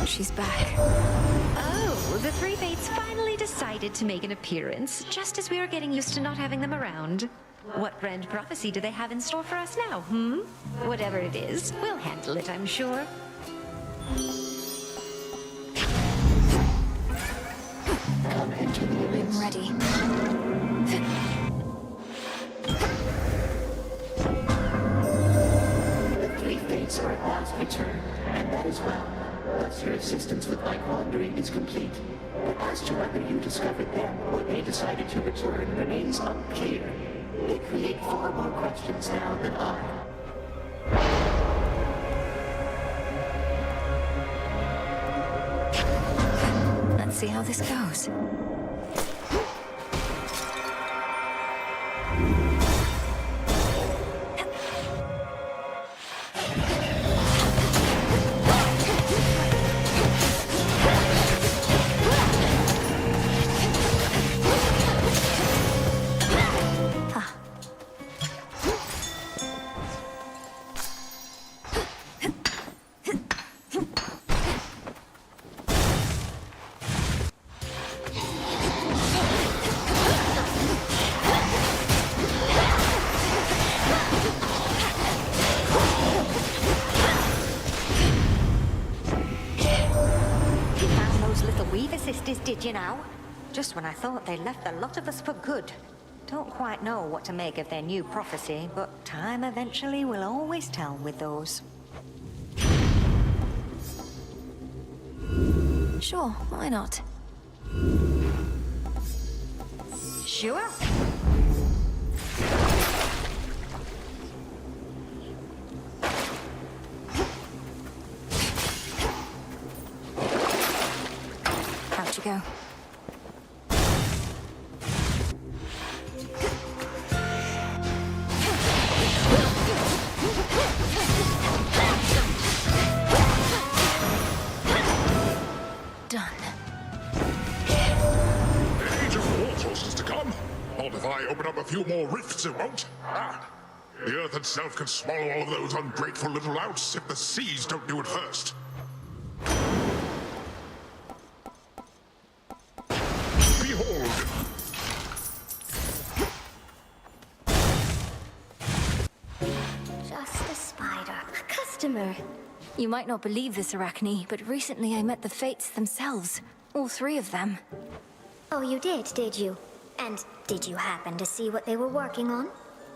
She's back. Oh, the 3 Fates finally decided to make an appearance, just as we were getting used to not having them around. What grand prophecy do they have in store for us now, Whatever it is, we'll handle it, I'm sure. I'm ready. The 3 Fates are at last returned, and that is well. Thus your assistance with my quandary is complete. But as to whether you discovered them or they decided to return remains unclear. They create far more questions now than I. Let's see how this goes. Weaver sisters, did you now? Just when I thought they left the lot of us for good. Don't quite know what to make of their new prophecy, but time eventually will always tell with those. Sure, why not? Sure. Out you go. Done. The age of mortals is to come. Not if I open up a few more rifts, it won't. The earth itself can swallow all of those ungrateful little louts if the seas don't do it first. Behold! Just a spider. A customer. You might not believe this, Arachne, but recently I met the Fates themselves. All three of them. Oh, you did you? And did you happen to see what they were working on?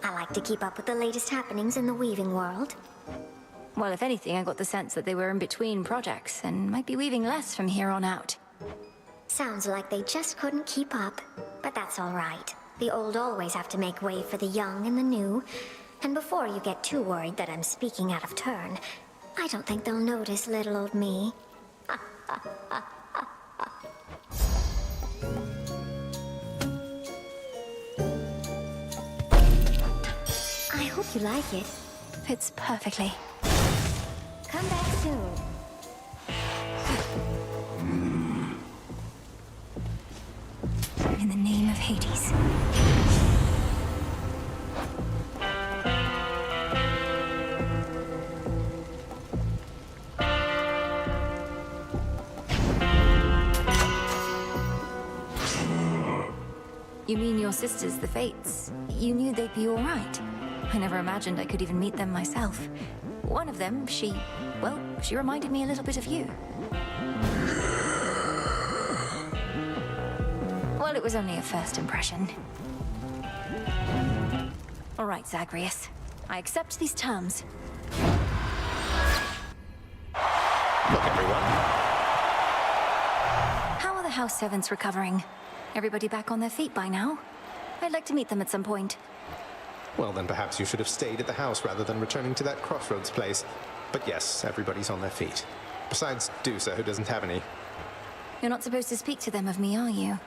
I like to keep up with the latest happenings in the weaving world. Well, if anything, I got the sense that they were in between projects and might be weaving less from here on out. Sounds like they just couldn't keep up. But that's all right. The old always have to make way for the young and the new. And before you get too worried that I'm speaking out of turn, I don't think they'll notice little old me. I hope you like it. Fits perfectly. Come back soon. In the name of Hades. You mean your sisters, the Fates? You knew they'd be all right? I never imagined I could even meet them myself. One of them, she reminded me a little bit of you. Well, it was only a first impression. All right, Zagreus. I accept these terms. Look, everyone. How are the house servants recovering? Everybody back on their feet by now? I'd like to meet them at some point. Well, then perhaps you should have stayed at the house rather than returning to that crossroads place. But yes, everybody's on their feet. Besides Dusa, who doesn't have any. You're not supposed to speak to them of me, are you?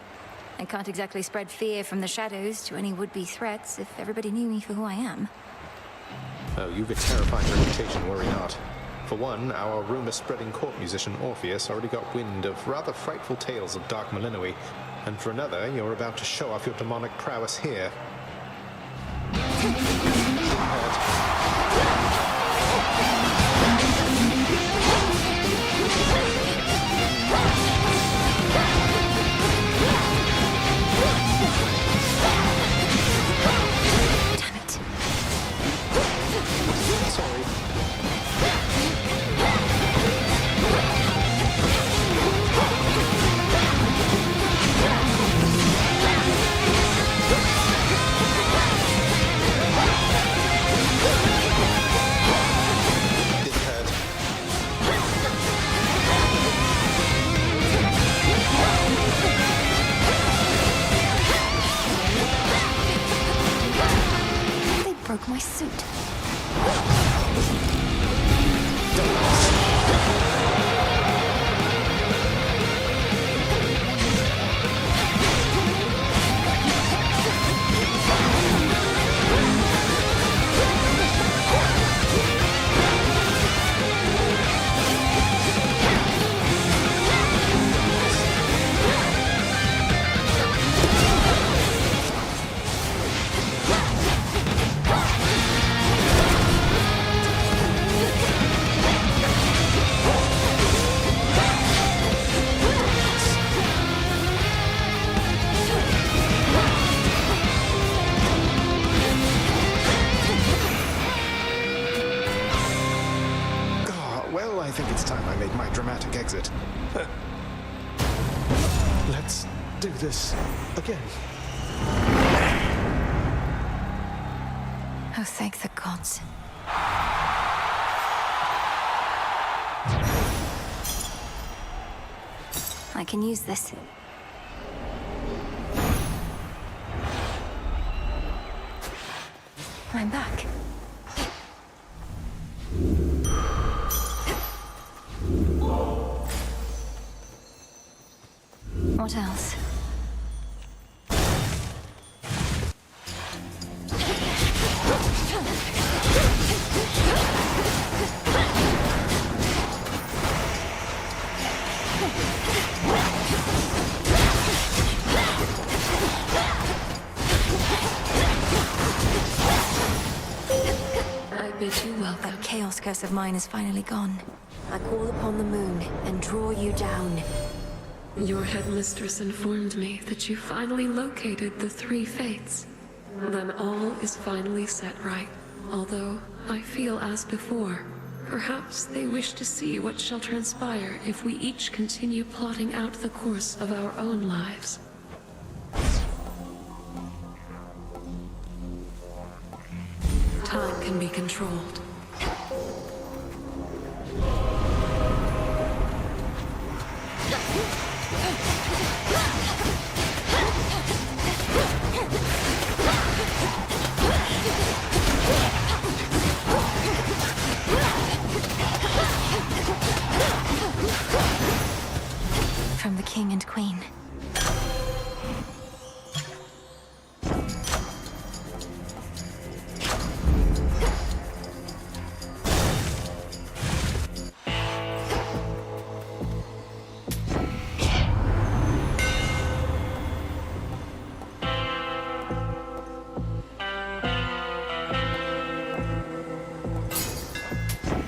I can't exactly spread fear from the shadows to any would-be threats if everybody knew me for who I am. Oh, you've a terrifying reputation, worry not. For one, our rumor-spreading court musician Orpheus already got wind of rather frightful tales of Dark Malinois. And for another, you're about to show off your demonic prowess here. Damn it. Sorry. They broke my suit. Well, I think it's time I made my dramatic exit. Let's do this again. Oh, thank the gods. I can use this. I'm back. What else? I bid you welcome. That chaos curse of mine is finally gone. I call upon the moon and draw you down. Your headmistress informed me that you finally located the three fates. Then all is finally set right. Although I feel as before, perhaps they wish to see what shall transpire if we each continue plotting out the course of our own lives. Time can be controlled. From the king and queen.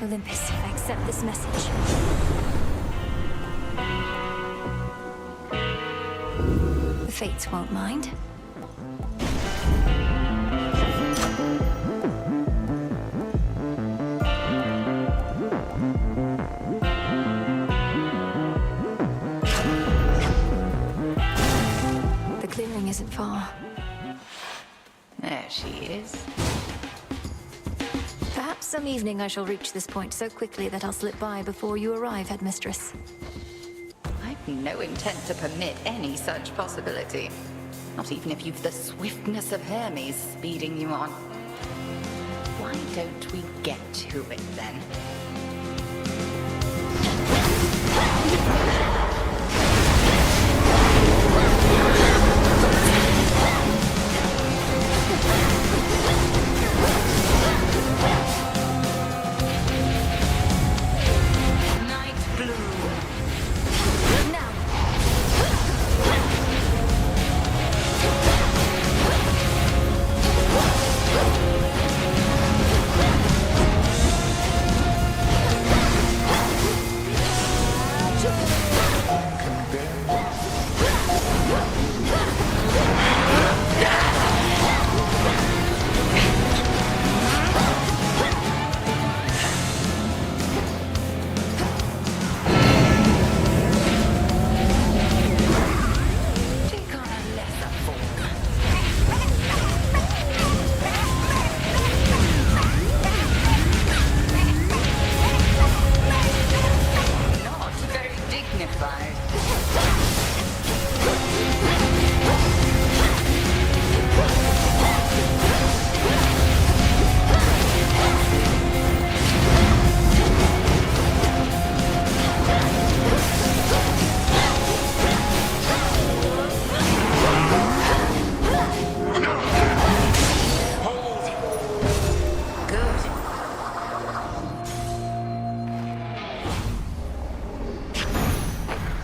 Olympus, I accept this message. The fates won't mind. The clearing isn't far. There she is. Perhaps some evening I shall reach this point so quickly that I'll slip by before you arrive, Headmistress. I've no intent to permit any such possibility. Not even if you've the swiftness of Hermes speeding you on. Why don't we get to it then?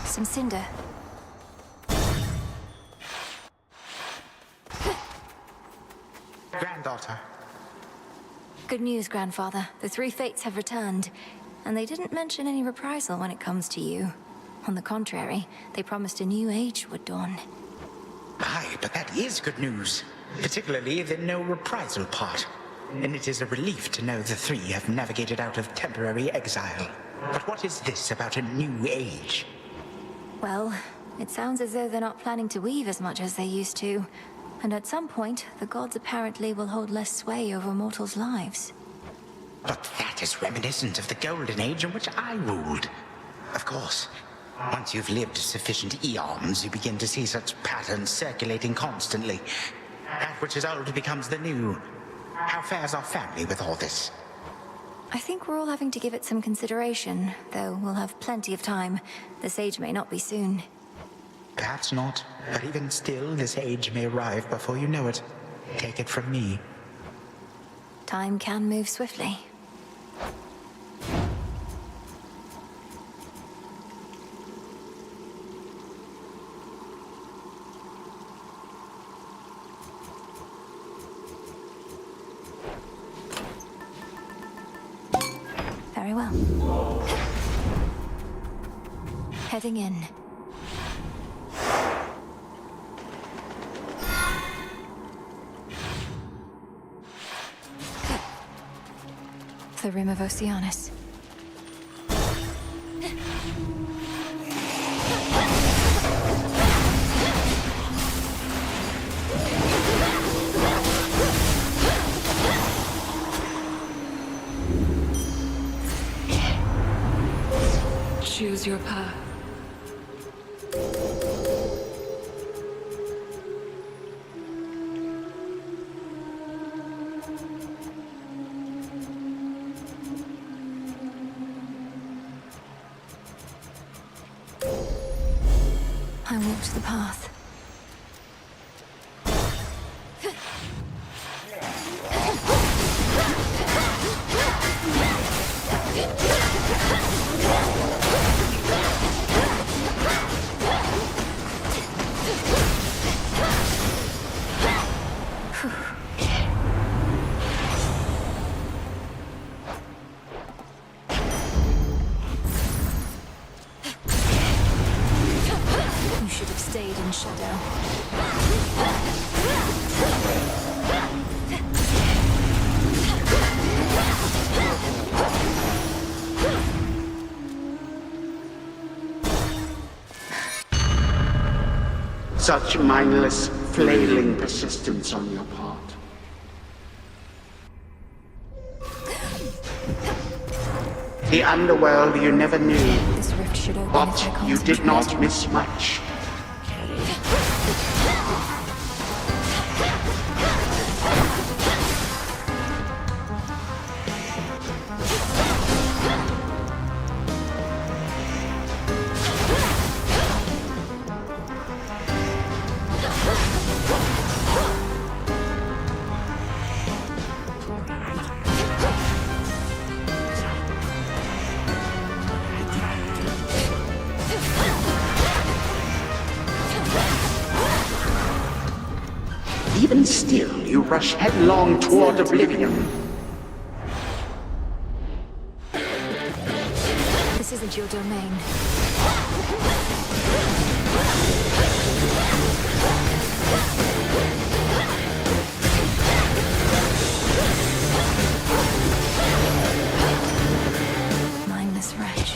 Some cinder. Granddaughter. Good news, Grandfather. The three fates have returned, and they didn't mention any reprisal when it comes to you. On the contrary, they promised a new age would dawn. Aye, but that is good news. Particularly the no reprisal part. And it is a relief to know the three have navigated out of temporary exile. But what is this about a new age? Well, It sounds as though they're not planning to weave as much as they used to. And at some point, the gods apparently will hold less sway over mortals' lives. But that is reminiscent of the golden age in which I ruled. Of course, once you've lived sufficient eons, you begin to see such patterns circulating constantly. That which is old becomes the new. How fares our family with all this? I think we're all having to give it some consideration, though we'll have plenty of time. This age may not be soon. Perhaps not, but even still, this age may arrive before you know it. Take it from me. Time can move swiftly. Very well. Heading in. The rim of Oceanus. Choose your path. I walked the path. You should have stayed in shadow. Such mindless, flailing persistence on your part. The underworld you never knew, This rift should open if I but you did concentrate. not miss much. Even still, you rush headlong toward oblivion. This isn't your domain. Mindless wretch.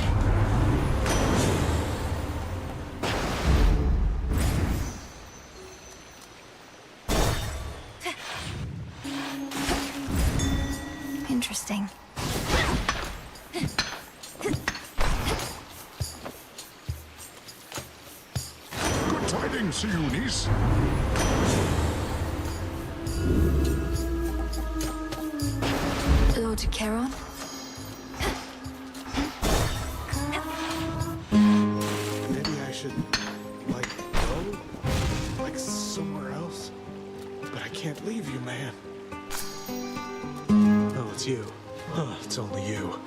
Interesting. Good tidings to you, niece. Lord Charon? Maybe I should, go? Somewhere else? But I can't leave you, man. Oh, it's you. Huh, it's only you.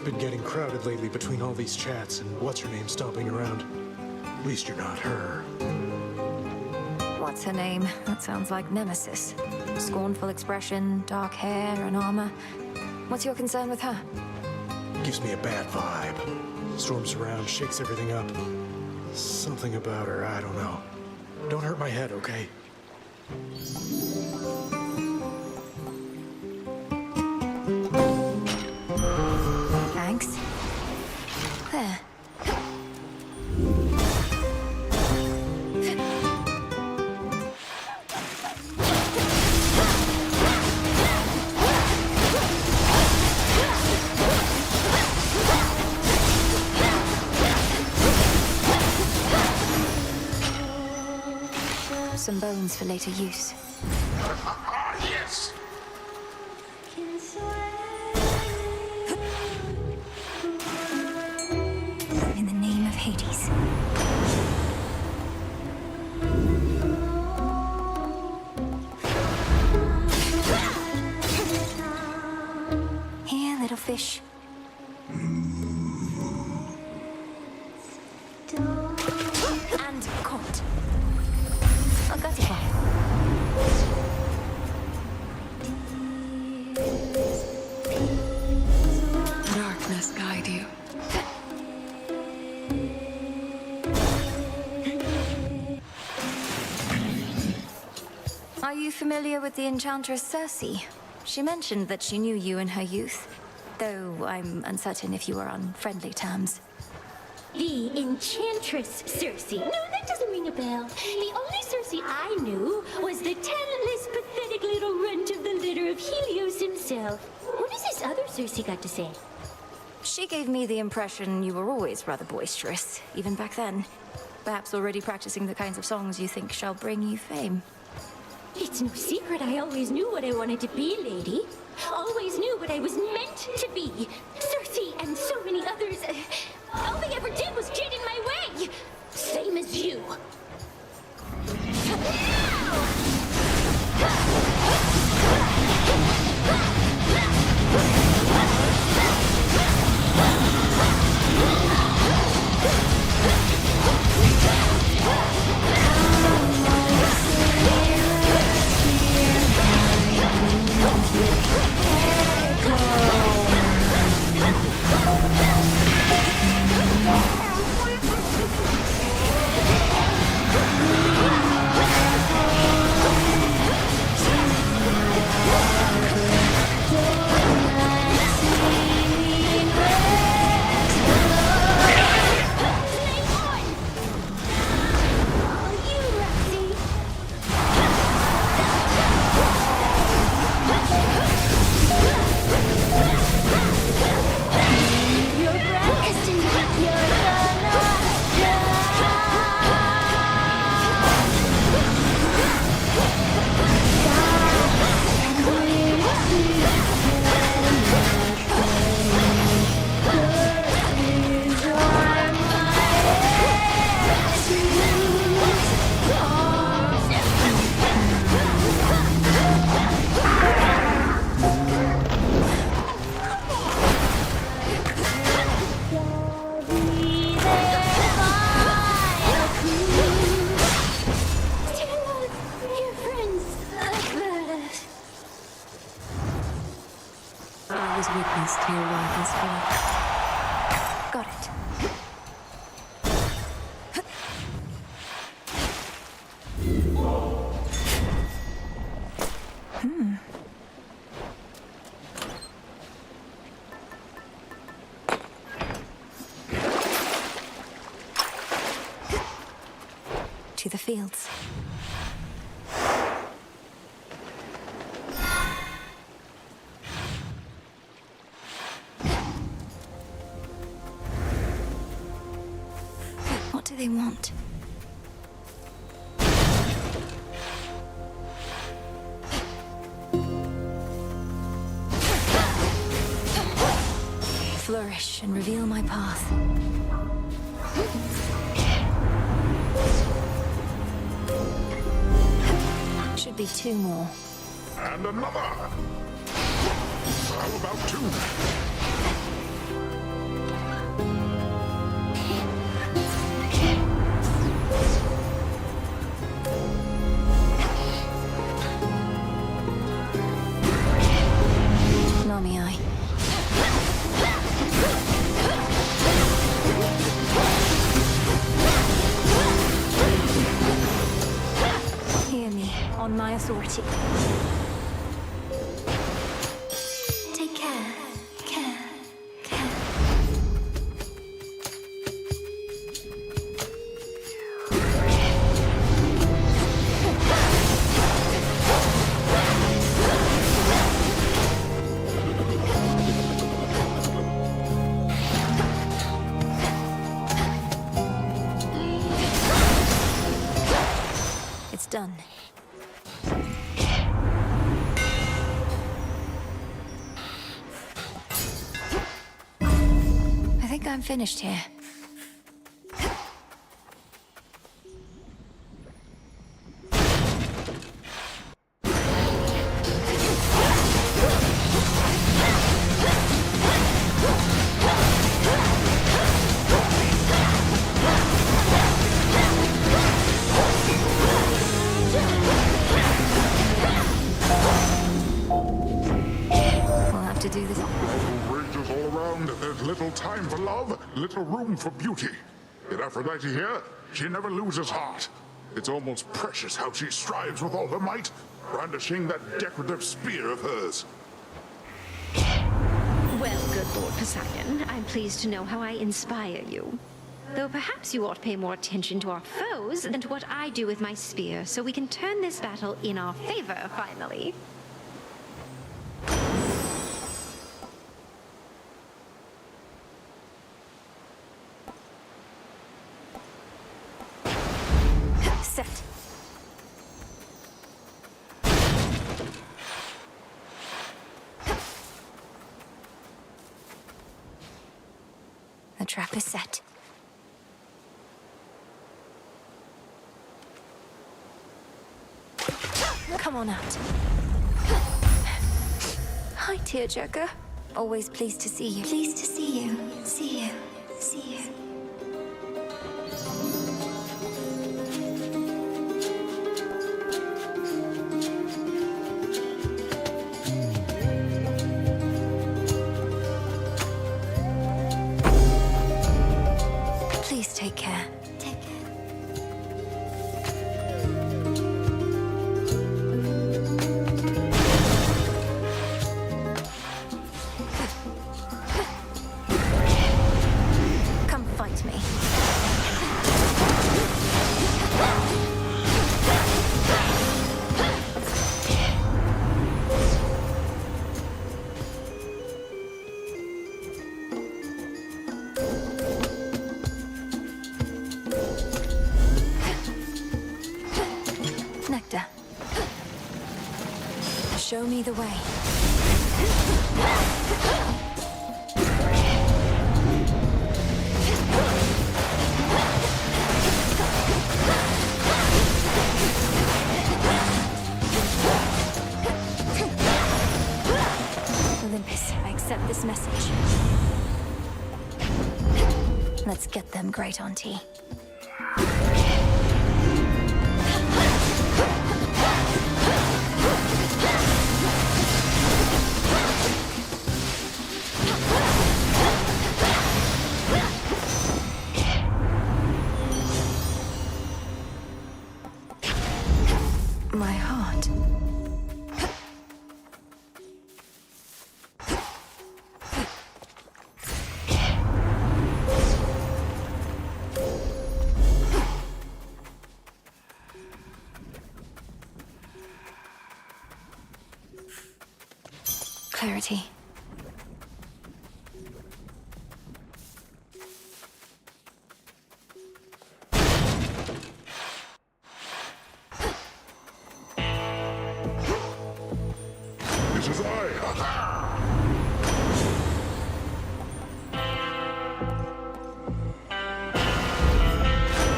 Been getting crowded lately between all these chats and what's-her-name stomping around. At least you're not her. What's her name? That sounds like Nemesis. Scornful expression, dark hair, and armor. What's your concern with her? Gives me a bad vibe. Storms around, shakes everything up. Something about her, I don't know. Don't hurt my head, okay? Thanks. There. some bones for later use. Yes! In the name of Hades. Here, little fish. And caught. I got it. Darkness guide you. Are you familiar with the Enchantress Circe? She mentioned that she knew you in her youth, though I'm uncertain if you were on friendly terms. The Enchantress Circe. No, that doesn't ring a bell. The only Circe I knew was the talentless, pathetic little runt of the litter of Helios himself. What has this other Circe got to say? She gave me the impression you were always rather boisterous, even back then. Perhaps already practicing the kinds of songs you think shall bring you fame. It's no secret I always knew what I wanted to be, lady. Always knew what I was meant to be. Circe and so many others. All they ever did was get in my way. Same as you. I was witness to your rival's fall. Got it. To the fields. What do they want? Flourish and reveal my path. Should be two more. And another! How about two? Nami-eye. Hear me, on my authority. Take care, care, care. Done. I think I'm finished here. To do this. Rages all around. There's little time for love, little room for beauty. Yet Aphrodite here, she never loses heart. It's almost precious how she strives with all her might, brandishing that decorative spear of hers. Well, good Lord Poseidon, I'm pleased to know how I inspire you. Though perhaps you ought to pay more attention to our foes than to what I do with my spear, so we can turn this battle in our favor, finally. Set. The trap is set. Come on out. Hi, tearjerker. Always pleased to see you. Pleased to see you. See you. See you. Please take care. Take care. Come fight me. Nectar. Show me the way. Olympus, I accept this message. Let's get them, Great Auntie. My heart. Clarity. This is I.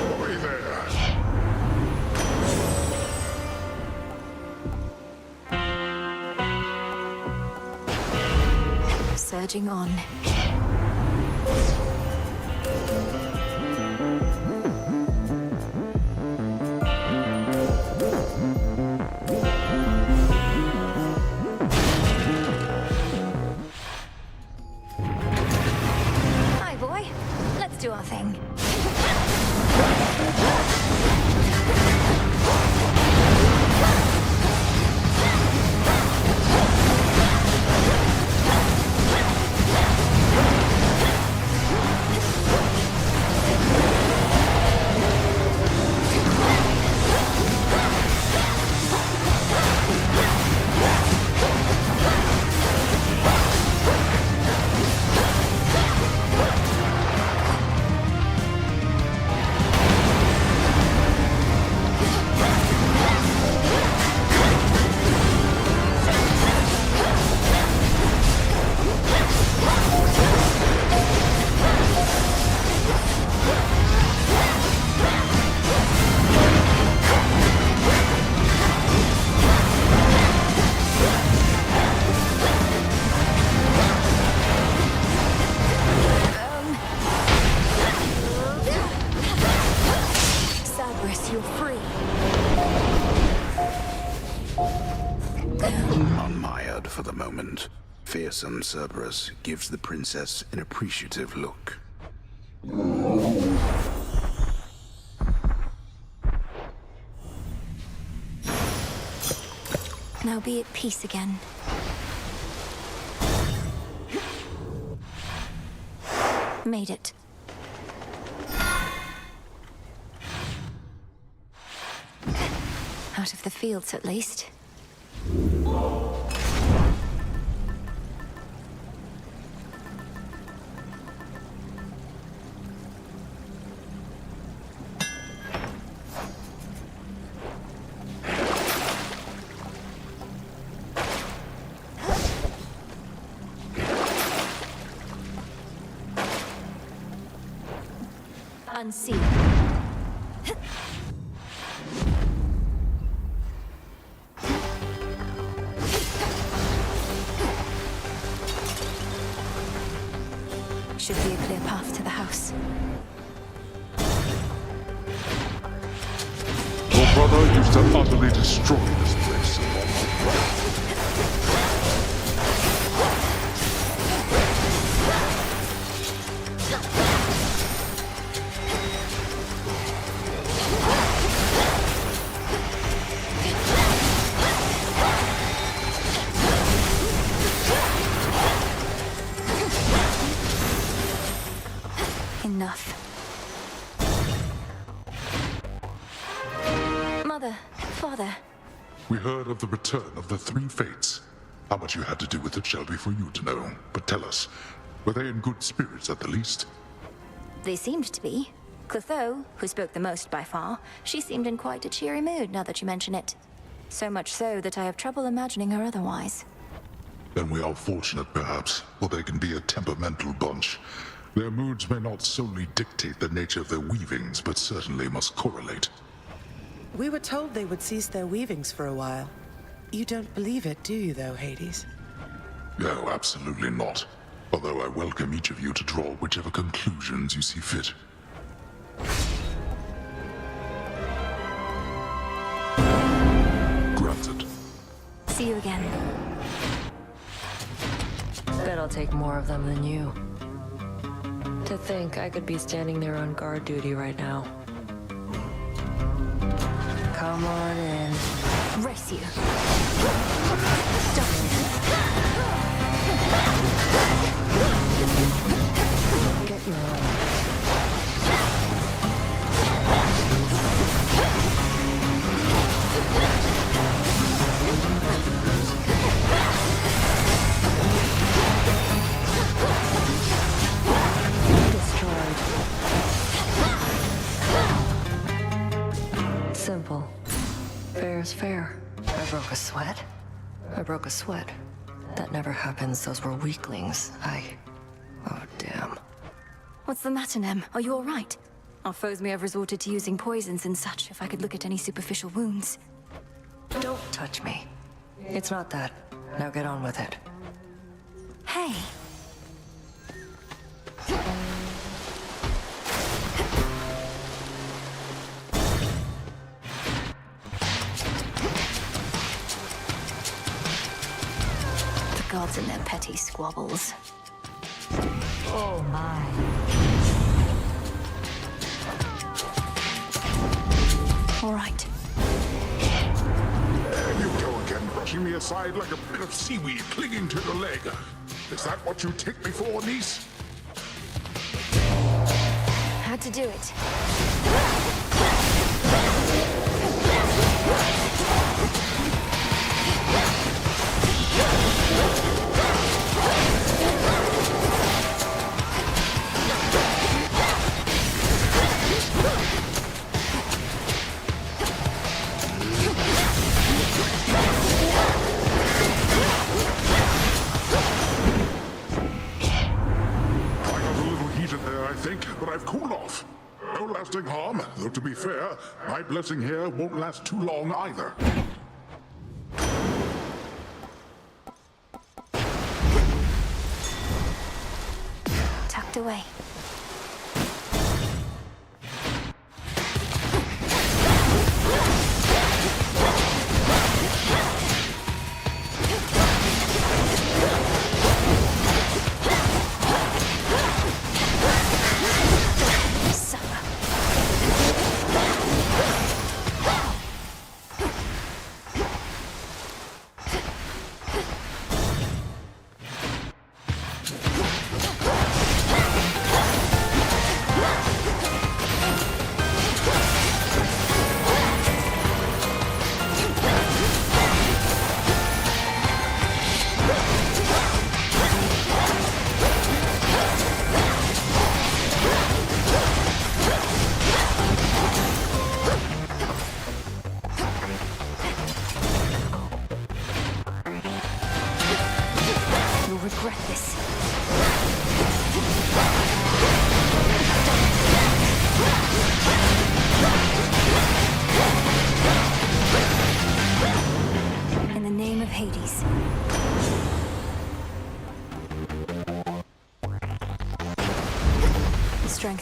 Ahoy there. Surging on. Hi, boy. Let's do our thing. moment. Fearsome Cerberus gives the princess an appreciative look. Now be at peace again. Made it. Out of the fields, at least. Unseen. Should be a clear path to the house. Your brother used to utterly destroy this place along the way. Enough. Mother, father. We heard of the return of the three fates. How much you had to do with it shall be for you to know. But tell us, were they in good spirits at the least? They seemed to be. Clotho, who spoke the most by far, she seemed in quite a cheery mood now that you mention it. So much so that I have trouble imagining her otherwise. Then we are fortunate, perhaps, for they can be a temperamental bunch. Their moods may not solely dictate the nature of their weavings, but certainly must correlate. We were told they would cease their weavings for a while. You don't believe it, do you, though, Hades? No, absolutely not. Although I welcome each of you to draw whichever conclusions you see fit. Granted. See you again. Bet I'll take more of them than you. To think I could be standing there on guard duty right now. Come on in. Race you. Get your own. Simple. Fair is fair. I broke a sweat. I broke a sweat. That never happens. Those were weaklings. Oh, damn. What's the matter, Nem? Are you all right? Our foes may have resorted to using poisons and such if I could look at any superficial wounds. Don't touch me. It's not that. Now get on with it. Hey. Gods and their petty squabbles. Oh my. All right. There you go again, brushing me aside like a bit of seaweed clinging to your leg. Is that what you take me for, niece? Had to do it. But I've cooled off. No lasting harm, though to be fair, my blessing here won't last too long either. Tucked away.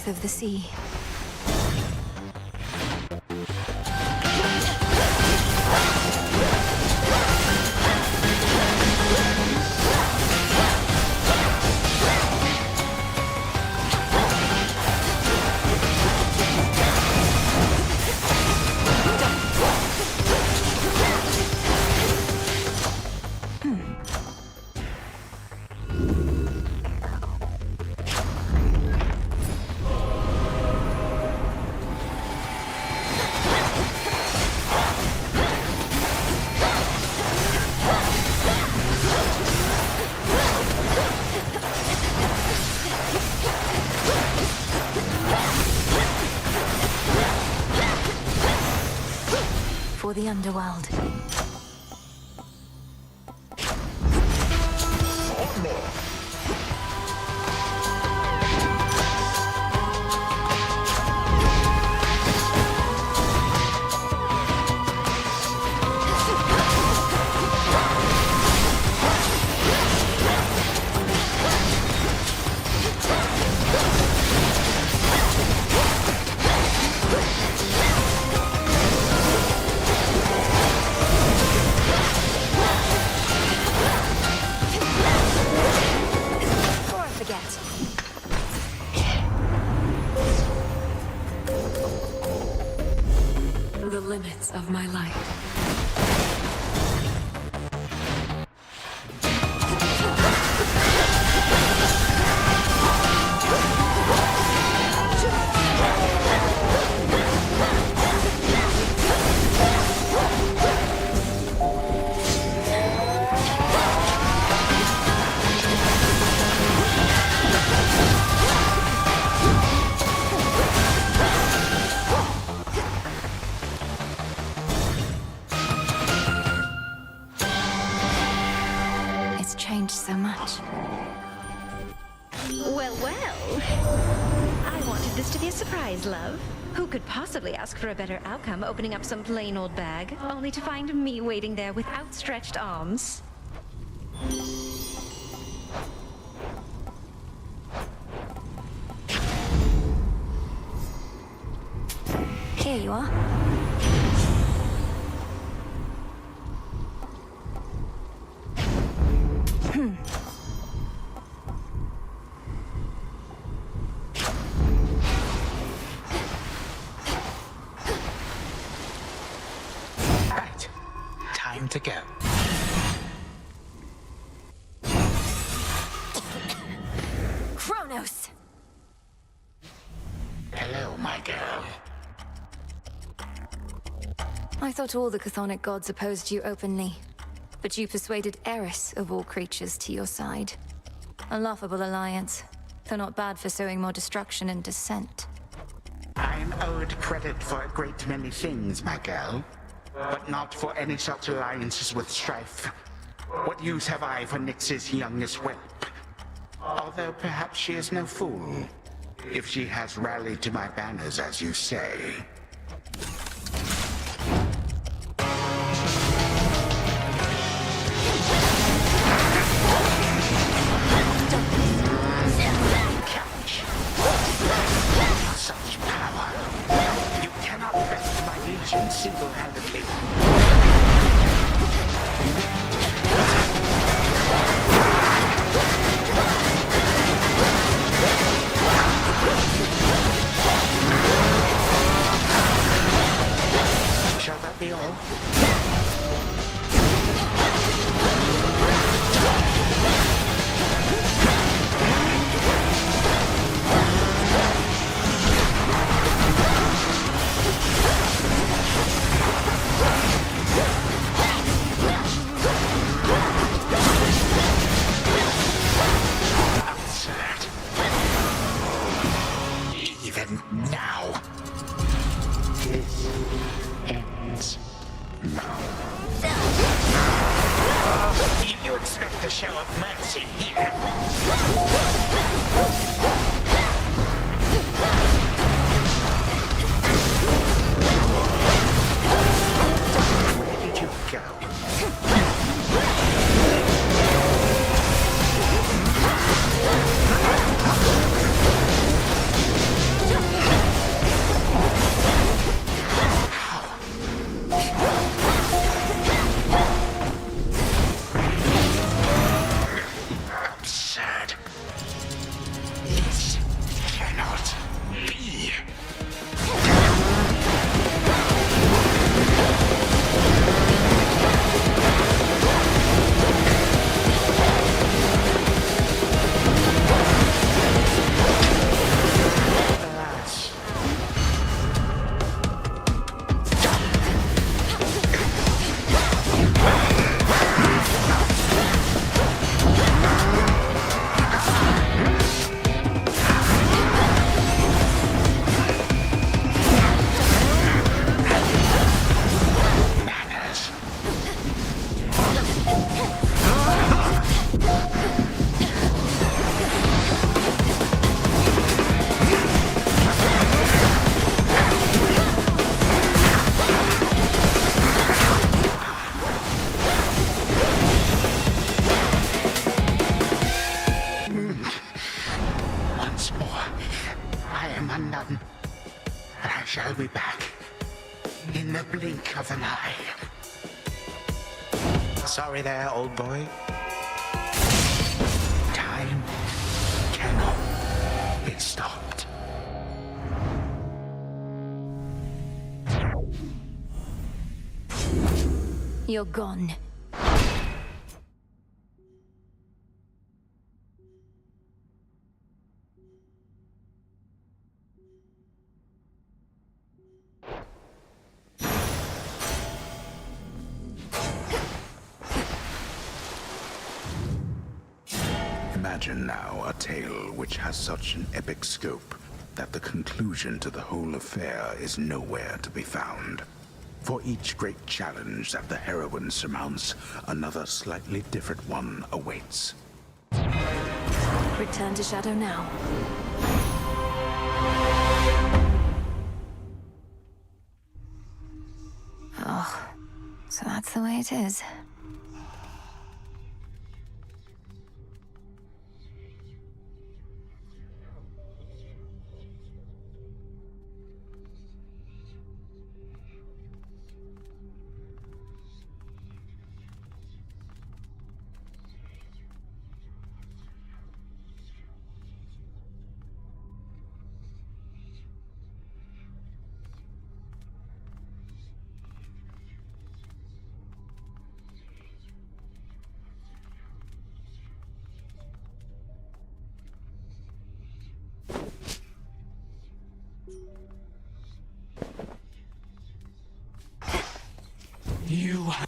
depth of the sea. For the underworld. The limits of my life. It's changed so much. Well, well. I wanted this to be a surprise, love. Who could possibly ask for a better outcome opening up some plain old bag, only to find me waiting there with outstretched arms? Here you are. Right. Time to go. Kronos! Hello, my girl. I thought all the chthonic gods opposed you openly, but you persuaded Eris of all creatures to your side. A laughable alliance, though not bad for sowing more destruction and dissent. I'm owed credit for a great many things, my girl, but not for any such alliances with strife. What use have I for Nyx's youngest whelp? Although perhaps she is no fool, if she has rallied to my banners, as you say. Such power. You cannot best my legion single-handedly. Shall that be all? I shall be back. In the blink of an eye. Sorry there, old boy. Time cannot be stopped. You're gone. Imagine now a tale which has such an epic scope that the conclusion to the whole affair is nowhere to be found. For each great challenge that the heroine surmounts, another slightly different one awaits. Return to Shadow now. Oh, so that's the way it is.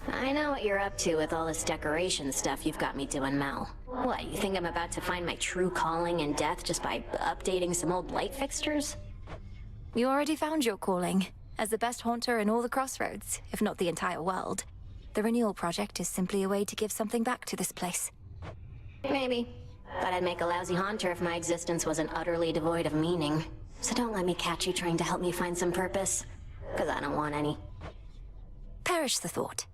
I know what you're up to with all this decoration stuff you've got me doing, Mel. What, you think I'm about to find my true calling in death just by updating some old light fixtures? You already found your calling, as the best haunter in all the Crossroads, if not the entire world. The Renewal Project is simply a way to give something back to this place. Maybe. But I'd make a lousy haunter if my existence wasn't utterly devoid of meaning. So don't let me catch you trying to help me find some purpose. Because I don't want any. Perish the thought.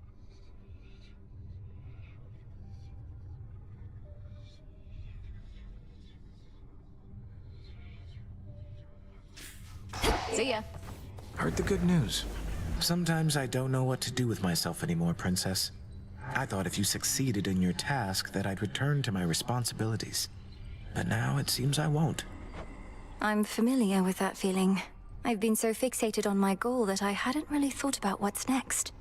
See ya. Heard the good news. Sometimes I don't know what to do with myself anymore, Princess. I thought if you succeeded in your task that I'd return to my responsibilities. But now it seems I won't. I'm familiar with that feeling. I've been so fixated on my goal that I hadn't really thought about what's next.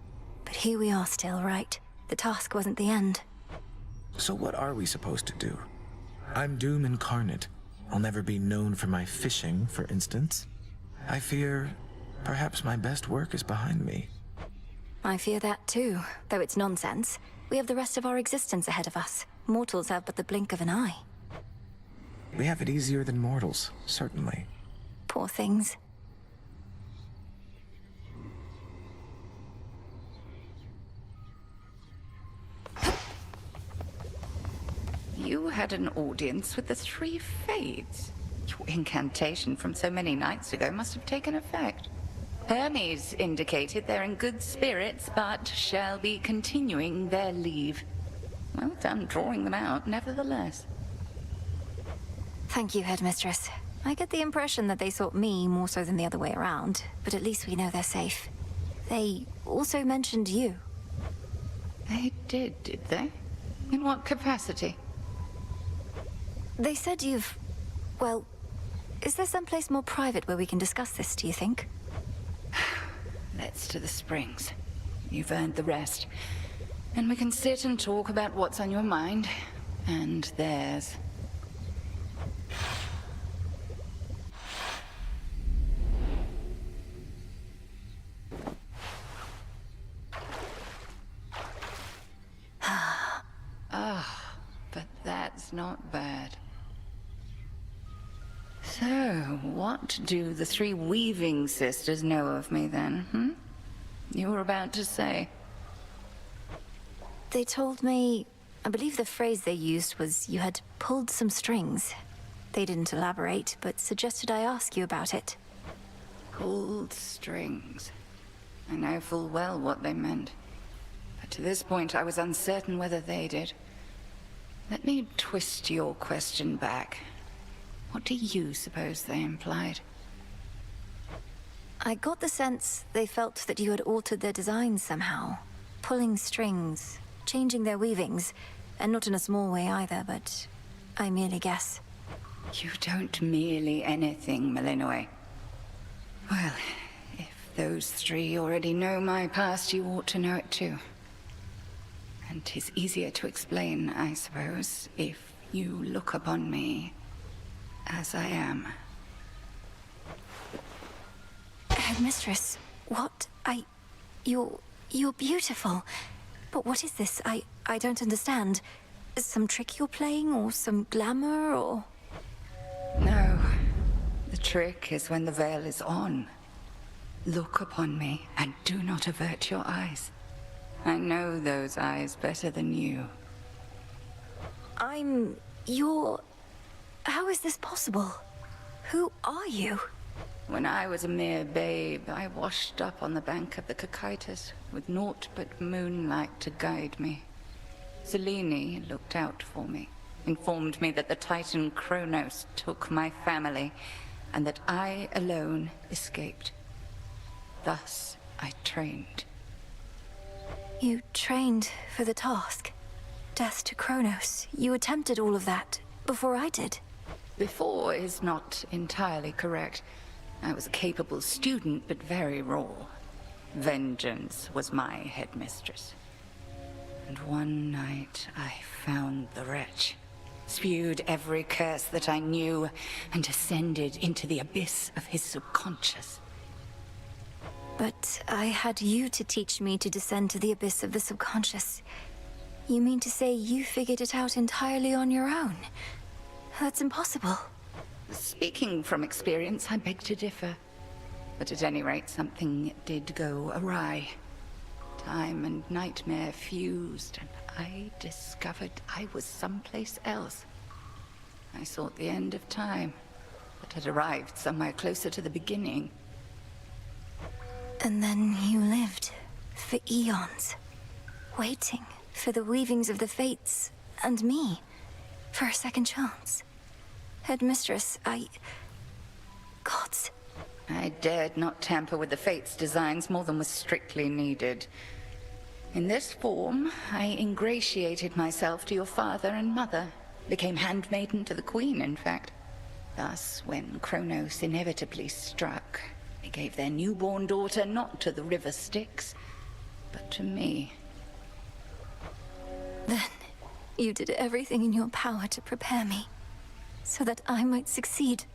But here we are still, right? The task wasn't the end. So what are we supposed to do? I'm Doom incarnate. I'll never be known for my fishing, for instance. I fear perhaps my best work is behind me. I fear that too, though it's nonsense. We have the rest of our existence ahead of us. Mortals have but the blink of an eye. We have it easier than mortals, certainly. Poor things. You had an audience with the three Fates. Your incantation from so many nights ago must have taken effect. Hermes indicated they're in good spirits, but shall be continuing their leave. Well done drawing them out, nevertheless. Thank you, Headmistress. I get the impression that they sought me more so than the other way around, but at least we know they're safe. They also mentioned you. They did they? In what capacity? They said you've... well, is there someplace more private where we can discuss this, do you think? Let's to the springs. You've earned the rest. And we can sit and talk about what's on your mind, and theirs. But that's not bad. So, what do the three Weaving Sisters know of me then, You were about to say. They told me... I believe the phrase they used was you had pulled some strings. They didn't elaborate, but suggested I ask you about it. Pulled strings. I know full well what they meant. But to this point, I was uncertain whether they did. Let me twist your question back. What do you suppose they implied? I got the sense they felt that you had altered their designs somehow. Pulling strings, changing their weavings, and not in a small way either, but I merely guess. You don't merely anything, Malinois. Well, if those three already know my past, you ought to know it too. And 'tis easier to explain, I suppose, if you look upon me as I am. Headmistress, what? You're beautiful. But what is this? I don't understand. Some trick you're playing, or some glamour, or... No. The trick is when the veil is on. Look upon me, and do not avert your eyes. I know those eyes better than you. You're... How is this possible? Who are you? When I was a mere babe, I washed up on the bank of the Cocytus, with naught but moonlight to guide me. Selene looked out for me, informed me that the Titan Kronos took my family, and that I alone escaped. Thus, I trained. You trained for the task. Death to Kronos. You attempted all of that before I did. Before is not entirely correct. I was a capable student, but very raw. Vengeance was my headmistress. And one night I found the wretch, spewed every curse that I knew, and descended into the abyss of his subconscious. But I had you to teach me to descend to the abyss of the subconscious. You mean to say you figured it out entirely on your own? That's impossible. Speaking from experience, I beg to differ. But at any rate, something did go awry. Time and nightmare fused, and I discovered I was someplace else. I sought the end of time, but had arrived somewhere closer to the beginning. And then you lived for eons, waiting for the weavings of the fates and me for a second chance. Headmistress, Gods. I dared not tamper with the fates' designs more than was strictly needed. In this form, I ingratiated myself to your father and mother, became handmaiden to the queen, in fact. Thus, when Kronos inevitably struck, they gave their newborn daughter not to the river Styx, but to me. Then, you did everything in your power to prepare me, so that I might succeed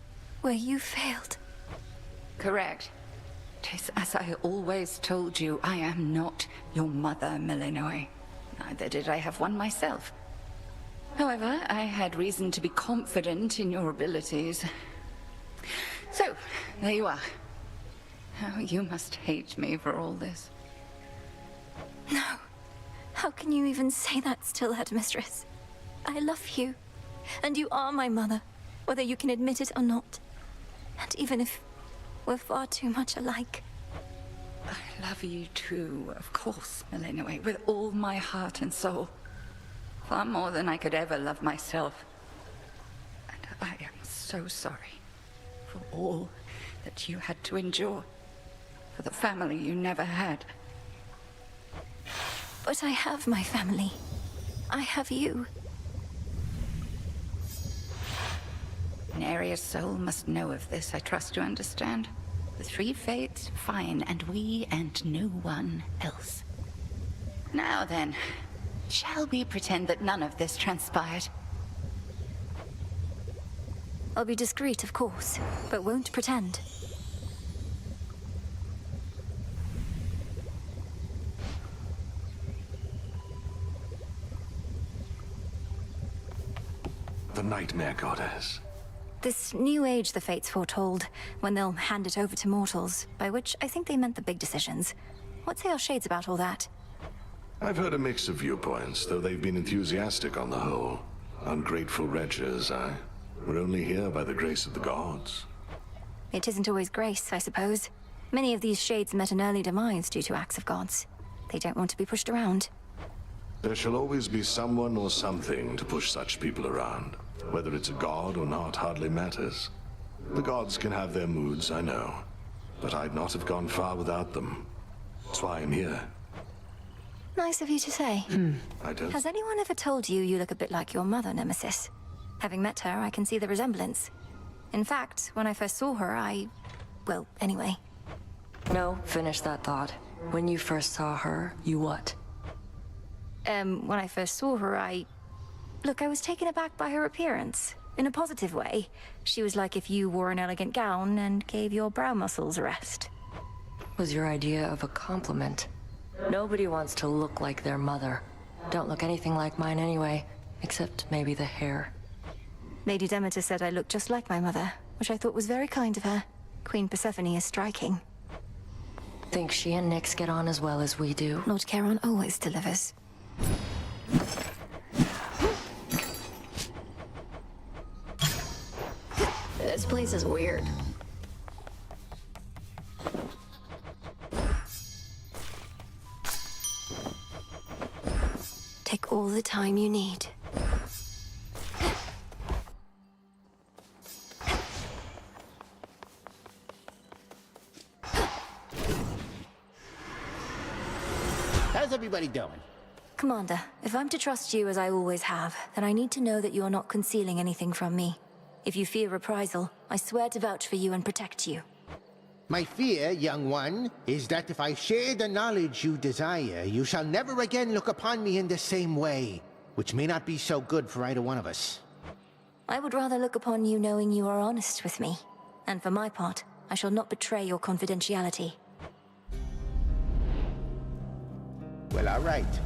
where you failed. Correct. 'Tis as I always told you, I am not your mother, Malinois. Neither did I have one myself. However, I had reason to be confident in your abilities. So, there you are. How you must hate me for all this. No. How can you even say that still, Headmistress? I love you. And you are my mother, whether you can admit it or not. And even if we're far too much alike. I love you too, of course, Malinois, with all my heart and soul. Far more than I could ever love myself. And I am so sorry for all that you had to endure, for the family you never had. But I have my family. I have you. Neria's soul must know of this, I trust you understand. The three fates, fine, and we and no one else. Now then, shall we pretend that none of this transpired? I'll be discreet, of course, but won't pretend. The Nightmare Goddess. This new age the fates foretold, when they'll hand it over to mortals, by which I think they meant the big decisions. What say our shades about all that? I've heard a mix of viewpoints, though they've been enthusiastic on the whole. Ungrateful wretches, We're only here by the grace of the gods. It isn't always grace, I suppose. Many of these shades met an early demise due to acts of gods. They don't want to be pushed around. There shall always be someone or something to push such people around. Whether it's a god or not hardly matters. The gods can have their moods, I know. but I'd not have gone far without them. That's why I'm here. Nice of you to say. I don't... Has anyone ever told you you look a bit like your mother, Nemesis? Having met her, I can see the resemblance. In fact, when I first saw her, well, anyway. No, finish that thought. When you first saw her, you what? When I first saw her, Look, I was taken aback by her appearance. In a positive way. She was like if you wore an elegant gown and gave your brow muscles a rest. Was your idea of a compliment. Nobody wants to look like their mother. Don't look anything like mine anyway, except maybe the hair. Lady Demeter said I looked just like my mother, which I thought was very kind of her. Queen Persephone is striking. Think she and Nyx get on as well as we do? Lord Charon always delivers. This place is weird. Take all the time you need. How's everybody doing? Commander, if I'm to trust you as I always have, then I need to know that you're not concealing anything from me. If you fear reprisal, I swear to vouch for you and protect you. My fear, young one, is that if I share the knowledge you desire, you shall never again look upon me in the same way, which may not be so good for either one of us. I would rather look upon you knowing you are honest with me. And for my part, I shall not betray your confidentiality. Well, all right.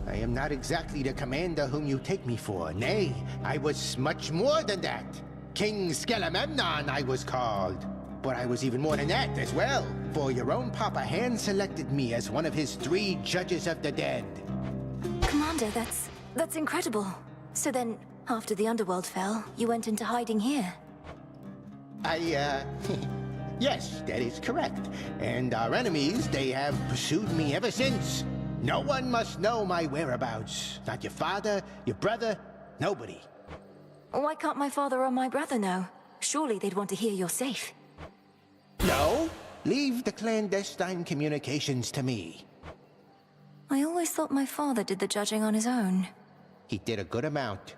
I am not exactly the commander whom you take me for. Nay, I was much more than that. King Skelememnon, I was called. But I was even more than that as well, for your own papa hand-selected me as one of his 3 judges of the dead. Commander, that's incredible. So then, after the underworld fell, you went into hiding here? Yes, that is correct. And our enemies, they have pursued me ever since. No one must know my whereabouts. Not your father, your brother, nobody. Why can't my father or my brother know? Surely they'd want to hear you're safe. No, leave the clandestine communications to me. I always thought my father did the judging on his own. He did a good amount.